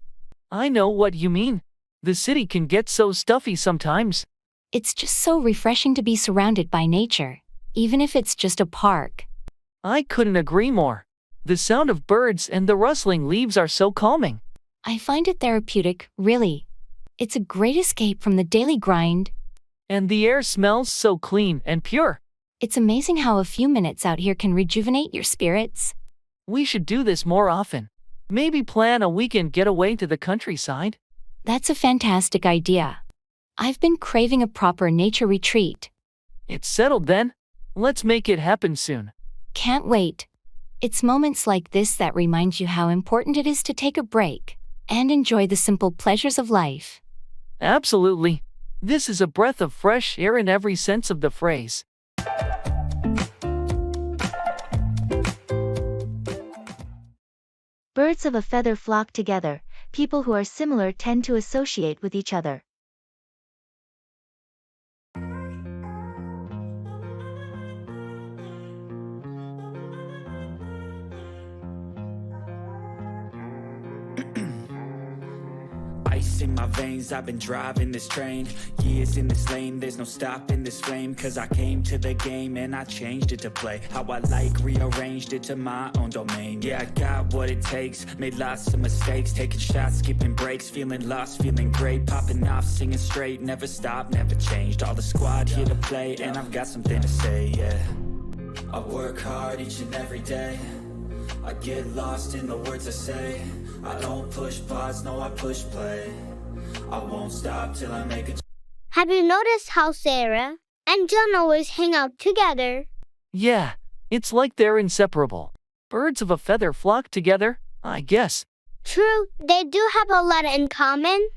I know what you mean. The city can get so stuffy sometimes. It's just so refreshing to be surrounded by nature, even if it's just a park. I couldn't agree more. The sound of birds and the rustling leaves are so calming. I find it therapeutic, really. It's a great escape from the daily grind. And the air smells so clean and pure. It's amazing how a few minutes out here can rejuvenate your spirits. We should do this more often. Maybe plan a weekend getaway to the countryside. That's a fantastic idea. I've been craving a proper nature retreat. It's settled then. Let's make it happen soon. Can't wait. It's moments like this that remind you how important it is to take a break and enjoy the simple pleasures of life. Absolutely. This is a breath of fresh air in every sense of the phrase. Birds of a feather flock together. People who are similar tend to associate with each other. Ice in my veins, I've been driving this train. Years in this lane, there's no stopping this flame. Cause I came to the game and I changed it to play how I like, rearranged it to my own domain. Yeah, I got what it takes, made lots of mistakes, taking shots, skipping breaks, feeling lost, feeling great, popping off, singing straight, never stopped, never changed. All the squad here to play, and I've got something to say, yeah. I work hard each and every day, I get lost in the words I say. I don't push pause, no I push play. I won't stop till I make it. Have you noticed how Sarah and John always hang out together? Yeah, it's like they're inseparable. Birds of a feather flock together, I guess. True, they do have a lot in common.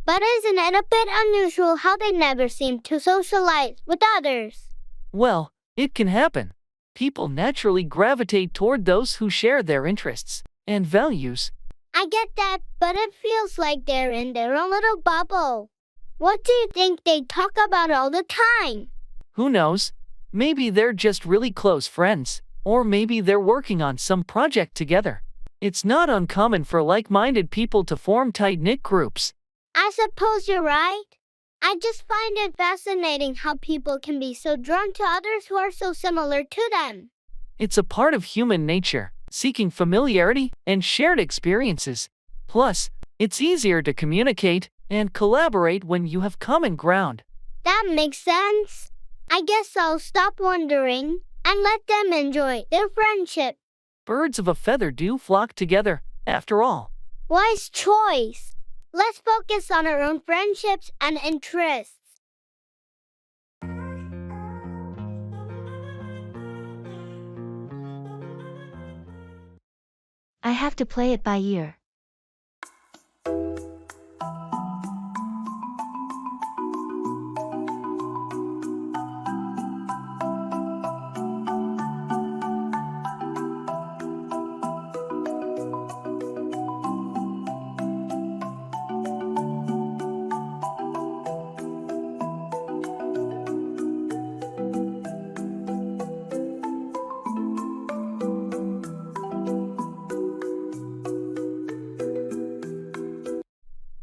But isn't it a bit unusual how they never seem to socialize with others? Well, it can happen. People naturally gravitate toward those who share their interests and values. I get that, but it feels like they're in their own little bubble. What do you think they talk about all the time? Who knows? Maybe they're just really close friends, or maybe they're working on some project together. It's not uncommon for like-minded people to form tight-knit groups. I suppose you're right. I just find it fascinating how people can be so drawn to others who are so similar to them. It's a part of human nature, seeking familiarity and shared experiences. Plus, it's easier to communicate and collaborate when you have common ground. That makes sense. I guess I'll stop wondering and let them enjoy their friendship. Birds of a feather do flock together, after all. Wise choice. Let's focus on our own friendships and interests. I have to play it by ear.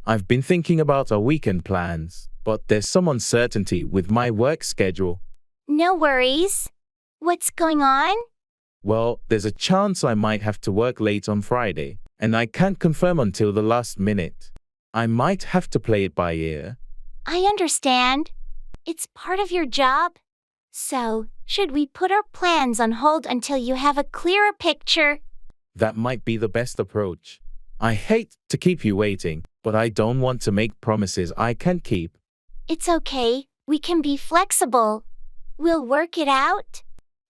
I've been thinking about our weekend plans, but there's some uncertainty with my work schedule. No worries. What's going on? Well, there's a chance I might have to work late on Friday, and I can't confirm until the last minute. I might have to play it by ear. I understand. It's part of your job. So, should we put our plans on hold until you have a clearer picture? That might be the best approach. I hate to keep you waiting, but I don't want to make promises I can't keep. It's okay, we can be flexible. We'll work it out.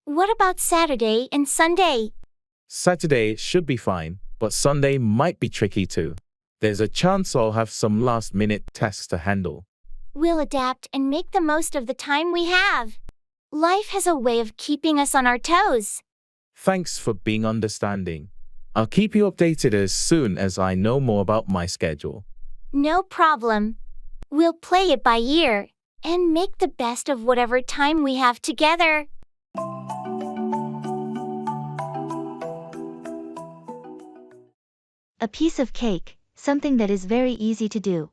What about Saturday and Sunday? Saturday should be fine, but Sunday might be tricky too. There's a chance I'll have some last-minute tasks to handle. We'll adapt and make the most of the time we have. Life has a way of keeping us on our toes. Thanks for being understanding. I'll keep you updated as soon as I know more about my schedule. No problem. We'll play it by ear and make the best of whatever time we have together. A piece of cake, something that is very easy to do.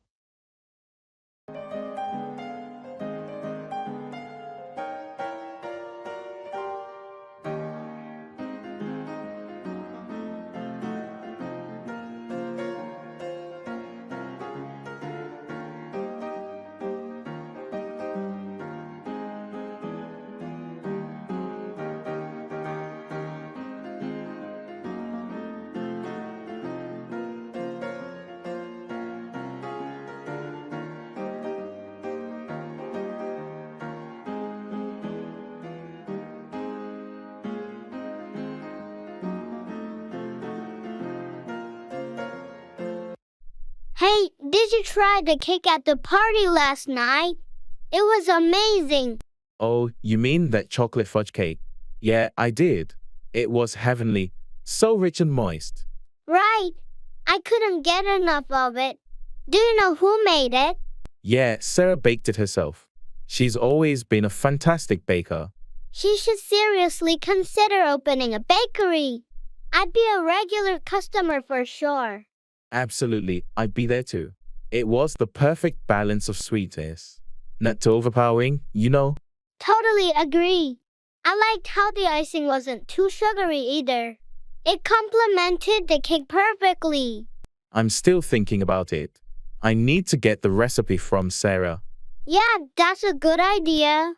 Hey, did you try the cake at the party last night? It was amazing. Oh, you mean that chocolate fudge cake? Yeah, I did. It was heavenly, so rich and moist. Right. I couldn't get enough of it. Do you know who made it? Yeah, Sarah baked it herself. She's always been a fantastic baker. She should seriously consider opening a bakery. I'd be a regular customer for sure. Absolutely, I'd be there too. It was the perfect balance of sweetness. Not too overpowering, you know? Totally agree. I liked how the icing wasn't too sugary either. It complemented the cake perfectly. I'm still thinking about it. I need to get the recipe from Sarah. Yeah, that's a good idea.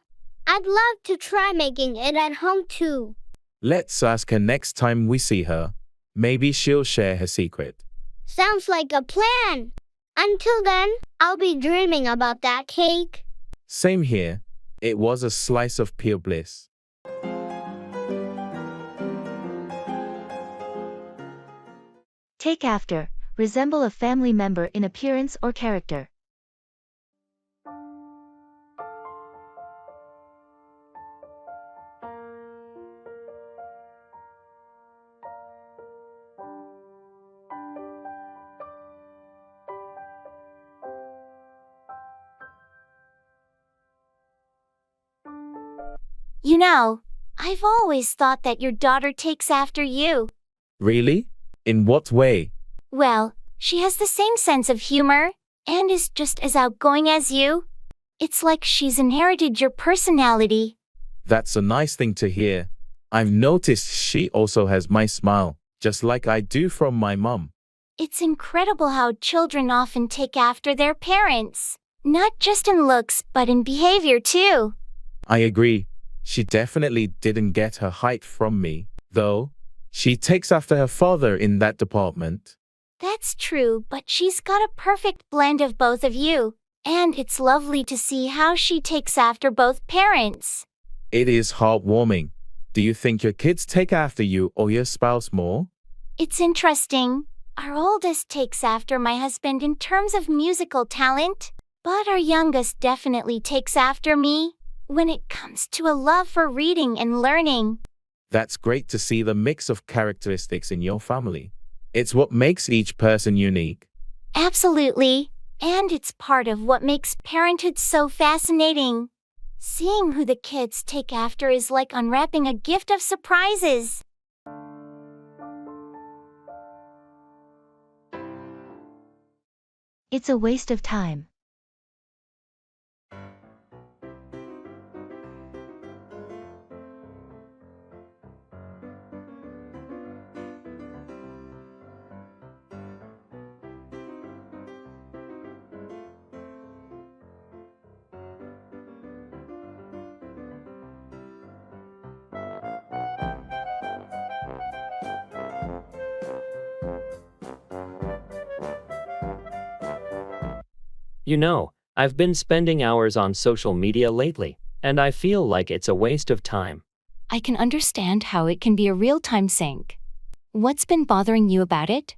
I'd love to try making it at home too. Let's ask her next time we see her. Maybe she'll share her secret. Sounds like a plan. Until then, I'll be dreaming about that cake. Same here. It was a slice of pure bliss. Take after, resemble a family member in appearance or character. You know, I've always thought that your daughter takes after you. Really? In what way? Well, she has the same sense of humor and is just as outgoing as you. It's like she's inherited your personality. That's a nice thing to hear. I've noticed she also has my smile, just like I do from my mom. It's incredible how children often take after their parents, not just in looks but in behavior too. I agree. She definitely didn't get her height from me, though. She takes after her father in that department. That's true, but she's got a perfect blend of both of you, and it's lovely to see how she takes after both parents. It is heartwarming. Do you think your kids take after you or your spouse more? It's interesting. Our oldest takes after my husband in terms of musical talent, but our youngest definitely takes after me when it comes to a love for reading and learning. That's great to see the mix of characteristics in your family. It's what makes each person unique. Absolutely. And it's part of what makes parenthood so fascinating. Seeing who the kids take after is like unwrapping a gift of surprises. It's a waste of time. You know, I've been spending hours on social media lately, and I feel like it's a waste of time. I can understand how it can be a real-time sink. What's been bothering you about it?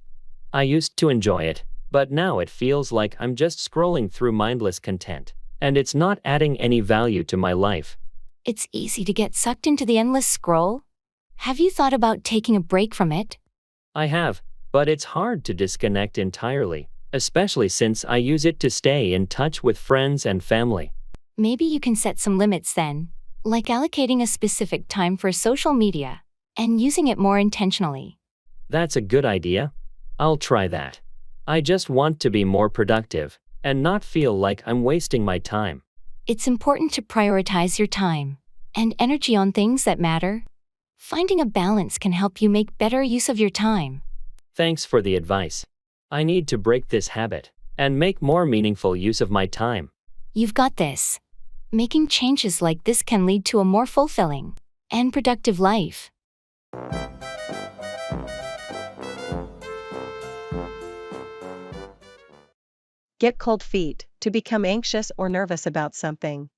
I used to enjoy it, but now it feels like I'm just scrolling through mindless content, and it's not adding any value to my life. It's easy to get sucked into the endless scroll. Have you thought about taking a break from it? I have, but it's hard to disconnect entirely, especially since I use it to stay in touch with friends and family. Maybe you can set some limits then, like allocating a specific time for social media and using it more intentionally. That's a good idea. I'll try that. I just want to be more productive and not feel like I'm wasting my time. It's important to prioritize your time and energy on things that matter. Finding a balance can help you make better use of your time. Thanks for the advice. I need to break this habit and make more meaningful use of my time. You've got this. Making changes like this can lead to a more fulfilling and productive life. Get cold feet, to become anxious or nervous about something.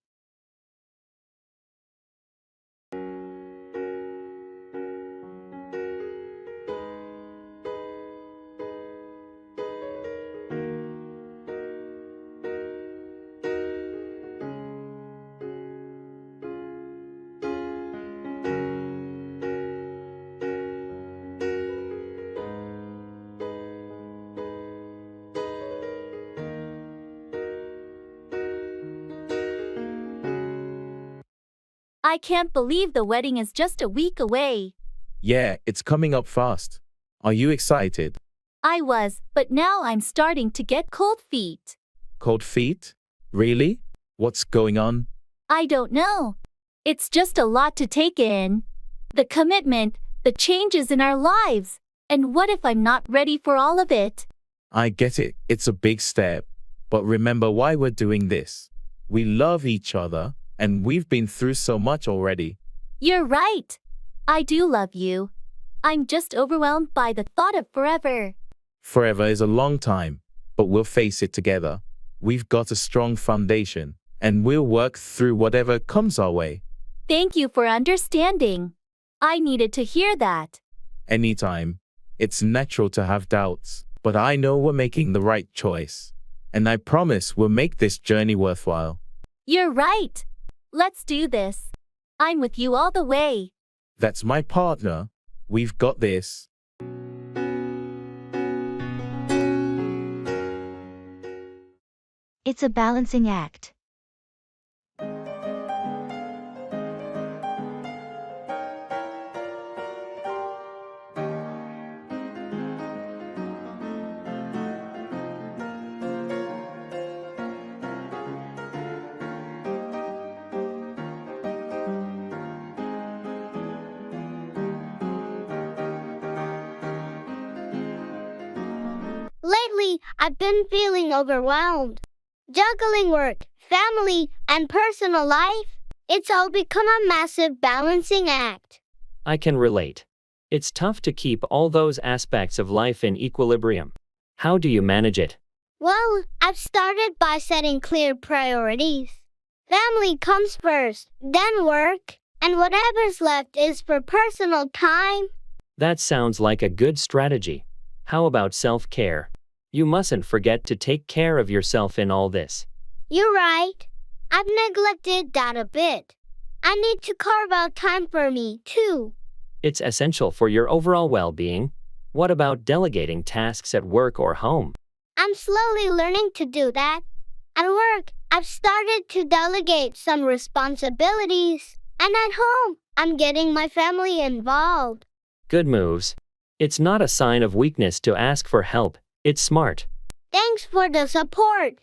I can't believe the wedding is just a week away. Yeah, it's coming up fast. Are you excited? I was, but now I'm starting to get cold feet. Cold feet? Really? What's going on? I don't know. It's just a lot to take in. The commitment, the changes in our lives. And what if I'm not ready for all of it? I get it. It's a big step. But remember why we're doing this. We love each other, and we've been through so much already. You're right. I do love you. I'm just overwhelmed by the thought of forever. Forever is a long time, but we'll face it together. We've got a strong foundation, and we'll work through whatever comes our way. Thank you for understanding. I needed to hear that. Anytime. It's natural to have doubts, but I know we're making the right choice. And I promise we'll make this journey worthwhile. You're right. Let's do this. I'm with you all the way. That's my partner. We've got this. It's a balancing act. Lately, I've been feeling overwhelmed. Juggling work, family, and personal life, it's all become a massive balancing act. I can relate. It's tough to keep all those aspects of life in equilibrium. How do you manage it? Well, I've started by setting clear priorities. Family comes first, then work, and whatever's left is for personal time. That sounds like a good strategy. How about self-care? You mustn't forget to take care of yourself in all this. You're right. I've neglected that a bit. I need to carve out time for me, too. It's essential for your overall well-being. What about delegating tasks at work or home? I'm slowly learning to do that. At work, I've started to delegate some responsibilities. And at home, I'm getting my family involved. Good moves. It's not a sign of weakness to ask for help. It's smart. Thanks for the support.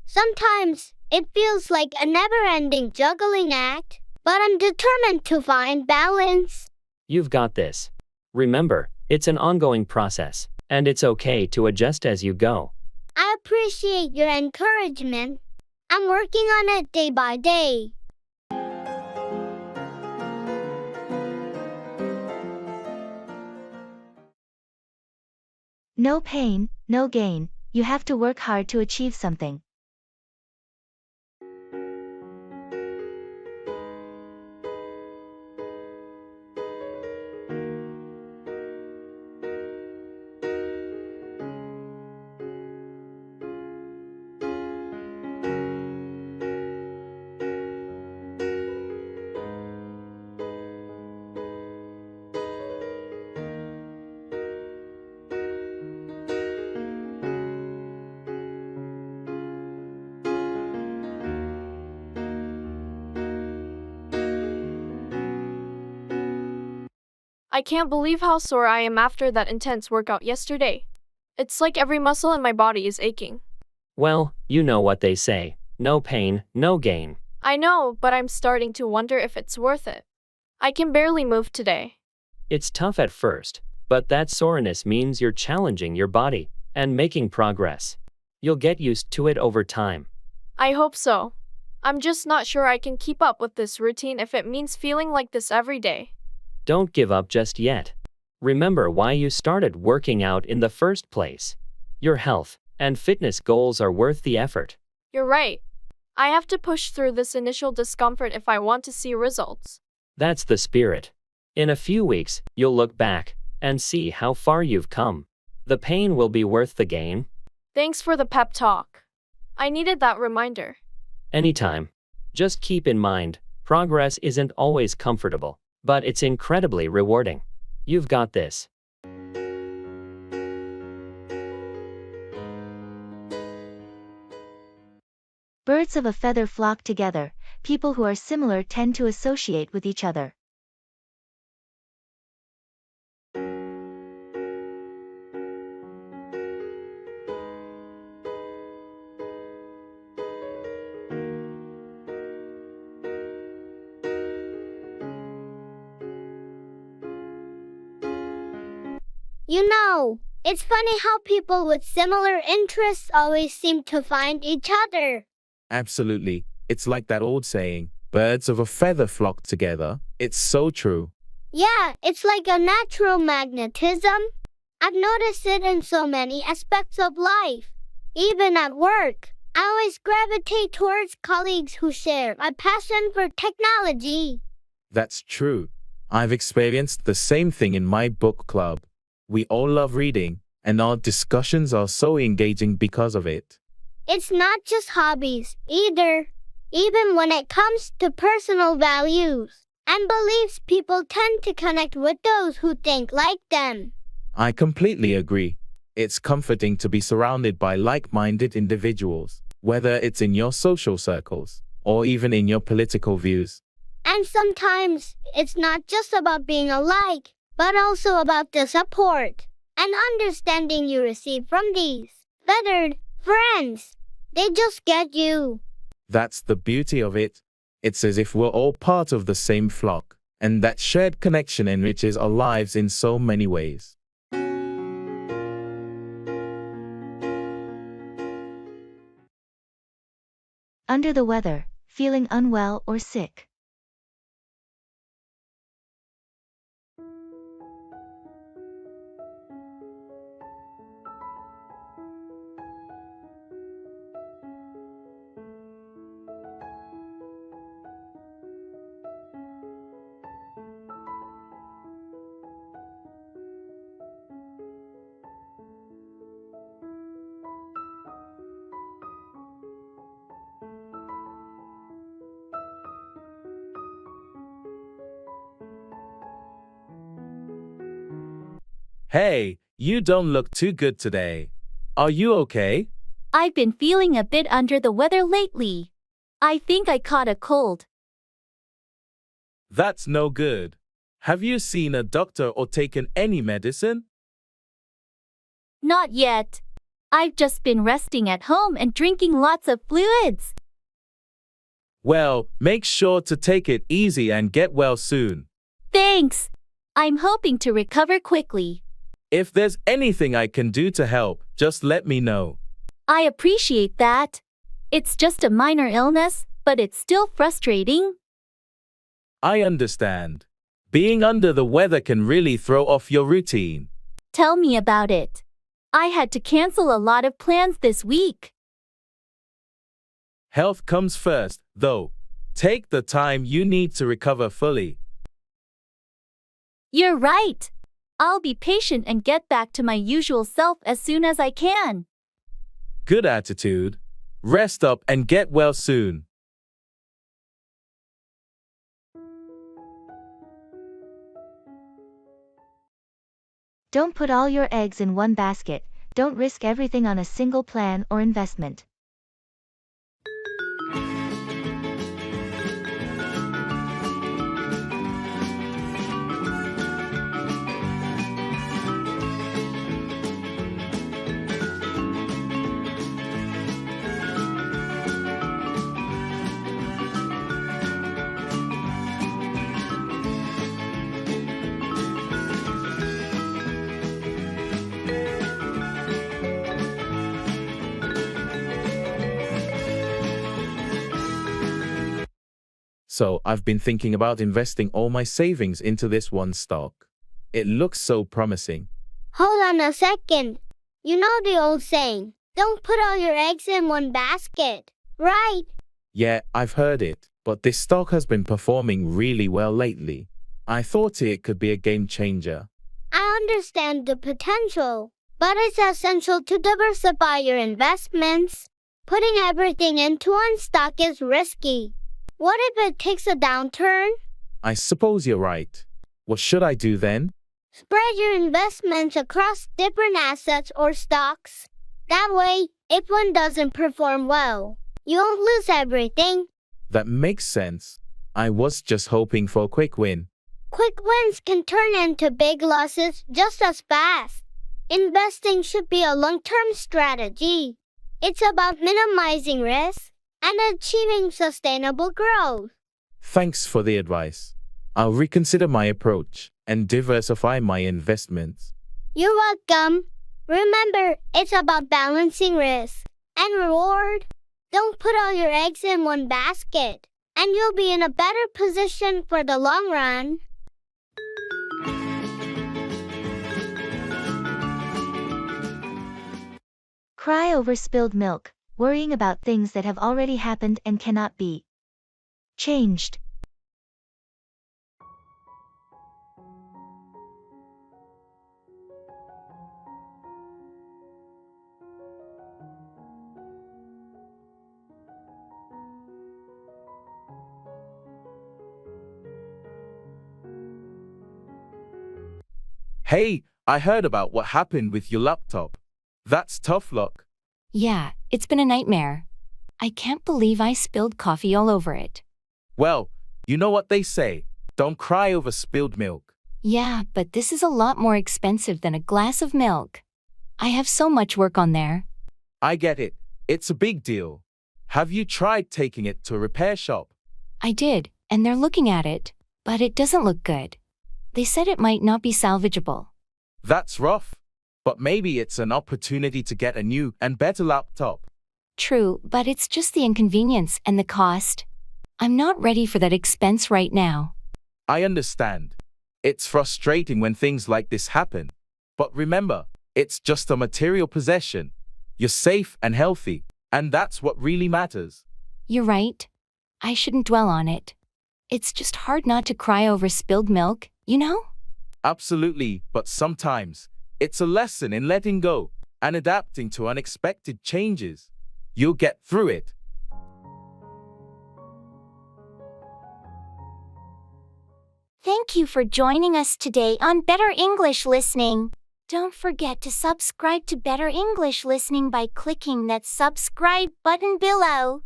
Sometimes it feels like a never-ending juggling act, but I'm determined to find balance. You've got this. Remember, it's an ongoing process, and it's okay to adjust as you go. I appreciate your encouragement. I'm working on it day by day. No pain, no gain. You have to work hard to achieve something. I can't believe how sore I am after that intense workout yesterday. It's like every muscle in my body is aching. Well, you know what they say, no pain, no gain. I know, but I'm starting to wonder if it's worth it. I can barely move today. It's tough at first, but that soreness means you're challenging your body and making progress. You'll get used to it over time. I hope so. I'm just not sure I can keep up with this routine if it means feeling like this every day. Don't give up just yet. Remember why you started working out in the first place. Your health and fitness goals are worth the effort. You're right. I have to push through this initial discomfort if I want to see results. That's the spirit. In a few weeks, you'll look back and see how far you've come. The pain will be worth the gain. Thanks for the pep talk. I needed that reminder. Anytime. Just keep in mind, progress isn't always comfortable, but it's incredibly rewarding. You've got this. Birds of a feather flock together. People who are similar tend to associate with each other. You know, it's funny how people with similar interests always seem to find each other. Absolutely. It's like that old saying, birds of a feather flock together. It's so true. Yeah, it's like a natural magnetism. I've noticed it in so many aspects of life. Even at work, I always gravitate towards colleagues who share my passion for technology. That's true. I've experienced the same thing in my book club. We all love reading, and our discussions are so engaging because of it. It's not just hobbies, either. Even when it comes to personal values and beliefs, people tend to connect with those who think like them. I completely agree. It's comforting to be surrounded by like-minded individuals, whether it's in your social circles or even in your political views. And sometimes, it's not just about being alike, but also about the support and understanding you receive from these feathered friends. They just get you. That's the beauty of it. It's as if we're all part of the same flock, and that shared connection enriches our lives in so many ways. Under the weather, feeling unwell or sick. Hey, you don't look too good today. Are you okay? I've been feeling a bit under the weather lately. I think I caught a cold. That's no good. Have you seen a doctor or taken any medicine? Not yet. I've just been resting at home and drinking lots of fluids. Well, make sure to take it easy and get well soon. Thanks. I'm hoping to recover quickly. If there's anything I can do to help, just let me know. I appreciate that. It's just a minor illness, but it's still frustrating. I understand. Being under the weather can really throw off your routine. Tell me about it. I had to cancel a lot of plans this week. Health comes first, though. Take the time you need to recover fully. You're right. I'll be patient and get back to my usual self as soon as I can. Good attitude. Rest up and get well soon. Don't put all your eggs in one basket. Don't risk everything on a single plan or investment. So I've been thinking about investing all my savings into this one stock. It looks so promising. Hold on a second. You know the old saying, don't put all your eggs in one basket, right? Yeah, I've heard it, but this stock has been performing really well lately. I thought it could be a game changer. I understand the potential, but it's essential to diversify your investments. Putting everything into one stock is risky. What if it takes a downturn? I suppose you're right. What should I do then? Spread your investments across different assets or stocks. That way, if one doesn't perform well, you won't lose everything. That makes sense. I was just hoping for a quick win. Quick wins can turn into big losses just as fast. Investing should be a long-term strategy. It's about minimizing risk and achieving sustainable growth. Thanks for the advice. I'll reconsider my approach and diversify my investments. You're welcome. Remember, it's about balancing risk and reward. Don't put all your eggs in one basket, and you'll be in a better position for the long run. Cry over spilled milk, worrying about things that have already happened and cannot be changed. Hey, I heard about what happened with your laptop. That's tough luck. Yeah, it's been a nightmare. I can't believe I spilled coffee all over it. Well, you know what they say. Don't cry over spilled milk. Yeah, but this is a lot more expensive than a glass of milk. I have so much work on there. I get it. It's a big deal. Have you tried taking it to a repair shop? I did, and they're looking at it, but it doesn't look good. They said it might not be salvageable. That's rough. But maybe it's an opportunity to get a new and better laptop. True, but it's just the inconvenience and the cost. I'm not ready for that expense right now. I understand. It's frustrating when things like this happen. But remember, it's just a material possession. You're safe and healthy, and that's what really matters. You're right. I shouldn't dwell on it. It's just hard not to cry over spilled milk, you know? Absolutely, but sometimes it's a lesson in letting go and adapting to unexpected changes. You'll get through it. Thank you for joining us today on Better English Listening. Don't forget to subscribe to Better English Listening by clicking that subscribe button below.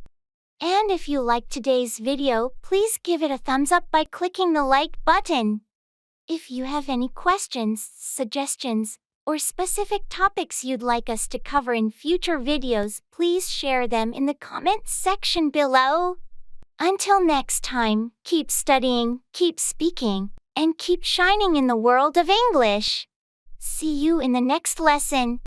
And if you liked today's video, please give it a thumbs up by clicking the like button. If you have any questions, suggestions, or specific topics you'd like us to cover in future videos, please share them in the comments section below. Until next time, keep studying, keep speaking, and keep shining in the world of English. See you in the next lesson.